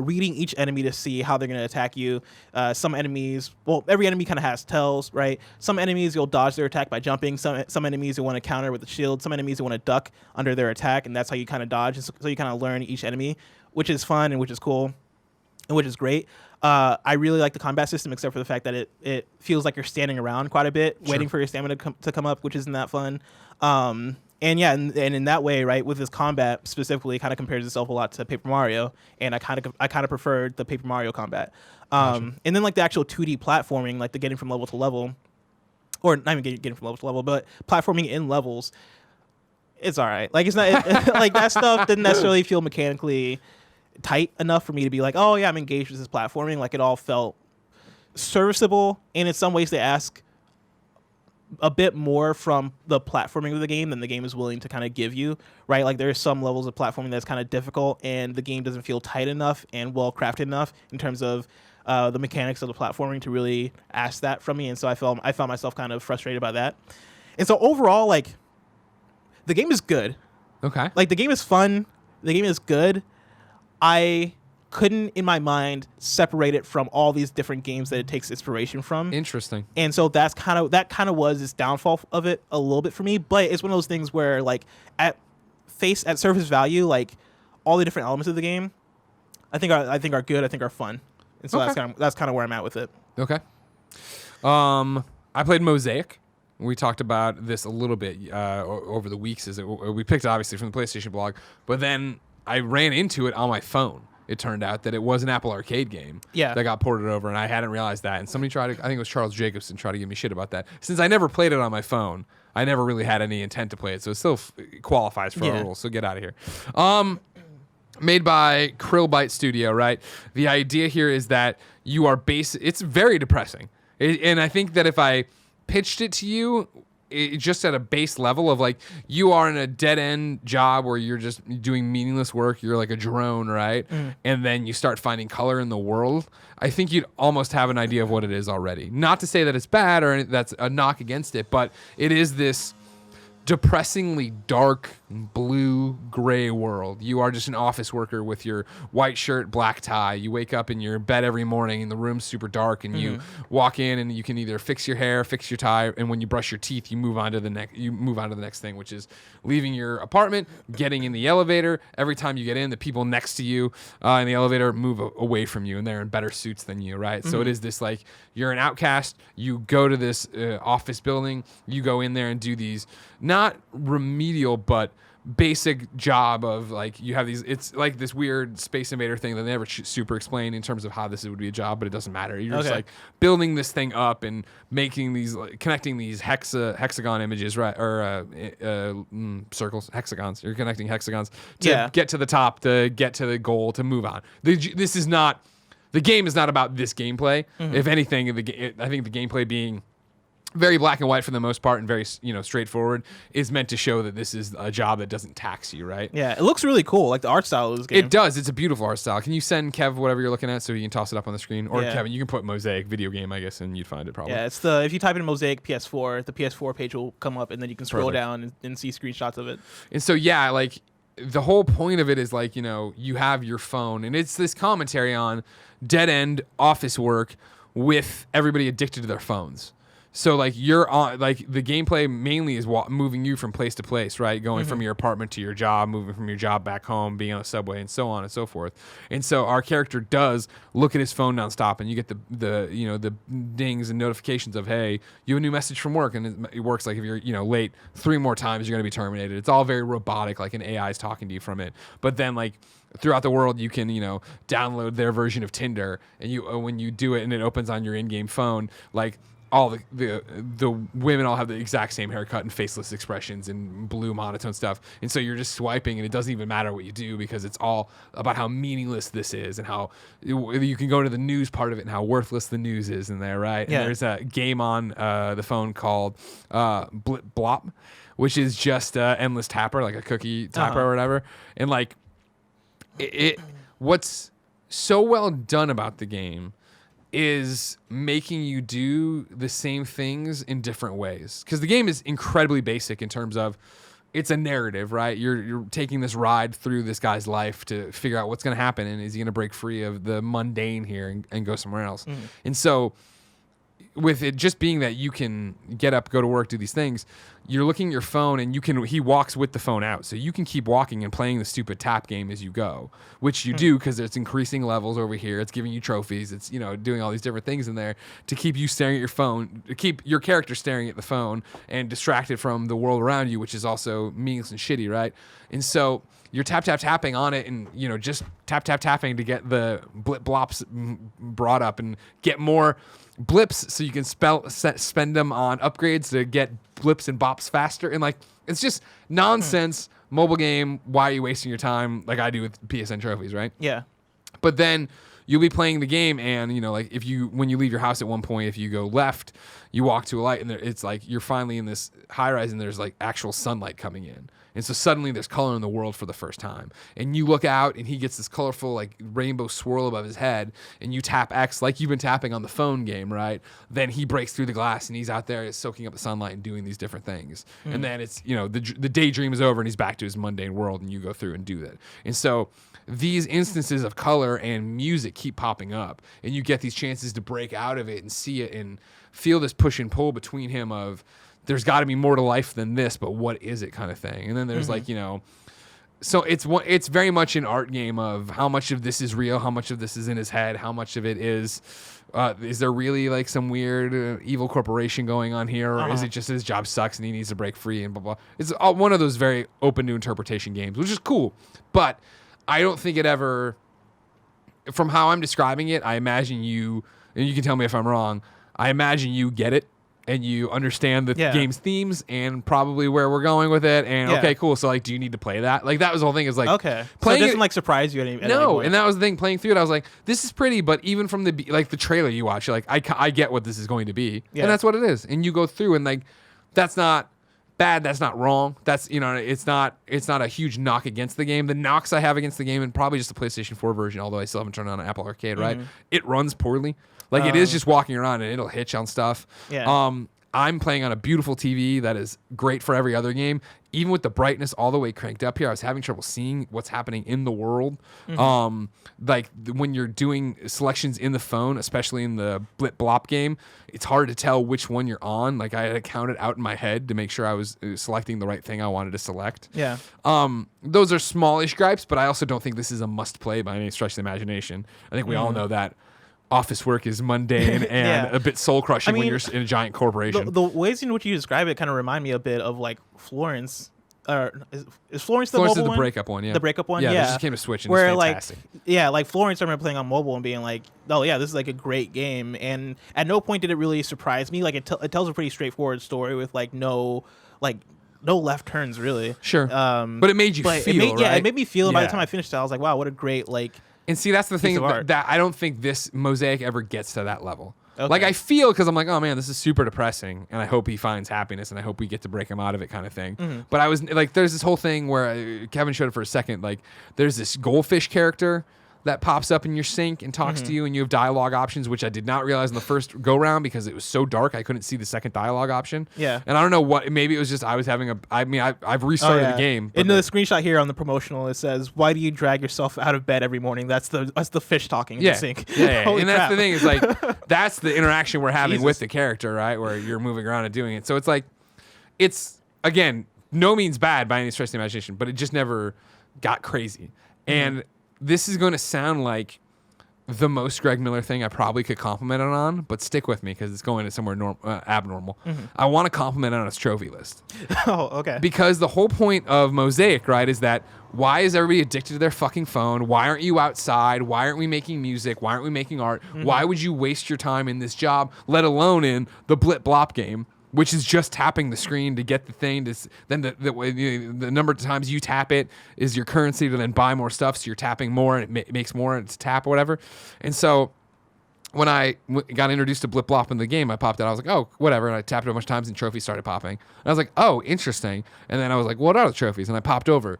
reading each enemy to see how they're going to attack you. Some enemies, every enemy kind of has tells, right? Some enemies you'll dodge their attack by jumping. Some enemies you want to counter with a shield. Some enemies you want to duck under their attack, and that's how you kind of dodge. So you kind of learn each enemy, which is fun and which is cool. which is great. I really like the combat system, except for the fact that it feels like you're standing around quite a bit, waiting for your stamina to come up, which isn't that fun. And yeah, and in that way, right, with this combat specifically, it kind of compares itself a lot to Paper Mario, and I kind of preferred the Paper Mario combat. And then like the actual 2D platforming, like the getting from level to level, or not even getting from level to level, but platforming in levels, it's all right. Like it's not like that stuff didn't necessarily feel mechanically tight enough for me to be like, oh yeah, I'm engaged with this platforming. Like it all felt serviceable, and in some ways they ask a bit more from the platforming of the game than the game is willing to kind of give you, right? Like there are some levels of platforming that's kind of difficult, and the game doesn't feel tight enough and well crafted enough in terms of the mechanics of the platforming to really ask that from me. And so I found myself kind of frustrated by that. And so overall, like the game is good. Okay. Like the game is fun. The game is good. I couldn't in my mind separate it from all these different games that it takes inspiration from. Interesting. And so that kind of was its downfall of it a little bit for me. But it's one of those things where like at surface value, like all the different elements of the game, I think are good. I think are fun. And so Okay. that's kind of where I'm at with it. Okay. I played Mosaic. We talked about this a little bit over the weeks. We picked it obviously from the PlayStation blog, but then I ran into it on my phone. It turned out that it was an Apple Arcade game that got ported over, and I hadn't realized that. And somebody I think it was Charles Jacobson, tried to give me shit about that. Since I never played it on my phone, I never really had any intent to play it, so it still qualifies for a rule. So get out of here. Made by Krillbyte Studio, right? The idea here is that you are it's very depressing. And I think that if I pitched it to you just at a base level of like, you are in a dead end job where you're just doing meaningless work, you're like a drone, right? And then you start finding color in the world, I think you'd almost have an idea of what it is already. Not to say that it's bad or that's a knock against it, but it is this depressingly dark blue gray world. You are just an office worker with your white shirt, black tie. You wake up in your bed every morning and the room's super dark, and you walk in and you can either fix your hair, fix your tie, and when you brush your teeth, you move on to the next thing, which is leaving your apartment, getting in the elevator. Every time you get in, the people next to you in the elevator move away from you, and they're in better suits than you, right? So it is this like, you're an outcast. You go to this office building, you go in there and do these not remedial but basic job of like, you have these, it's like this weird Space Invader thing that they never super explain in terms of how this would be a job, but it doesn't matter. You're just like building this thing up and making these, like, connecting these hexagon images, right? Or circles, hexagons. You're connecting hexagons to get to the top, to get to the goal, to move on. The game is not about this gameplay. If anything, I think the gameplay being very black and white for the most part and very, straightforward, is meant to show that this is a job that doesn't tax you, right? Yeah, it looks really cool. Like the art style of this game. It does. It's a beautiful art style. Can you send Kev whatever you're looking at so you can toss it up on the screen? Or Kevin, you can put Mosaic video game, I guess, and you'd find it probably. Yeah, it's if you type in Mosaic PS4, the PS4 page will come up, and then you can scroll down and see screenshots of it. And so, yeah, like the whole point of it is like, you have your phone, and it's this commentary on dead end office work with everybody addicted to their phones. So like, you're on, like, the gameplay mainly is moving you from place to place, right? Going from your apartment to your job, moving from your job back home, being on a subway, and so on and so forth. And so our character does look at his phone nonstop, and you get the dings and notifications of, hey, you have a new message from work, and it works like if you're late 3 more times, you're going to be terminated. It's all very robotic, like an AI is talking to you from it. But then like, throughout the world, you can download their version of Tinder, and when you do it and it opens on your in-game phone, like, all the women all have the exact same haircut and faceless expressions and blue monotone stuff, and so you're just swiping, and it doesn't even matter what you do because it's all about how meaningless this is and how you can go to the news part of it and how worthless the news is in there, right? Yeah. And there's a game on the phone called Blop, which is just endless tapper, like a cookie tapper or whatever, and like what's so well done about the game is making you do the same things in different ways. Because the game is incredibly basic in terms of it's a narrative, right? You're taking this ride through this guy's life to figure out what's going to happen, and is he going to break free of the mundane here and go somewhere else. And so with it just being that you can get up, go to work, do these things, you're looking at your phone and he walks with the phone out. So you can keep walking and playing the stupid tap game as you go, which you do because it's increasing levels over here. It's giving you trophies. It's, doing all these different things in there to keep you staring at your phone, to keep your character staring at the phone and distracted from the world around you, which is also meaningless and shitty, right? And so you're tapping on it and, just tapping to get the blip blops brought up and get more blips so you can spend them on upgrades to get blips and bops faster. And it's just nonsense mobile game. Why are you wasting your time like I do with PSN trophies, right? Yeah. But then you'll be playing the game and, when you leave your house at one point, if you go left, you walk to a light and it's like you're finally in this high rise and there's actual sunlight coming in. And so suddenly there's color in the world for the first time. And you look out and he gets this colorful rainbow swirl above his head and you tap X like you've been tapping on the phone game, right? Then he breaks through the glass and he's out there soaking up the sunlight and doing these different things. And then it's, the daydream is over and he's back to his mundane world and you go through and do that. And so these instances of color and music keep popping up and you get these chances to break out of it and see it and feel this push and pull between him of, there's got to be more to life than this, but what is it kind of thing? And then there's so it's very much an art game of how much of this is real, how much of this is in his head, how much of it is there really some weird evil corporation going on here, or is it just his job sucks and he needs to break free and blah, blah. It's one of those very open to interpretation games, which is cool. But I don't think it ever, from how I'm describing it, I imagine you, and you can tell me if I'm wrong, I imagine you get it. And you understand the game's themes and probably where we're going with it. And okay, cool. So do you need to play that? That was the whole thing. Is okay. Playing so it doesn't surprise you at any No, point. and that was the thing. Playing through it, I was like, this is pretty. But even from the trailer you watch, you're like, I get what this is going to be, and that's what it is. And you go through and that's not bad. That's not wrong. That's it's not a huge knock against the game. The knocks I have against the game, and probably just the PlayStation 4 version, although I still haven't turned on an Apple Arcade. Right, it runs poorly. It is just walking around and it'll hitch on stuff. Yeah. I'm playing on a beautiful TV that is great for every other game. Even with the brightness all the way cranked up here, I was having trouble seeing what's happening in the world. When you're doing selections in the phone, especially in the blip blop game, it's hard to tell which one you're on. I had to count it out in my head to make sure I was selecting the right thing I wanted to select. Yeah. Those are smallish gripes, but I also don't think this is a must play by any stretch of the imagination. I think we all know that office work is mundane and a bit soul crushing when you're in a giant corporation. The ways in which you describe it kind of remind me a bit of Florence. Is Florence the Florence mobile is the one? breakup one, yeah. The breakup one, yeah. It just came to Switch and where it's fantastic. Florence I remember playing on mobile and being oh yeah, this is a great game. And at no point did it really surprise me. It tells a pretty straightforward story with no left turns really. Sure. But it made you feel, right? Yeah, it made me feel. And by the time I finished it, I was like, wow, what a great And see, that's the thing that I don't think this Mosaic ever gets to that level. Okay. I feel, because I'm like, oh man, this is super depressing, and I hope he finds happiness, and I hope we get to break him out of it, kind of thing. But I was there's this whole thing where Kevin showed it for a second. There's this goldfish character that pops up in your sync and talks to you, and you have dialogue options, which I did not realize in the first go round because it was so dark I couldn't see the second dialogue option. Yeah. And I don't know what, maybe it was just I was having I've restarted the game. In the screenshot here on the promotional, it says, "Why do you drag yourself out of bed every morning?" That's the fish talking in the sync. Yeah. And that's the thing is that's the interaction we're having with the character, right? Where you're moving around and doing it. So it's again, no means bad by any stretch of the imagination, but it just never got crazy. And this is going to sound like the most Greg Miller thing I probably could compliment it on, but stick with me because it's going to somewhere abnormal. I want to compliment it on its trophy list. Oh, okay. Because the whole point of Mosaic, right, is that why is everybody addicted to their fucking phone? Why aren't you outside? Why aren't we making music? Why aren't we making art? Why would you waste your time in this job, let alone in the blip blop game, which is just tapping the screen to get the thing. Then the number of times you tap it is your currency to then buy more stuff. So you're tapping more and it makes more and it's tap or whatever. And so when I got introduced to Blip Blop in the game, I popped out. I was like, oh, whatever. And I tapped it a bunch of times and trophies started popping. And I was like, oh, interesting. And then I was like, what are the trophies? And I popped over.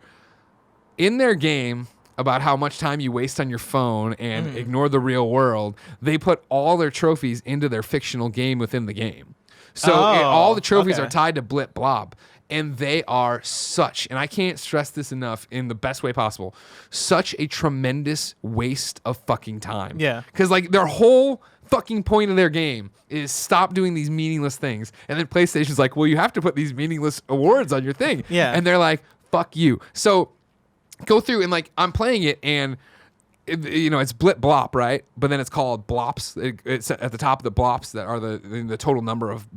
In their game about how much time you waste on your phone and ignore the real world, they put all their trophies into their fictional game within the game. So all the trophies are tied to Blip Blob, and they are such, and I can't stress this enough in the best way possible, such a tremendous waste of fucking time. Yeah. Because their whole fucking point of their game is stop doing these meaningless things. And then PlayStation's like, well, you have to put these meaningless awards on your thing. Yeah. And they're like, fuck you. So go through and like I'm playing it and it's blip blop, right? But then it's called blops. It's at the top of the blops that are the total number of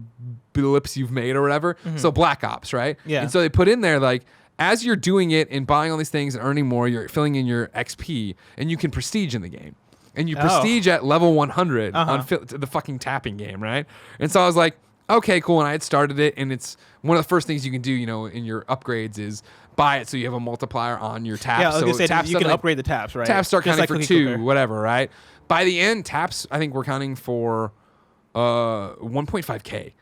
blips you've made or whatever. So Black Ops, right? Yeah. And so they put in there like as you're doing it and buying all these things and earning more, you're filling in your XP and you can prestige in the game. And you prestige at level 100 on the fucking tapping game, right? And so I was like, okay, cool. And I had started it, and it's one of the first things you can do, in your upgrades is buy it so you have a multiple on your taps. Yeah, I was gonna say taps you can like, upgrade the taps, right? Taps start Just counting like for Cookie 2, Clicker. whatever, right? By the end, taps I think we're counting for 1.5K.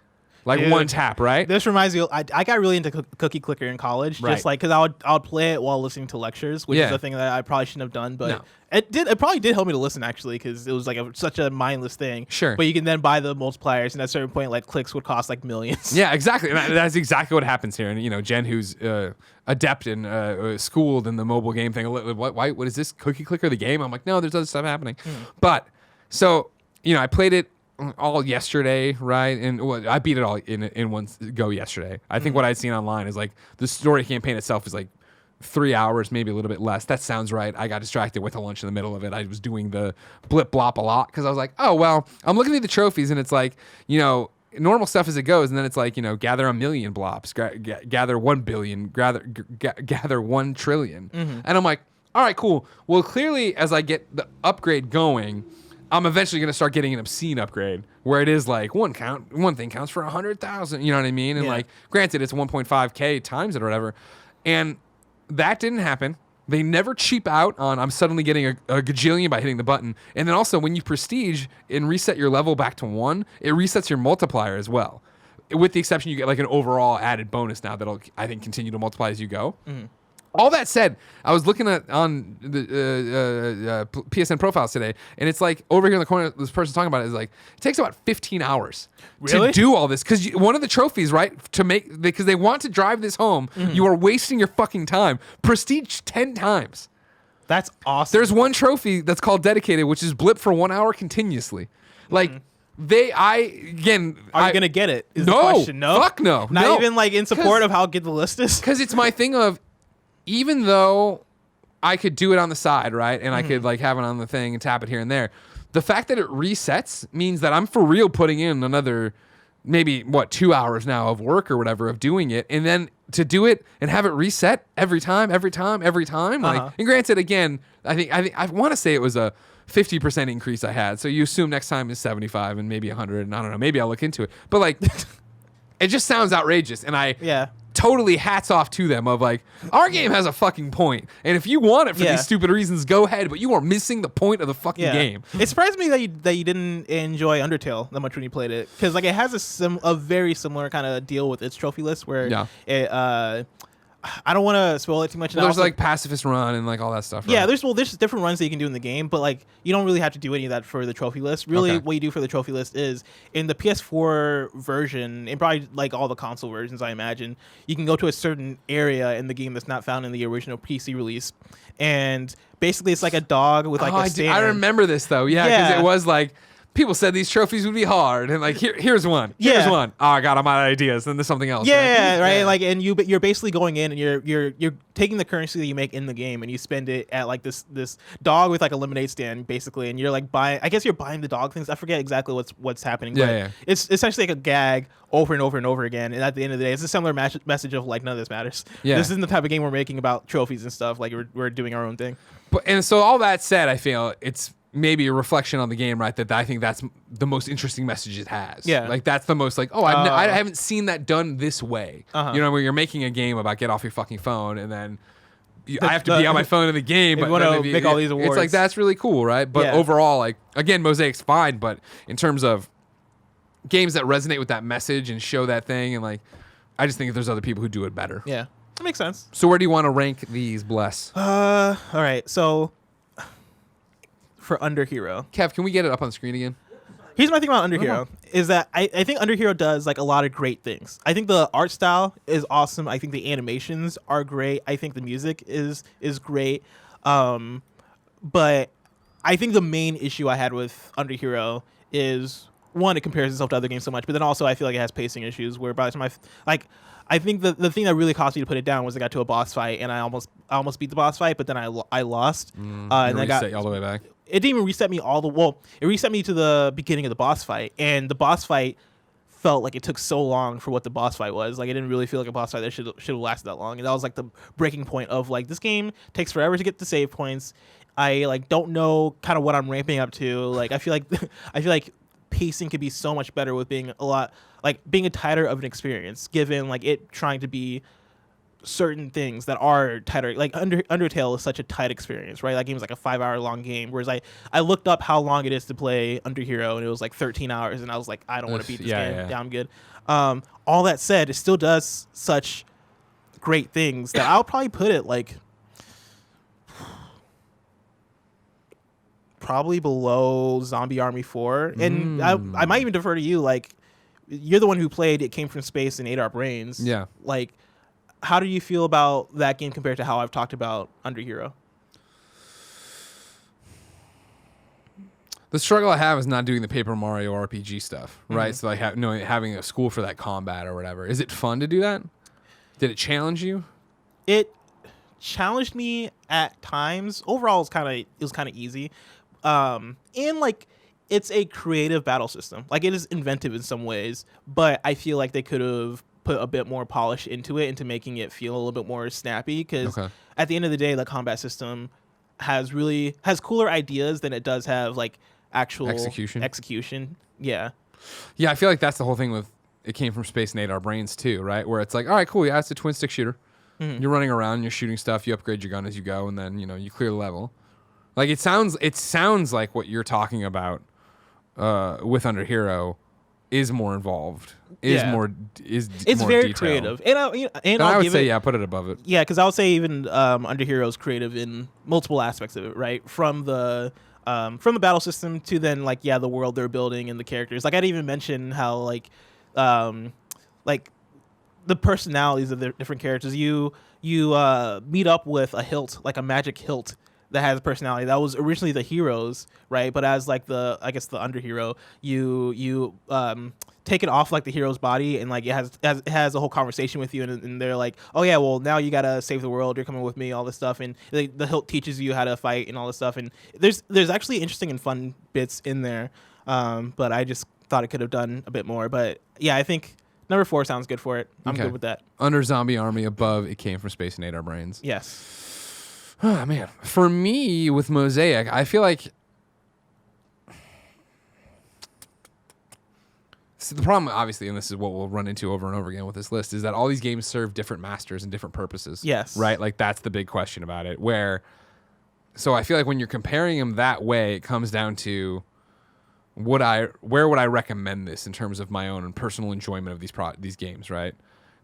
Like Dude, one tap, right? This reminds me. I got really into Cookie Clicker in college, Right. just like because I would play it while listening to lectures, which is a thing that I probably shouldn't have done, but No. it probably did help me to listen actually because it was like such a mindless thing. Sure. But you can then buy the multipliers, and at a certain point, like clicks would cost like millions. Yeah, exactly. And that's exactly what happens here. And Jen, who's adept and schooled in the mobile game thing, what is this Cookie Clicker the game? I'm like, no, there's other stuff happening. But so I played it all yesterday, right? And I beat it all in one go yesterday. I think what I'd seen online is like the story campaign itself is like 3 hours, maybe a little bit less. That sounds right. I got distracted with a lunch in the middle of it. I was doing the blip blop a lot because I was like, oh, well, I'm looking at the trophies and it's like, normal stuff as it goes. And then it's like, gather 1 million blops, gather 1 billion, gather 1 trillion. And I'm like, all right, cool. Well, clearly as I get the upgrade going, I'm eventually going to start getting an obscene upgrade where it is like one thing counts for 100,000. You know what I mean? And like, granted, it's 1.5K times it or whatever. And that didn't happen. They never cheap out on I'm suddenly getting a gajillion by hitting the button. And then also when you prestige and reset your level back to 1, it resets your multiplier as well. With the exception you get like an overall added bonus now that'll, I think, continue to multiply as you go. All that said, I was looking at on the PSN profiles today, and it's like over here in the corner, this person talking about it is like it takes about 15 hours Really? to do all this because one of the trophies, right, to make because they want to drive this home, you are wasting your fucking time. Prestige 10 times. That's awesome. There's one trophy that's called dedicated, which is blip for 1 hour continuously. Like are you gonna get it? Is the question. No, fuck no. Not No. even like in support of how good the list is. Because it's my thing of, even though I could do it on the side, right? And I could like have it on the thing and tap it here and there. The fact that it resets means that I'm for real putting in another maybe 2 hours now of work or whatever of doing it. And then to do it and have it reset every time. Like, and granted, again, I want to say it was a 50% increase I had. So you assume next time is 75 and maybe 100. And I don't know, maybe I'll look into it. But like, it just sounds outrageous. And totally hats off to them of like, our game has a fucking point, and if you want it for these stupid reasons, go ahead, but you are missing the point of the fucking game. It surprised me that you didn't enjoy Undertale that much when you played it, because like it has a very similar kind of deal with its trophy list where it I don't want to spoil it too much. Well, there's like pacifist run and like all that stuff. Right? Yeah, there's different runs that you can do in the game, but like you don't really have to do any of that for the trophy list. Really, what you do for the trophy list is in the PS4 version, and probably like all the console versions, I imagine, you can go to a certain area in the game that's not found in the original PC release, and basically it's like a dog with like a stand. I remember this though. Yeah, because it was like, people said these trophies would be hard, and like here's one. Here's one. Oh god, I'm out of ideas. Then there's something else. Right. Like, and you're basically going in and you're taking the currency that you make in the game and you spend it at like this dog with like a lemonade stand basically, and you're like buying. I guess you're buying the dog things. I forget exactly what's happening. But it's essentially like a gag over and over and over again. And at the end of the day, it's a similar message of like none of this matters. Yeah. This isn't the type of game we're making about trophies and stuff. Like we're doing our own thing. And so all that said, I feel it's maybe a reflection on the game, right? That I think that's the most interesting message it has. Yeah. Like that's the most like, I haven't seen that done this way. Where you're making a game about get off your fucking phone and then I have to be on my phone in the game. But want to make all these awards. It's like, that's really cool, right? But overall, like, again, Mosaic's fine, but in terms of games that resonate with that message and show that thing, and like, I just think there's other people who do it better. Yeah. That makes sense. So where do you want to rank these, Bless? All right. So for Under Hero. Kev, can we get it up on screen again? Here's my thing about Under Hero is that I think Under Hero does like a lot of great things. I think the art style is awesome. I think the animations are great. I think the music is great. But I think the main issue I had with Under Hero is one, it compares itself to other games so much, but then also I feel like it has pacing issues where by the time I think the thing that really caused me to put it down was I got to a boss fight and I almost beat the boss fight, but then I lost. And I got all the way back. It didn't even reset me it reset me to the beginning of the boss fight, and the boss fight felt like it took so long for what the boss fight was. Like, it didn't really feel like a boss fight that should have lasted that long, and that was like the breaking point of like, this game takes forever to get the save points. I like don't know kind of what I'm ramping up to. Like, I feel like pacing could be so much better with being a tighter of an experience, given like it trying to be certain things that are tighter. Like Undertale is such a tight experience, right? That game is like a 5-hour long game, whereas I looked up how long it is to play Underhero, and it was like 13 hours, and I was like, I don't want to beat this game. Yeah, I'm good. All that said, it still does such great things that I'll probably put it like probably below Zombie Army 4. And I might even defer to you. Like, you're the one who played It Came From Space and Ate Our Brains. Yeah. Like, how do you feel about that game compared to how I've talked about Underhero? The struggle I have is not doing the Paper Mario RPG stuff, right? So like having a school for that combat or whatever. Is it fun to do that? Did it challenge you? It challenged me at times. Overall, it was kind of easy. And like, it's a creative battle system. Like, it is inventive in some ways, but I feel like they could have put a bit more polish into it, into making it feel a little bit more snappy. Because at the end of the day, the combat system has cooler ideas than it does have like actual execution. Yeah. Yeah, I feel like that's the whole thing with It Came From Space and Ate Our Brains too, right? Where it's like, all right, cool, yeah, it's a twin stick shooter. You're running around, you're shooting stuff, you upgrade your gun as you go, and then you clear the level. Like, it sounds like what you're talking about with Underhero is more involved. It's more very detailed. Creative, and I would say put it above it. Yeah, because I would say even Underhero is creative in multiple aspects of it, right? From the battle system to then like the world they're building and the characters. Like, I'd even mention how like the personalities of the different characters. You meet up with a hilt, like a magic hilt that has a personality. That was originally the heroes, right? But as like the underhero, you take it off like the hero's body, and like it has a whole conversation with you, and they're like, oh yeah, well now you gotta save the world. You're coming with me, all this stuff, and the hilt teaches you how to fight and all this stuff. And there's actually interesting and fun bits in there, but I just thought it could have done a bit more. But yeah, I think number 4 sounds good for it. I'm good with that. Under Zombie Army, above It Came From Space and Ate Our Brains. Yes. Oh, man. For me, with Mosaic, I feel like... So the problem, obviously, and this is what we'll run into over and over again with this list, is that all these games serve different masters and different purposes. Yes. Right? Like, that's the big question about it. So I feel like when you're comparing them that way, it comes down to... where would I recommend this in terms of my own and personal enjoyment of these games, right?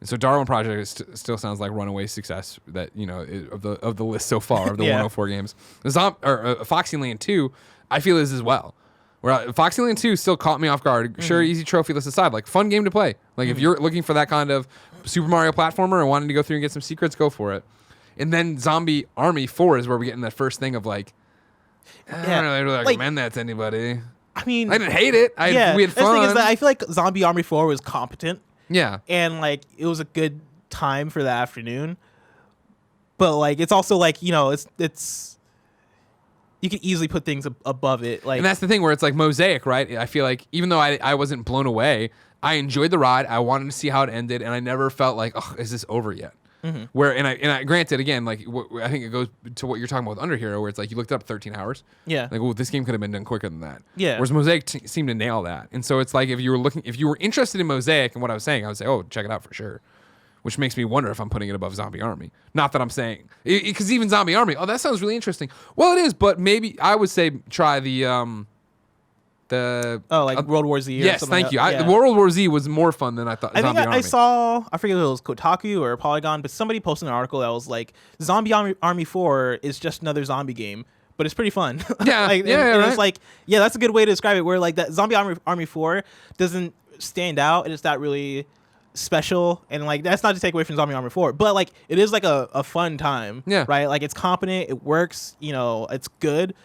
And so Darwin Project still sounds like runaway success that of the list so far of the 104 games. Foxyland 2, I feel is as well. Where Foxyland 2 still caught me off guard. Sure, easy trophy list aside, like fun game to play. Like if you're looking for that kind of Super Mario platformer and wanting to go through and get some secrets, go for it. And then Zombie Army 4 is where we get in that first thing of like, I don't really recommend that to anybody. I mean, I didn't hate it. We had fun. The thing is that I feel like Zombie Army 4 was competent. Yeah. And like it was a good time for the afternoon. But like it's also like, it's you can easily put things above it. Like, and that's the thing where it's like Mosaic, right? I feel like even though I wasn't blown away, I enjoyed the ride. I wanted to see how it ended, and I never felt like, oh, is this over yet? Mm-hmm. Where and I granted again, like I think it goes to what you're talking about with Underhero, where it's like you looked up 13 hours. Yeah. Like, well, this game could have been done quicker than that. Yeah. Whereas Mosaic seemed to nail that, and so it's like if you were interested in Mosaic and what I was saying, I would say, oh, check it out for sure. Which makes me wonder if I'm putting it above Zombie Army. Not that I'm saying, because even Zombie Army, oh, that sounds really interesting. Well, it is, but maybe I would say try the World War Z. Yes, thank you. World War Z was more fun than I thought. I forget if it was Kotaku or Polygon, but somebody posted an article that was like, Zombie Army 4 is just another zombie game, but it's pretty fun. Yeah, right? It's like, yeah, that's a good way to describe it. Where like that Zombie Army 4 doesn't stand out, and it's not really special, and like that's not to take away from Zombie Army 4, but like it is like a fun time. Yeah. Right. Like it's competent. It works. It's good.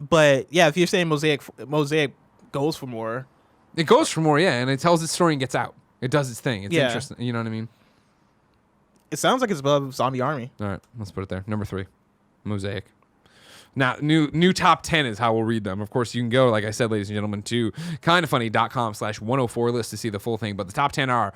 But yeah, if you're saying Mosaic goes for more. It goes for more, yeah, and it tells its story and gets out. It does its thing. It's Yeah. interesting. You know what I mean? It sounds like it's above Zombie Army. All right, let's put it there. Number 3, Mosaic. Now, new top 10 is how we'll read them. Of course, you can go, like I said, ladies and gentlemen, to kindafunny.com/104 list to see the full thing. But the top 10 are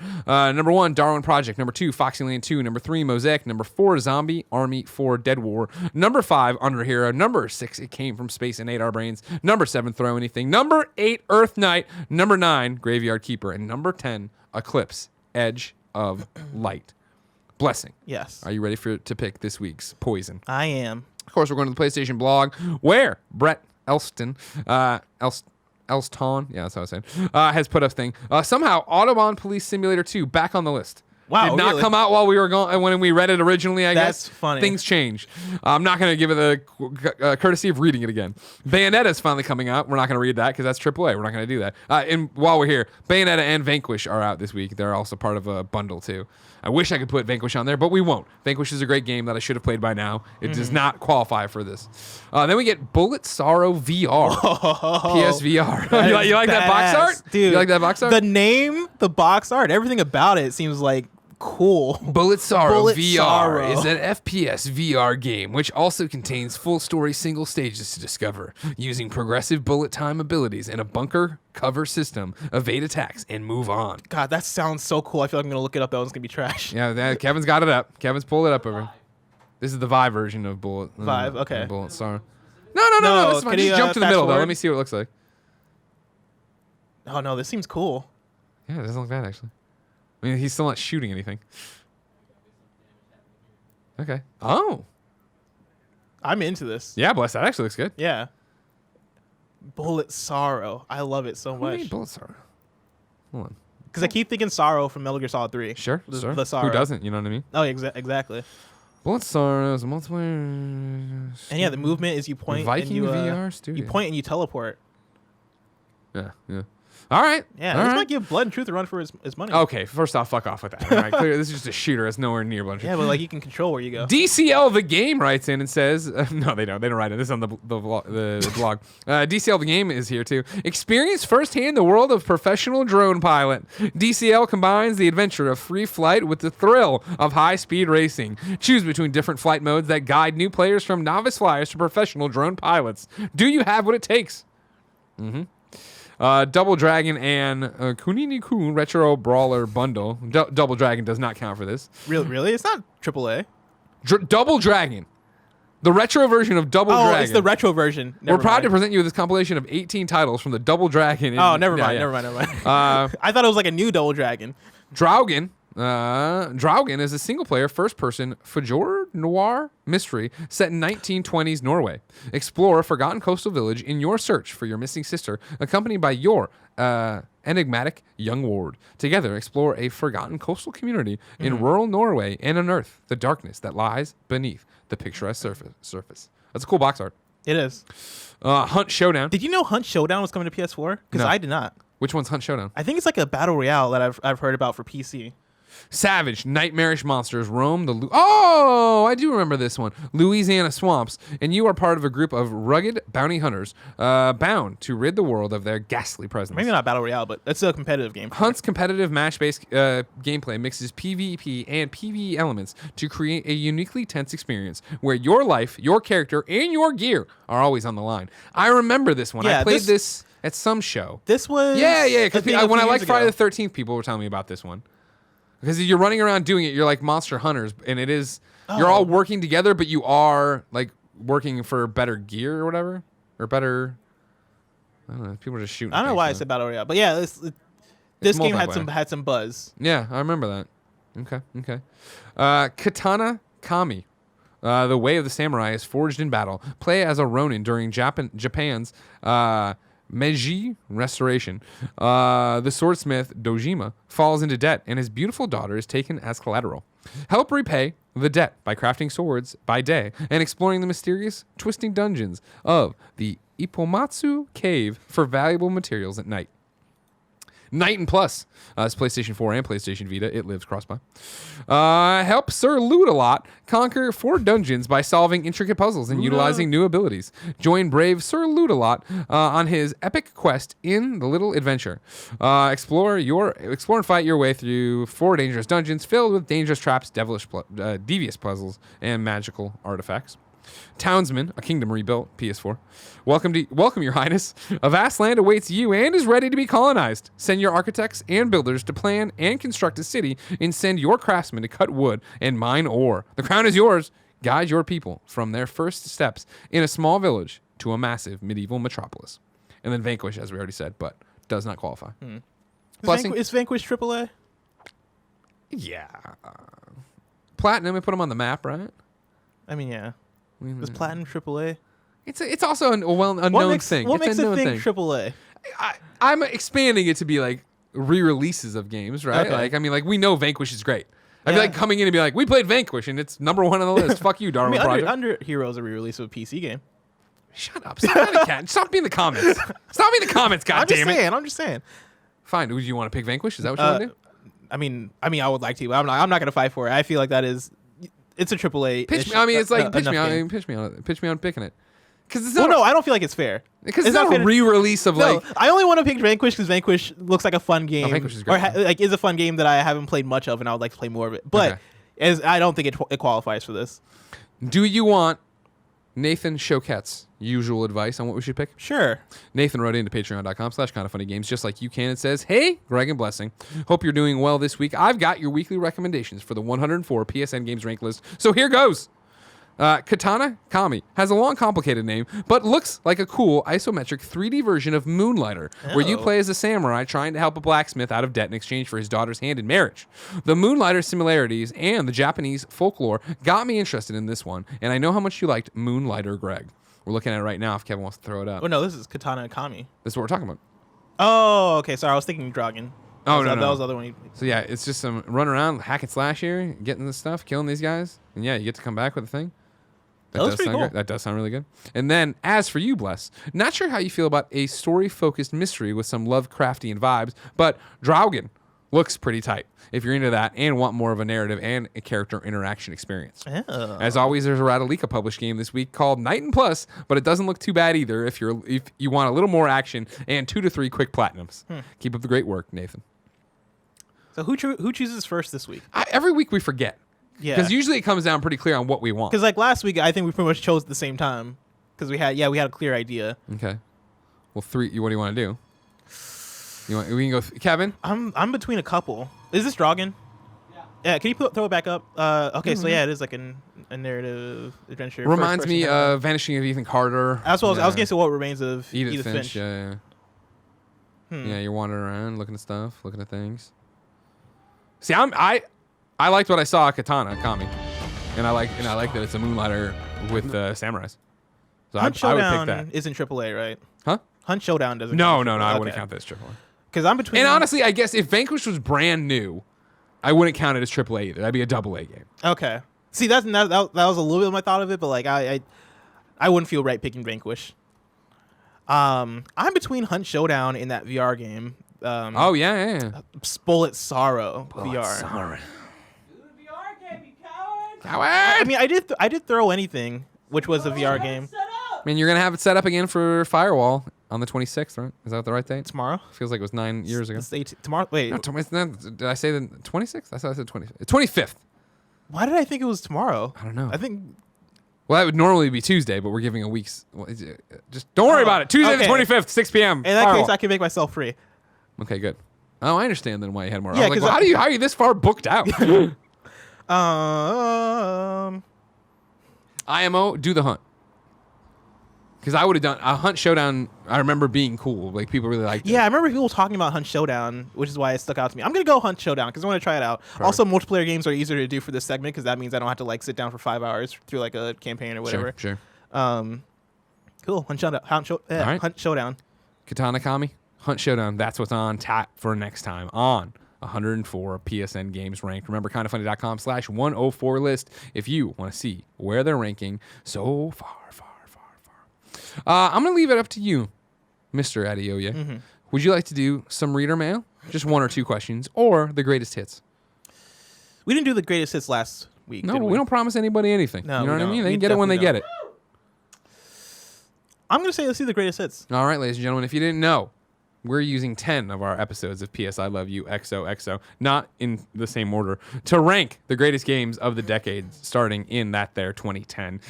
number 1, Darwin Project. Number 2, Foxyland 2. Number 3, Mosaic. Number 4, Zombie Army 4 Dead War. Number 5, Under Hero. Number 6, It Came from Space and Ate Our Brains. Number 7, Throw Anything. Number 8, Earth Knight. Number 9, Graveyard Keeper. And number 10, Eclipse, Edge of Light. Blessing. Yes. Are you ready to pick this week's Poison? I am. Of course, we're going to the PlayStation blog where Brett Elston, Elston, yeah, that's how I was saying, has put up thing. Somehow, Autobahn Police Simulator 2 back on the list. Wow, Did not really? come out while we were going when we read it originally. I guess That's funny. Things change. I'm not going to give it the courtesy of reading it again. Bayonetta's finally coming out. We're not going to read that because that's AAA. We're not going to do that. And while we're here, Bayonetta and Vanquish are out this week. They're also part of a bundle too. I wish I could put Vanquish on there, but we won't. Vanquish is a great game that I should have played by now. It does not qualify for this. Then we get Bullet Sorrow VR. PSVR. you like that box art? Dude, You like that box art? The name, the box art, everything about it seems like cool. Bullet Sorrow Bullet VR Sorrow. is an FPS VR game which also contains full story single stages to discover. Using progressive bullet time abilities and a bunker cover system, evade attacks and move on. God, that sounds so cool. I feel like I'm going to look it up. That one's going to be trash. Yeah, Kevin's got it up. Kevin's pulled it up over. This is the Vive version of Bullet. Vive, okay. Bullet Sorrow. No. No, This is fine. can Just you, jump to the fast middle, though. forward? Let me see what it looks like. Oh, no, this seems cool. Yeah, it doesn't look bad, actually. I mean, he's still not shooting anything. Okay. Oh. I'm into this. Yeah, bless. That actually looks good. Yeah. Bullet Sorrow. I love it so What do you much. mean Bullet Sorrow? Hold on. Because I keep thinking Sorrow from Metal Gear Solid 3. Sure, The, sure. the Sorrow. Who doesn't? You know what I mean? Oh, exactly. Bullet Sorrow is a multiplayer. And yeah, the movement is you point Viking and you, VR studio. you point and you teleport. Yeah, yeah. All right. Yeah, all this right. might give Blood and Truth a run for his money. Okay, first off, fuck off with that. All right, clearly, this is just a shooter. It's nowhere near Blood. Yeah, but like you can control where you go. DCL the Game writes in and says, no, they don't. They don't write it. This is on the blog. DCL the Game is here too. Experience firsthand the world of professional drone pilot. DCL combines the adventure of free flight with the thrill of high-speed racing. Choose between different flight modes that guide new players from novice flyers to professional drone pilots. Do you have what it takes? Double Dragon and Kunini-kun Retro Brawler Bundle. Double Dragon does not count for this. Really? It's not AAA. Double Dragon. The retro version of Double Oh, Dragon. it's the retro version. We're Never proud to mind. present you with this compilation of 18 titles from the Double Dragon. Oh, never Yeah, mind. yeah. Never mind. Uh, I thought it was like a new Double Dragon. Draugen. Draugen is a single-player, first-person Fjord noir mystery set in 1920s Norway. Explore a forgotten coastal village in your search for your missing sister, accompanied by your enigmatic young ward. Together, explore a forgotten coastal community in rural Norway and unearth the darkness that lies beneath the picturesque surface. That's a cool box art. It is. Hunt Showdown. Did you know Hunt Showdown was coming to PS4? Because No. I did not. Which one's Hunt Showdown? I think it's like a battle royale that I've heard about for PC. Savage, nightmarish monsters roam the... Oh, I do remember this one. Louisiana swamps, and you are part of a group of rugged bounty hunters bound to rid the world of their ghastly presence. Maybe not battle royale, but it's a competitive game. Hunt's competitive match-based gameplay mixes PvP and PvE elements to create a uniquely tense experience where your life, your character, and your gear are always on the line. I remember this one. Yeah, I played this at some show. This was... Yeah, because a thing a when I few liked years Friday ago. the 13th, people were telling me about this one. Because you're running around doing it, you're like monster hunters, and it is you're all working together, but you are like working for better gear or whatever, or better. I don't know. People are just shooting. I don't know why I things, said battle royale, but yeah, this game had multiplayer. some buzz. Yeah, I remember that. Okay. Katana Kami. The way of the samurai is forged in battle. Play as a ronin during Japan's Meiji Restoration. The swordsmith Dojima falls into debt, and his beautiful daughter is taken as collateral. Help repay the debt by crafting swords by day and exploring the mysterious, twisting dungeons of the Ippomatsu Cave for valuable materials at night. Knight and Plus. It's PlayStation 4 and PlayStation Vita. It lives cross-buy. Help Sir Loot-a-Lot conquer 4 dungeons by solving intricate puzzles and utilizing new abilities. Join brave Sir Loot-a-Lot on his epic quest in the Little Adventure. Explore and fight your way through 4 dangerous dungeons filled with dangerous traps, devious puzzles, and magical artifacts. Townsman, a kingdom rebuilt, PS4. Welcome, Your Highness. A vast land awaits you and is ready to be colonized. Send your architects and builders to plan and construct a city, and send your craftsmen to cut wood and mine ore. The crown is yours. Guide your people from their first steps in a small village to a massive medieval metropolis. And then Vanquish, as we already said, but does not qualify. Is Vanquish AAA? Yeah. Platinum, we put them on the map, right? I mean, yeah. Is Platinum AAA? It's also a well-known thing. What it's makes a known thing thing. AAA? I'm expanding it to be like re-releases of games, right? Okay. Like, I mean, like we know Vanquish is great. I'd be like coming in and be like, we played Vanquish and it's number 1 on the list. Fuck you, Darwin Project. Under Heroes a re-release of a PC game. Shut up. Stop being the comments. Stop being the comments, goddammit. I'm just saying. Fine. Do you want to pick Vanquish? Is that what you want to do? I mean, I would like to, but I'm not going to fight for it. I feel like it's a AAA. Pitch me. I mean, it's like pitch me on picking it. Because it's not. No, I don't feel like it's fair. Because it's not a re-release of like. I only want to pick Vanquish because Vanquish looks like a fun game. No, Vanquish is great. Or is a fun game that I haven't played much of, and I would like to play more of it. But I don't think it qualifies for this. Do you want Nathan Choquette's usual advice on what we should pick? Sure. Nathan wrote into patreon.com/kindoffunnygames just like you can. It says, hey, Greg and Blessing. Hope you're doing well this week. I've got your weekly recommendations for the 104 PSN Games rank list. So here goes. Katana Kami has a long, complicated name, but looks like a cool isometric 3D version of Moonlighter, where you play as a samurai trying to help a blacksmith out of debt in exchange for his daughter's hand in marriage. The Moonlighter similarities and the Japanese folklore got me interested in this one, and I know how much you liked Moonlighter, Greg. We're looking at it right now if Kevin wants to throw it up. Oh, no, this is Katana Kami. This is what we're talking about. Oh, okay. Sorry, I was thinking Dragon. No. That was the other one. So yeah, it's just some run around, hack and slash here, getting this stuff, killing these guys, and yeah, you get to come back with a thing. That looks pretty cool. That does sound really good. And then, as for you, Bless, not sure how you feel about a story-focused mystery with some Lovecraftian vibes, but Draugen looks pretty tight if you're into that and want more of a narrative and a character interaction experience. Oh. As always, there's a Radalika published game this week called Knight and Plus, but it doesn't look too bad either if you want a little more action and 2 to 3 quick platinums. Keep up the great work, Nathan. So who chooses first this week? Every week we forget. Yeah. Because usually it comes down pretty clear on what we want. Because like last week, I think we pretty much chose at the same time. Because we had a clear idea. Okay. Well, what do you want to do? We can go, Kevin? I'm between a couple. Is this Dragon? Yeah. Can you throw it back up? Okay, so yeah, it is like a narrative adventure. Reminds me of Vanishing of Ethan Carter. I was gonna say what remains of Edith Finch. Yeah. Yeah, you're wandering around, looking at stuff, looking at things. See, I liked what I saw at Katana Kami, and I like that it's a Moonlighter with samurais. So Hunt I would pick Showdown that. isn't AAA, right? Huh? Hunt Showdown doesn't. No, I wouldn't count that as AAA. Because I'm between. And honestly, I guess if Vanquish was brand new, I wouldn't count it as AAA either. That'd be a AA game. Okay. See, that was a little bit of my thought of it, but like I wouldn't feel right picking Vanquish. I'm between Hunt Showdown in that VR game. Oh yeah. Bullet Sorrow VR. Sorry. Coward! I mean, I did Throw Anything, which was a VR game. I mean, you're gonna have it set up again for Firewall on the 26th, right? Is that the right date? Tomorrow? Feels like it was 9 years ago. Tomorrow? Wait. No, did I say the 26th? I thought I said 25th. Why did I think it was tomorrow? I don't know. I think. Well, that would normally be Tuesday, but we're giving a week's. Just don't worry about it. Tuesday the 25th, 6 p.m. In that case, I can make myself free. Okay, good. Oh, I understand then why you had more. Yeah, I was like, well, how are you this far booked out? IMO, do the hunt. Because I would have done a Hunt Showdown. I remember being cool. Like people really liked it. Yeah, I remember people talking about Hunt Showdown, which is why it stuck out to me. I'm gonna go Hunt Showdown because I want to try it out. Perfect. Also, multiplayer games are easier to do for this segment because that means I don't have to like sit down for 5 hours through like a campaign or whatever. Sure. Cool. Hunt Showdown. Katana Kami, Hunt Showdown. That's what's on tap for next time on 104 PSN Games ranked. Remember, kindoffunny.com/104 list if you want to see where they're ranking so far. I'm going to leave it up to you, Mr. Adioya. Would you like to do some reader mail? just one or two questions, or the greatest hits. We didn't do the greatest hits last week. No, did we don't promise anybody anything. No, you know we what I mean? don't. They We can get it when they definitely get it. I'm gonna say let's do the greatest hits. All right, ladies and gentlemen, if you didn't know, we're using 10 of our episodes of PS I Love You XOXO, not in the same order, to rank the greatest games of the decade, starting in that there 2010.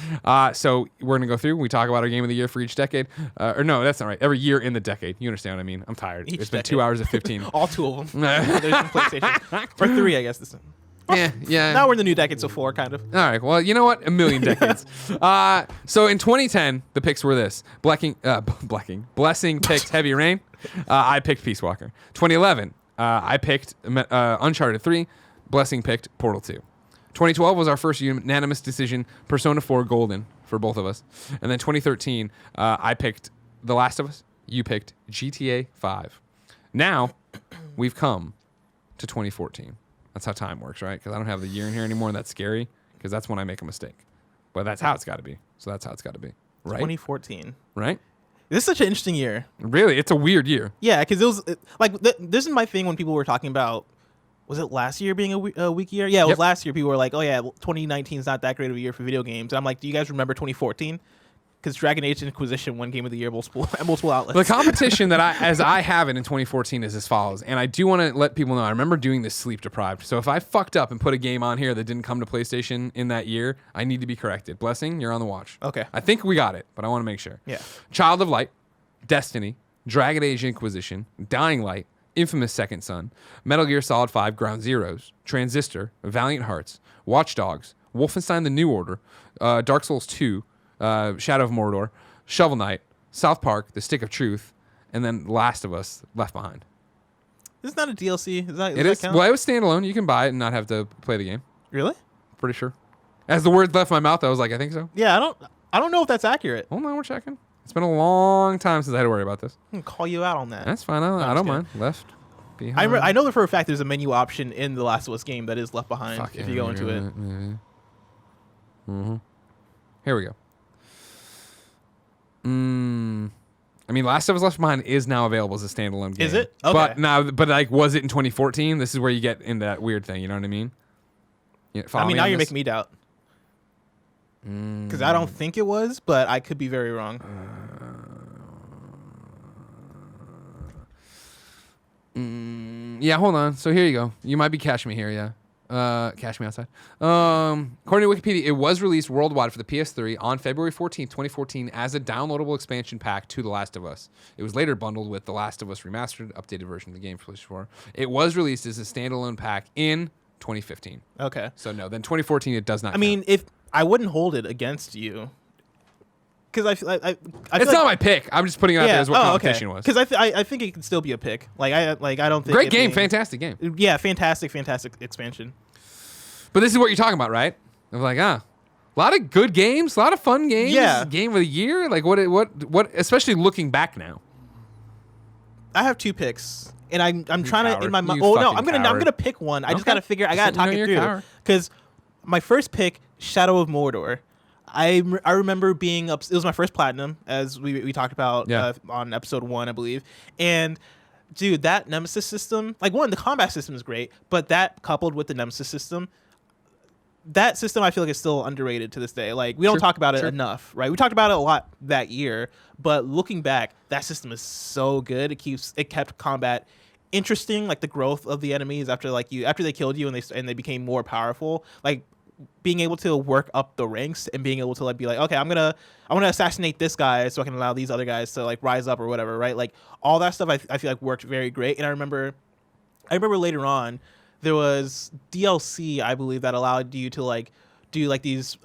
So we're going to go through. We talk about our game of the year for each decade. Or no, that's not right. Every year in the decade. You understand what I mean? I'm tired. Each It's been decade. 2 hours and 15. All two of them. There's some PlayStation. Or 3, I guess. This time. Yeah. Now we're in the new decade, so 4, kind of. All right. Well, you know what? A million decades. So in 2010, the picks were this. Blessing picked Heavy Rain. I picked Peace Walker. 2011, I picked Uncharted 3. Blessing picked Portal 2. 2012 was our first unanimous decision, Persona 4 Golden for both of us. And then 2013, I picked The Last of Us. You picked GTA 5. Now, we've come to 2014. That's how time works, right? Because I don't have the year in here anymore, and that's scary, because that's when I make a mistake. But that's how it's got to be. So that's how it's got to be. Right? 2014. Right? This is such an interesting year. Really? It's a weird year. Yeah, because it was this is my thing when people were talking about, was it last year being a weak year? Yeah, it was Yep. last year. People were like, oh yeah, 2019 is not that great of a year for video games. And I'm like, do you guys remember 2014? Because Dragon Age Inquisition won Game of the Year multiple outlets. The competition that I have it in 2014 is as follows, and I do want to let people know I remember doing this sleep deprived. So if I fucked up and put a game on here that didn't come to PlayStation in that year, I need to be corrected. Blessing, you're on the watch. Okay. I think we got it, but I want to make sure. Yeah. Child of Light, Destiny, Dragon Age Inquisition, Dying Light, Infamous Second Son, Metal Gear Solid 5 Ground Zeroes, Transistor, Valiant Hearts, Watch Dogs, Wolfenstein: The New Order, Dark Souls 2, Shadow of Mordor, Shovel Knight, South Park, The Stick of Truth, and then Last of Us Left Behind. This is not a DLC. Does It that is. count? Well, it was standalone. You can buy it and not have to play the game. Really? Pretty sure. As the words left my mouth, I was like, I think so. Yeah, I don't know if that's accurate. Hold on, we're checking. It's been a long time since I had to worry about this. I can call you out on that. That's fine. I just don't kidding. mind. Left behind. I know that for a fact there's a menu option in the Last of Us game that is left behind Fuck if yeah, you go into it. Mm-hmm. Here we go. I mean, Last of Us Left Behind is now available as a standalone game. Is it? Okay. But like, was it in 2014? This is where you get into that weird thing. You know what I mean? I mean, now you're making me doubt. Because I don't think it was, but I could be very wrong. Yeah, hold on. So here you go. You might be catching me here, yeah. Catch me outside. According to Wikipedia, it was released worldwide for the PS3 on February 14th, 2014 as a downloadable expansion pack to The Last of Us. It was later bundled with The Last of Us Remastered, updated version of the game for PlayStation 4. It was released as a standalone pack in 2015. Okay. So no, then 2014 it does not I mean, if I wouldn't hold it against you, because I feel it's not my pick. I'm just putting it out there as what competition was. Because I think it could still be a pick. I don't think Great game, fantastic game. Yeah, fantastic expansion. But this is what you're talking about, right? I'm like, a lot of good games, a lot of fun games. Yeah. Game of the year. Like what? Especially looking back now. I have 2 picks, and I'm trying to coward. in my mind. You Oh no, fucking I'm coward. gonna pick one. I just Okay. gotta figure. I gotta So, talk no, it you're a through coward. because my first pick, Shadow of Mordor. I remember being it was my first platinum, as we talked about on episode 1, I believe. And dude, that Nemesis system, like, one, the combat system is great, but that coupled with the Nemesis system, that system I feel like is still underrated to this day. Like, we don't talk about it enough, right? We talked about it a lot that year, but looking back, that system is so good. It kept combat interesting, like the growth of the enemies after they killed you and they became more powerful. Like, being able to work up the ranks and being able to like be like, okay, I want to assassinate this guy so I can allow these other guys to like rise up or whatever, right? Like, all that stuff I feel like worked very great. And I remember later on there was DLC, I believe, that allowed you to like do like these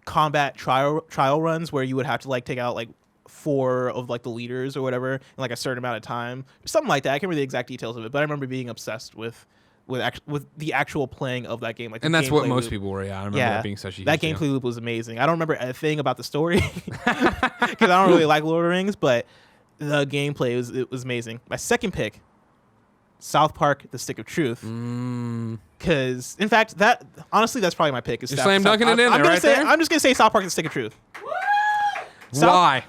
combat trial runs where you would have to like take out like 4 of like the leaders or whatever in like a certain amount of time, something like that. I can't remember the exact details of it, but I remember being obsessed with the actual playing of that game. Like, And the that's what gameplay most loop. people were. Yeah, I remember that being such a huge That deal. gameplay loop was amazing. I don't remember a thing about the story because I don't really like Lord of the Rings, but the gameplay was amazing. My second pick, South Park: The Stick of Truth. Because, in fact, honestly, that's probably my pick. You're slam dunking it in there, right there? I'm just gonna say South Park: The Stick of Truth. Why?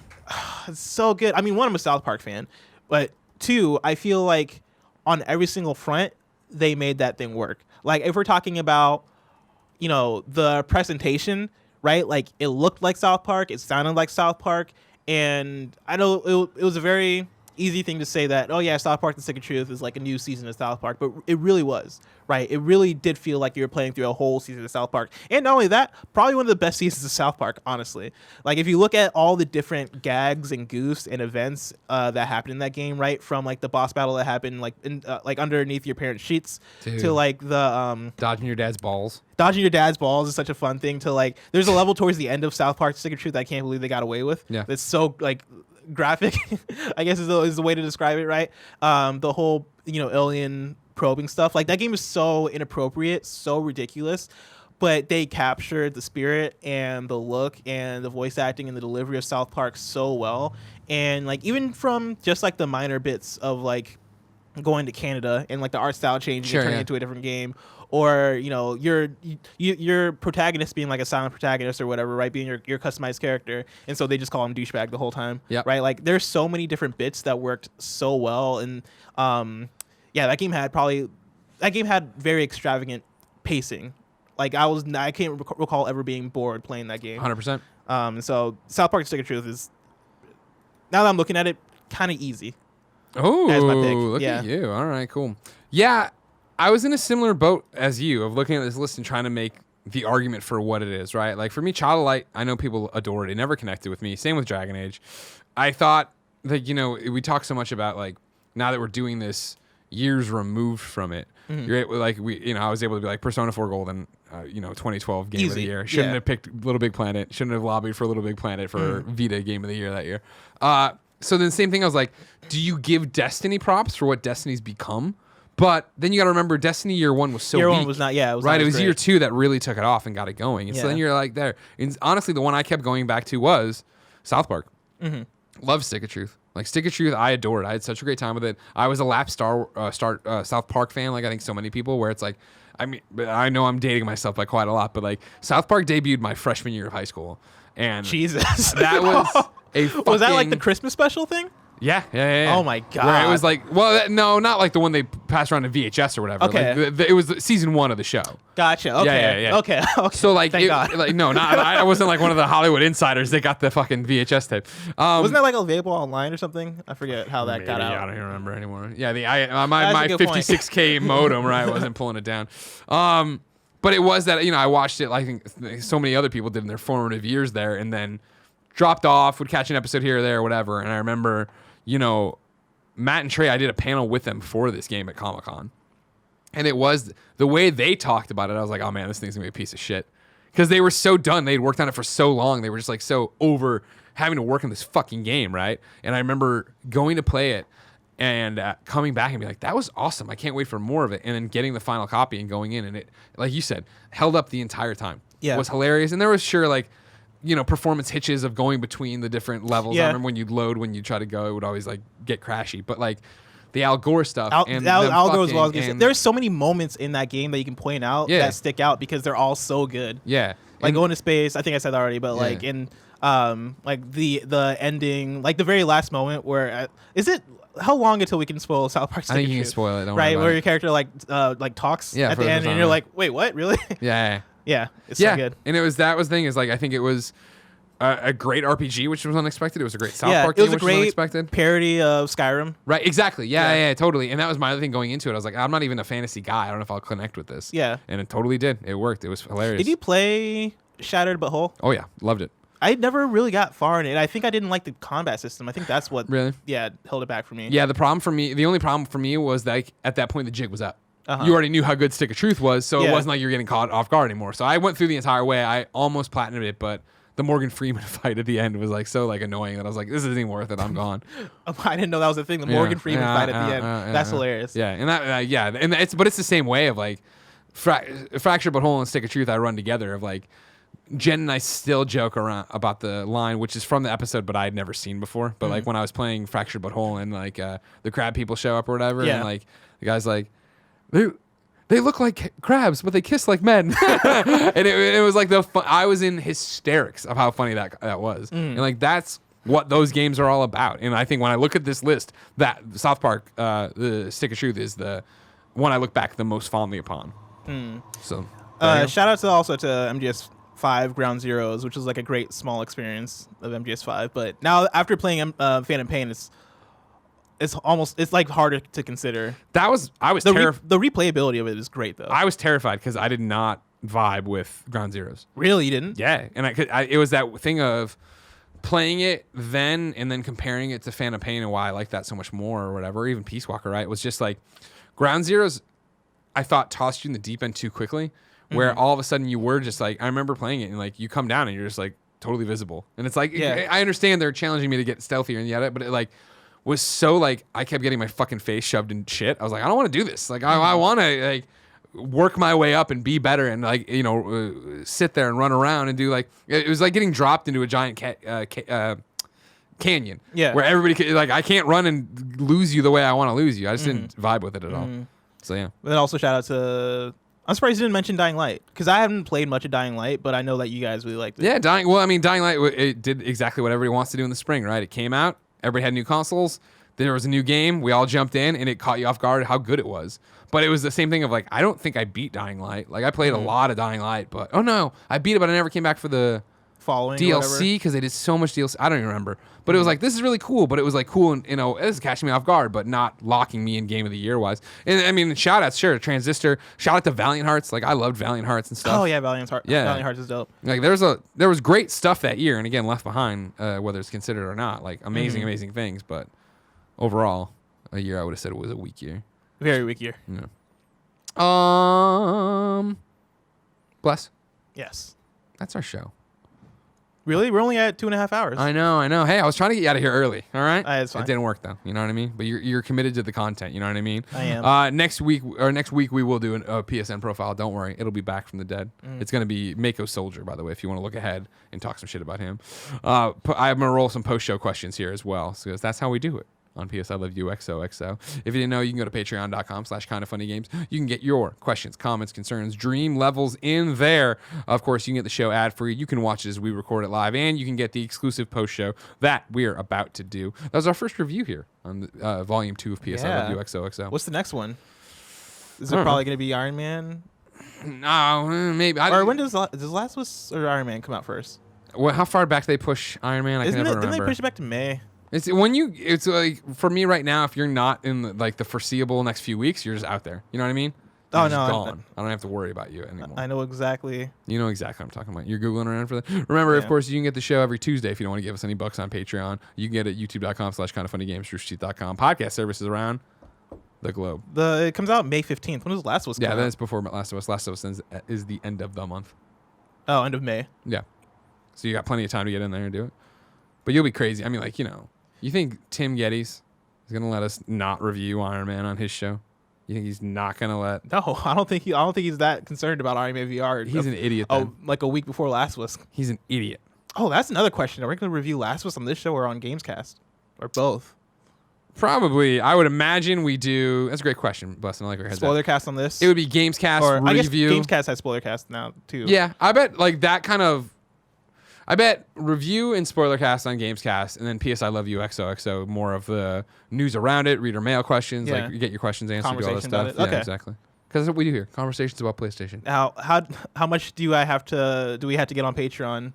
It's so good. I mean, 1, I'm a South Park fan, but 2, I feel like on every single front, they made that thing work. Like if we're talking about, the presentation, right? Like it looked like South Park, it sounded like South Park, and I know it was a very easy thing to say that, oh yeah, South Park: The Stick of Truth is like a new season of South Park, but it really was, right? It really did feel like you were playing through a whole season of South Park. And not only that, probably one of the best seasons of South Park, honestly. Like if you look at all the different gags and goofs and events that happened in that game, right? From like the boss battle that happened like like underneath your parents' sheets, Dude. to like the Dodging your dad's balls. dodging your dad's balls is such a fun thing, to like there's a level towards the end of South Park: Stick of Truth that I can't believe they got away with. Yeah. That's so like graphic, I guess is the way to describe it, right? The whole alien probing stuff, like that game is so inappropriate, so ridiculous, but they captured the spirit and the look and the voice acting and the delivery of South Park so well. And like even from just like the minor bits of like going to Canada and like the art style changing and turning into a different game, or your protagonist being like a silent protagonist or whatever, right, being your customized character, and so they just call him douchebag the whole time. Yep. Right, like there's so many different bits that worked so well. And that game had very extravagant pacing. Like I can't recall ever being bored playing that game. 100%. So South Park: Stick of Truth is, now that I'm looking at it, kind of easy. Oh, as my pick. look Yeah. at you. All right, cool. Yeah, I was in a similar boat as you of looking at this list and trying to make the argument for what it is, right? Like for me, Child of Light, I know people adore it. It never connected with me. Same with Dragon Age. I thought that, we talk so much about like, now that we're doing this years removed from it, you're able, like I was able to be like Persona 4 Golden, 2012 game of the year. Shouldn't have picked Little Big Planet. Shouldn't have lobbied for Little Big Planet for Vita game of the year that year. So then same thing, I was like, do you give Destiny props for what Destiny's become? But then you got to remember, Destiny year one was so Year weak. one was not, yeah. It was right, not it as was great. year two that really took it off and got it going. And so Yeah. then you're like there. And honestly, the one I kept going back to was South Park. Love Stick of Truth. Like Stick of Truth, I adored. I had such a great time with it. I was a lap South Park fan, like I think so many people, where it's like, I mean, I know I'm dating myself by quite a lot, but like South Park debuted my freshman year of high school. And Jesus. that was a fucking... Was that like the Christmas special thing? Yeah. Oh my God. Where it was like, well, no, not like the one they passed around to VHS or whatever. Okay. Like, it was season one of the show. Gotcha. Okay. Yeah. Okay. So like, Thank God. I wasn't like one of the Hollywood insiders that got the fucking VHS tape. Wasn't that like available online or something? I forget how that got out. I don't even remember anymore. Yeah, my That's a good point. 56K modem, right? I wasn't pulling it down. But it was that, I watched it like I think so many other people did in their formative years there, and then dropped off, would catch an episode here or there or whatever. And I remember, Matt and Trey, I did a panel with them for this game at Comic-Con. And it was the way they talked about it. I was like, oh man, this thing's gonna be a piece of shit. Because they were so done. They'd worked on it for so long. They were just like so over having to work on this fucking game, right? And I remember going to play it and coming back and be like, that was awesome. I can't wait for more of it. And then getting the final copy and going in. And it, like you said, held up the entire time. Yeah. It was hilarious. And there was sure like, performance hitches of going between the different levels. Yeah. I remember when you'd load, when you try to go, it would always like get crashy. But like the Al Gore stuff and Al Gore as well. and- There's so many moments in that game that you can point out that stick out because they're all so good. Yeah. Like And- going to space, I think I said that already, but Yeah. like in like the ending, like the very last moment where is it? How long until we can spoil South Park? I think you can spoil it. Don't worry right, about where it. your character like talks Yeah, at for the the end, first and time, you're yeah. like, wait, what? Really? Yeah. Yeah, it's Yeah. so good. And that was the thing is like I think it was a great RPG, which was unexpected. It was a great South Yeah, Park it game, was a which was great unexpected. parody of Skyrim. Right, exactly. Yeah. Yeah, totally. And that was my other thing going into it. I was like, I'm not even a fantasy guy. I don't know if I'll connect with this. Yeah. And it totally did. It worked. It was hilarious. Did you play Shattered But Whole? Oh yeah, loved it. I never really got far in it. I think I didn't like the combat system. I think that's what Really? held it back for me. Yeah, the only problem for me was that at that point the jig was up. Uh-huh. You already knew how good Stick of Truth was, so it Yeah. wasn't like you're getting caught off guard anymore. So I went through the entire way. I almost platinumed it, but the Morgan Freeman fight at the end was like so like annoying that I was like, this isn't even worth it. I'm gone. I didn't know that was a thing. The Yeah, Morgan Freeman yeah, fight at the end. That's hilarious. Yeah, and that and it's the same way of like Fractured But Whole and Stick of Truth I run together of like Jen and I still joke around about the line, which is from the episode, but I had never seen before. But like when I was playing Fractured But Whole and like the crab people show up or whatever, Yeah. and like the guy's like, they look like crabs, but they kiss like men. And it was like I was in hysterics of how funny that was. And like that's what those games are all about. And I think when I look at this list, that South Park, the Stick of Truth, is the one I look back the most fondly upon. So, shout out also to MGS5 Ground Zeroes, which is like a great small experience of MGS5. But now after playing Phantom Pain, it's like harder to consider. I was terrified. The replayability of it is great though. I was terrified because I did not vibe with Ground Zeroes. Really, you didn't? Yeah, and it was that thing of playing it then and then comparing it to Phantom Pain and why I like that so much more or whatever. Or even Peace Walker, right? It was just like Ground Zeroes, I thought tossed you in the deep end too quickly, where all of a sudden you were just like, I remember playing it and like you come down and you're just like totally visible. And it's like, I understand they're challenging me to get stealthier and yet, but it like was so like, I kept getting my fucking face shoved in shit. I was like, I don't want to do this. Like, I want to like work my way up and be better and like, you know, sit there and run around and do like, it was like getting dropped into a giant canyon. Yeah. Where everybody could, like, I can't run and lose you the way I want to lose you. I just didn't vibe with it at all. So yeah. But then also shout out to, I'm surprised you didn't mention Dying Light because I haven't played much of Dying Light, but I know that you guys really liked it. Yeah, Dying Light, it did exactly what everybody wants to do in the spring, right? It came out, everybody had new consoles, there was a new game, we all jumped in, and it caught you off guard how good it was. But it was the same thing of like, I don't think I beat Dying Light. Like I played a lot of Dying Light, but oh no, I beat it, but I never came back for the following DLC because they did so much DLC. I don't even remember, but it was like, this is really cool. But it was like cool, and you know, this is catching me off guard, but not locking me in Game of the Year wise. And I mean, shout outs, sure, Transistor. Shout out to Valiant Hearts. Like I loved Valiant Hearts and stuff. Oh yeah, Valiant Hearts is dope. Like there was great stuff that year, and again, Left Behind, whether it's considered or not, like amazing things. But overall, a year I would have said it was a weak year. Very weak year. Yeah. Bless. Yes. That's our show. Really? We're only at 2.5 hours. I know. Hey, I was trying to get you out of here early. All right. It's fine. It didn't work though. You know what I mean? But you're committed to the content. You know what I mean? I am. Next week we will do a PSN profile. Don't worry, it'll be back from the dead. It's gonna be Mako Soldier, by the way. If you want to look ahead and talk some shit about him, I'm gonna roll some post show questions here as well, because that's how we do it on PS I Love You XOXO. If you didn't know, you can go to patreon.com/kindoffunnygames. You can get your questions, comments, concerns, dream levels in there. Of course, you can get the show ad free. You can watch it as we record it live, and you can get the exclusive post show that we're about to do. That was our first review here on Volume 2 of PS I Love You XOXO. What's the next one? Is it probably going to be Iron Man? No, maybe. Or when does Last of Us or Iron Man come out first? Well, how far back they push Iron Man? I can never remember. Didn't they push it back to May? It's like for me right now, if you're not in the foreseeable next few weeks, you're just out there. You know what I mean? You're just gone. I don't have to worry about you anymore. I know exactly. You know exactly what I'm talking about. You're Googling around for that. Remember, of course, you can get the show every Tuesday if you don't want to give us any bucks on Patreon. You can get it at youtube.com/kindoffunnygames, roosterteeth.com. Podcast services around the globe. It comes out May 15th. When does Last of Us come out? Yeah, then it's before Last of Us. Last of Us is the end of the month. Oh, end of May. Yeah. So you got plenty of time to get in there and do it. But you'll be crazy. I mean, like, you know, you think Tim Gettys is going to let us not review Iron Man on his show? You think he's not going to let... No, I don't think he's that concerned about Iron Man VR. He's an idiot then. Oh, like a week before Last of Us. He's an idiot. Oh, that's another question. Are we going to review Last of Us on this show or on Gamescast? Or both? Probably. I would imagine we do... That's a great question, Blessing. I like your heads Spoiler cast on this? It would be Gamescast or, review. I guess Gamescast has spoiler cast now, too. Yeah, I bet like that kind of... I bet review and spoiler cast on Gamescast, and then PS I Love You XOXO, more of the news around it, reader mail questions, like you get your questions answered, do all that stuff. Yeah, exactly. Because that's what we do here. Conversations about PlayStation. Now, how much do we have to get on Patreon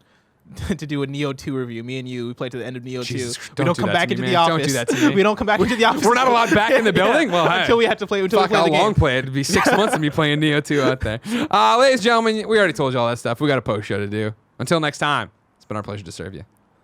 to do a Nioh 2 review? Me and you, we played to the end of Nioh 2. We don't come back into the office. Don't do that to me. We don't come back into the office. We're not allowed back in the building? Well, until we have to play. Until we play how the game. long play it? It'd be 6 months to be playing Nioh 2 out there. Ladies and gentlemen, we already told you all that stuff. We got a post show to do. Until next time. It's been our pleasure to serve you.